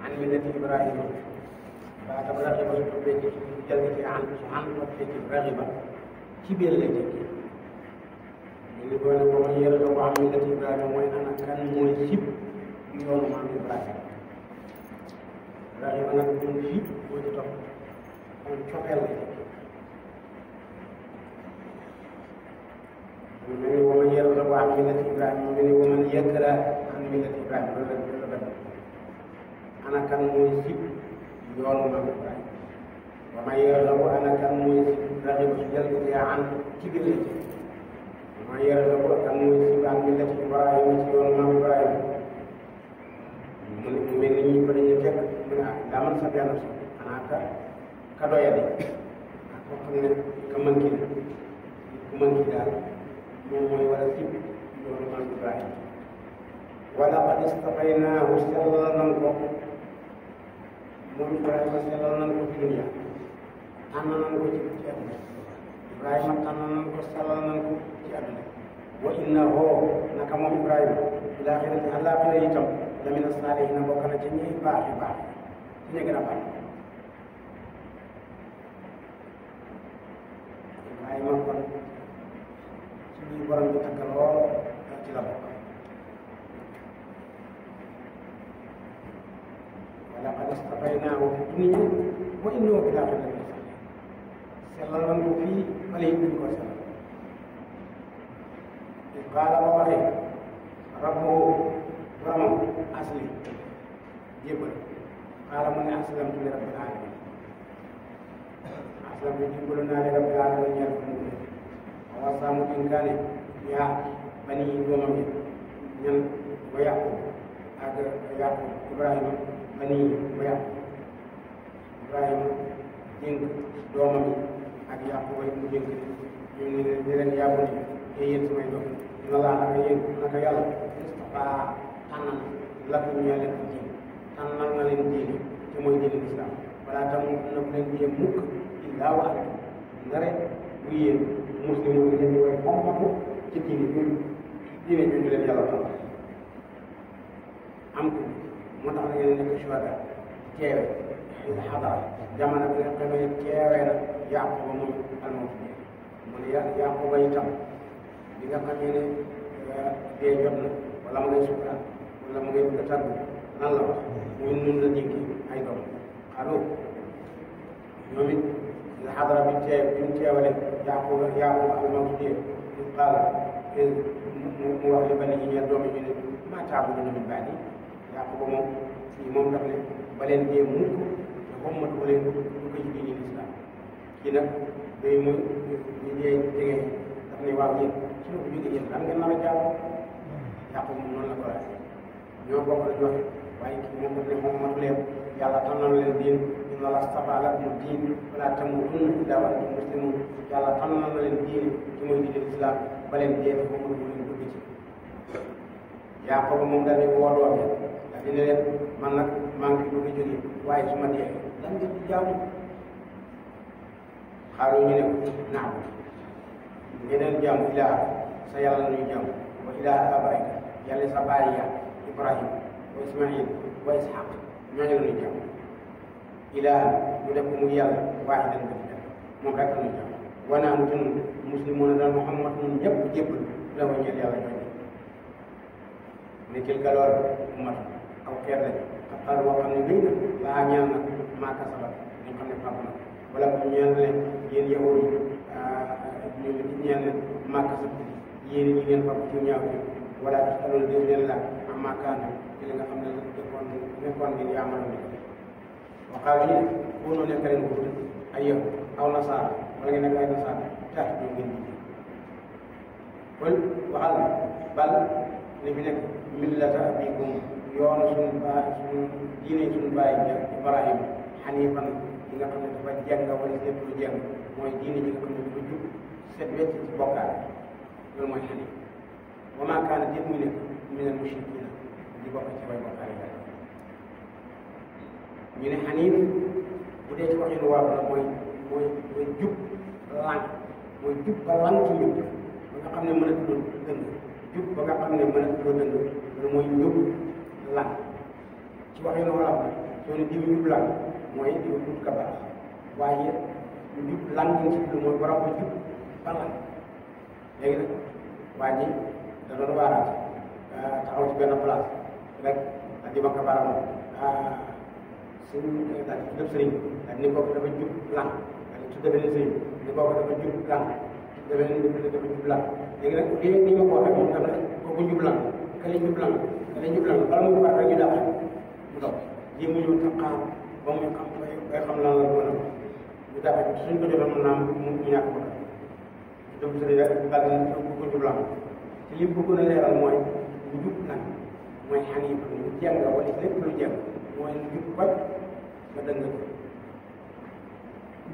an millati Ibrahima baatam raxiba su toppee ci jalgati an toppee ci raxiba ci biir lay tekki ñu ni doone wa man yarghabu an millati Ibrahima mooy ana kan mooy sib yoonu maam Ibrahima raxiba nag moom sib moo ci topp kon cofeel lay tekki mu mel ni wa man yarghabu an millati Ibrahima mu mel ni wa man yakrah an millati Ibrahima ana kan mooy sib yoonu maam Ibrahima wa man yarghabu ana kan mooy sib raxiba su jalgatee an ci biir la ci wa man yarghabu kan mooy sib an millati Ibrahima ci yoonu maam Ibrahima mu mel ni ñi fa dañuy fekk mu ne daa man sax yàlla sax xanaa ka doyadi ak koo xam ne ka mën ki ku mën ki daal moom mooy war a sib yoonu maam Ibrahima wa laqad istafaynaahu sellal nan ko moom Ibrahima sellal nan ko fi dunya tànn nan ko ci àdduna Ibrahima tànn nan ko sellal nan ko ci àdduna wa innahu naka moom Ibrahima fil aaxirati àllaaxira itam la mina saalihiina bokk na ci ñi baax yu baax ci ñi gën a baax Ibrahima kon ci ñi borom bi takk lool ci la bokk laqad istafaynaahu fi dunya wa innahu fil aaxirati lamina saalihiin sellal nan ko fii wala it duñ ko sellal qaala ba waxee rabbuhu boromam aslim jébbal qaala mu ne aslamtu li rabbil aalamiin aslamtu jébbalu naa li rabbil aalamiin ñeel ko mu wa wasaa mu dénkaane yaa bani doomam yi ñan wa Yaqub ak Yaqub Ibrahima bani wa Yaqub Ibrahima dénk doomam yi ak Yaqub mu dénk ñu ne leen yàbbu ne te yéen samay doom dina laa naka yéen naka yàlla istafaa tànnal lakum ñoo leen diine tànnal na leen diine te mooy diine lislaam balaa tam na bu leen dee mukk illaa wa antum ndare bu yéen muslimun ngeen di way xommatu ci diine jooju leen yàlla tam am ko moo tax na ngeen nekk shuhada teewe xadara jamono bi nga xamee teewee na Yaquba moom almawt mu ne Yaquba itam bi nga xamee ne dee jot na wala ma ngay sukuraat wala ma ngay bëgg a tàggu lan la wax muy nun la dénki ay doom xalo ñoom it la xadara bi mu teewale Yaquba almawt dee ñu xaala mu wax li bani yi ñeel doom yi ñu ne maa taabuduuna min ba'di Yaquba moom fii moom daf ne ba leen dee mukk te xommatu ba leen dugg ci diine lislaam kii nag day muy ñu dee jege daf ne waaw yéen ci la ko jógee yéen lan ngeen nar a jaamu Yaquba moom noonu la ko laaj ñoo bokk la joxe waaye kii moom daf ne xommatu leen yàlla tànnal leen diin inna Allaha stafaa lakumu diin falaa tamuutunna illaa wa antum muslimuun yàlla tànnal na leen diine ci mooy diine lislaam ba leen dee te xommatu ba leen dugg ci Yaquba moom daal di woo doom yi daal di ne leen man nag maa ngi fi bëgg a jógee waaye su ma dee lan ngeen di jaamu xaaru ñu ne ko naam ngeen jaamu ilaaha sa yàlla la ñuy jaamu wa ilaaha abaayka yàlla sa baay ya Ibrahim wa Ismaïl wa Ishaq ñooñu la ñuy jaamu ilaaha ñu def ko muy yàlla waahidan nga ci def moom rek la ñuy jaamu wa naanu te nun muslimuuna daal Muhammad nun ñëpp jébbal la ko ñeel yàlla ñooñu ne tilka loolu ummat aw xeet lañ xar boo xam ne lii nag laa ñeel nag maa kasabat ñu xam ne fàpp na wala bu ñeel leen yéen yahud yi ñu ñeel leen maa kasab yéen ñi ngeen fàpp ci ñaaw ci wala aloolu def leen la am maakaana ci li nga xam ne nekkoon ngeen yaamaloon ni waxaalu ñu ne koonoo nekk leen ko ay yow aw nasaara wala ngeen nekk ay nasaara tax ñu ngeen ji kon waxal na bal li fi nekk millata abikum yoonu suñu baay suñu diine suñu baay Ibrahim xanifan yi nga xam ne dafa jàng wala lépp lu jàng mooy diine ji nga xam ne dafa jub set wecc ci bokkaale loolu mooy xanif wa maa kaana déet muy nekk minal mushrikiina di bokk ci way bokkaale yàlla ñu ne xanif bu dee ci waxinu waaw la mooy jub lànk mooy jub ba lànk ci njub ba nga xam ne mën a tudd dëng jub ba nga xam ne mën a tudd dëng loolu mooy njub lan ci waxee na wolof nag soo ne diw njub lan mooy diw jub ka baax waaye njub lan ñu ci tudd mooy borom ba jub ba lan léegi nag waa ji da doon waaraat taxaw ci benn place rek di ma ko baaraam suñ daal di tudd sëriñ daal ni kooku dafa jub lan daal di tudd beneen sëriñ ni kooku dafa jub lan tudd beneen dafa jub lan léegi nag lii ni ma ko waxee moom tam ne kooku njub lan kale njub lan kale njub lan bala muy faat rek ñu dàq mu dox ji mu ñëw taxaw ba muy xam bay xam lan la mën a ñu dàq suñ ko jotoon mën naa mu ñàkk ko def sëriñ rek daal di ko njub lan te li mu bëggoon a leeral mooy njub lan mooy xaniif lu jàng wala lépp lu jàng mooy njub ba nga dëng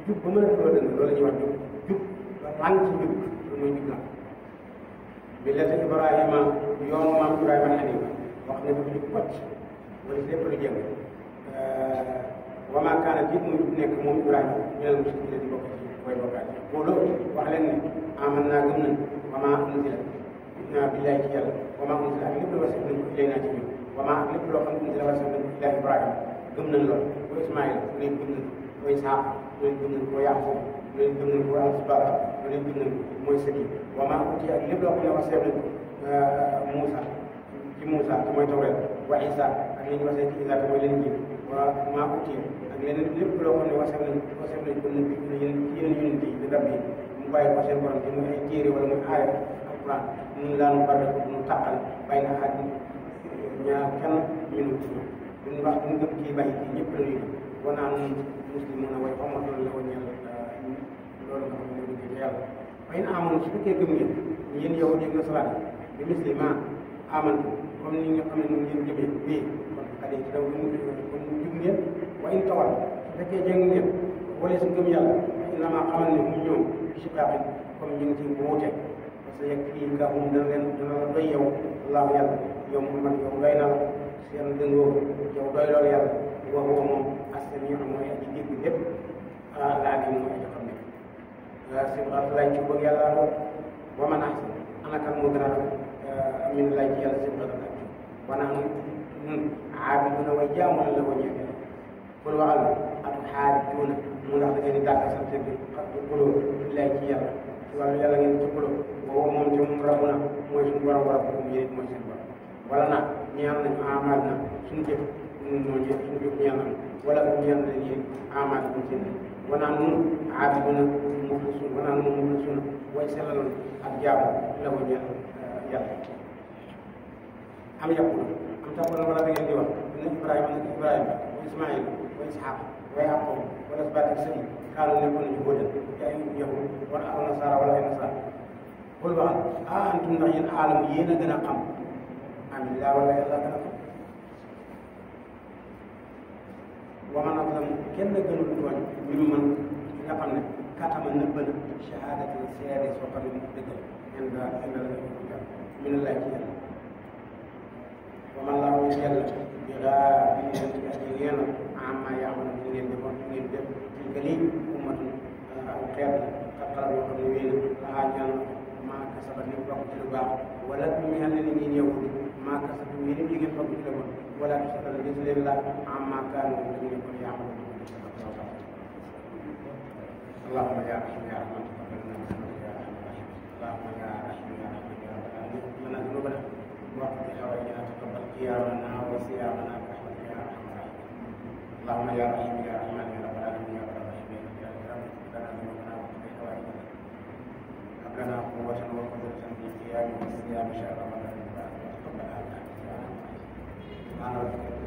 jub ba mën a loo dëng loolu la ñuy wax jub ba lan ci njub loolu mooy njub lan millata Ibrahima yoonu maam Ibrahima xanifa wax ne dafa jub pocc wala lépp lu jàng wa maa kaana jiit mu nekk moom Ibrahima minal mushrikiina di bokk ci koy bokkaat loolu wax leen ne aman naa gëm nañ wa maa unzila billahi ci yàlla wa maa unzila ak lépp lu wasi nañ ko ilayna ci ñun wa maa ak lépp loo xam ne unzila wasi nañ ko ila Ibrahima gëm nañ lool wa Ismaïla lu leen gëm nañ ko Isaaq lu leen gëm nañ ko Yaqub lu leen gëm nañ ko al-asbaat lu leen gëm nañ ko mooy sëti wa maa utiya ak lépp loo xam ne wasi nañ ko Muusa ci Muusa te mooy Tawreet wa Isa ak li ñu wasee ci Isa te mooy leen ji wa maa utiya ak leneen lépp loo xam ne wasi nañ ko yeneen yonent yi di dab yi mu bàyyi ko seen borom te muy ay téere wala muy aaya alquran ñun laanu bari ñu tàqal bàyyi na xaaj ñaar kenn minu ci ñoom duñu wax duñu gëm kii bàyyi kii ñëpp la ñuy gëm wanaa nun muslimuuna way xamatu la woon yàlla loolu nga xam ne moo liggéey ci yàlla fay na amoon su fekkee gëm ngeen yéen yow dégg nga salaat bi muslima amantu comme ni nga xam ne noonu ngeen jëmee bii kon xale ci daw kon jub ngeen wa in tawal su fekkee jàng ngeen wala su gëm yàlla innamaa xamal ne mu ñoom si xaaxin comme ñu ngi ci wuute parce que yegg fii nga xam dana la doy yow allahu yàlla yow Muhammad yow doy na la seen dëngoo yow doy loolu yàlla waxu moom as-samiu mooy aji dégg lépp al-alim mooy aji xam ne sibgatu lay ci bëgg yàlla wa man ahsan ana kan moo gën a rafet min lay ci yàlla sibgatu lay wa nahnu ñun aabiduna way jaamu la ko ñeente pour waxal atu xaajuna mu ndax da ngeen di dàgg sant bi xuloo lay ci yàlla ci wàllu yàlla ngeen ci xuloo boobu moom ci moom rabu na mooy suñu borom war a ko mu yéen mooy seen borom wala na ñaan nañu amaat na suñu jëf ñun ñoo ñëw suñu jëf ñaan nañu wala ko ñaan nañu yéen amaat na seen wanaa nun aabiduna muxlisun wanaa nun muxlisuna way sellaloon ak jaamu la ko ñaan yàlla am yàqu am taxul wala da ngeen di wax ne Ibrahima nag Ibrahima wa Ismaïl wa Ishaq wa Yaqub wala asbaati sëy kaalu nekkoon nañu hóodal ay yahud wala aw nasara wala ay nasara xul waxal antum ndax yéen aalam yéen a gën a xam amillah wala yàlla gën a xam wa man azlamu kenn gënul tooñ mi mu mën nga xam ne katama nëbb na shahadatin seede soo xam ne mu dëggal inda la min allah ci yàlla wa man laa muy yàlla bi gaafilin ci aji ngeen amma yaamalu ci ngeen defoon ci ngeen def ci gëli ummatun aw xeet xat xarab yoo xam ne wéy na laxaa ñaan maa kasabat ni bokk ci lu baax wala ñu ñaan leen ñi ñëw maa kasab mi ni ngeen bokk ci lu bon wala tusal gis leen la amma kaanu ci ngeen ko yaamalu اللهم يا رحيم يا رحمن تقبلنا برحمتك يا ارحم الراحمين اللهم يا رحيم يا رحمن يا رب العالمين لنا ذنوبنا واقض حوائجنا تقبل قيامنا وصيامنا برحمتك يا ارحم الراحمين اللهم يا رحيم يا رحمن يا رب العالمين يا رب الراحمين يا برحمتك لنا ذنوبنا واقض حوائجنا هب لنا قوة وقدرة في القيام والصيام شهر رمضان وتقبل عنا يا ارحم الراحمين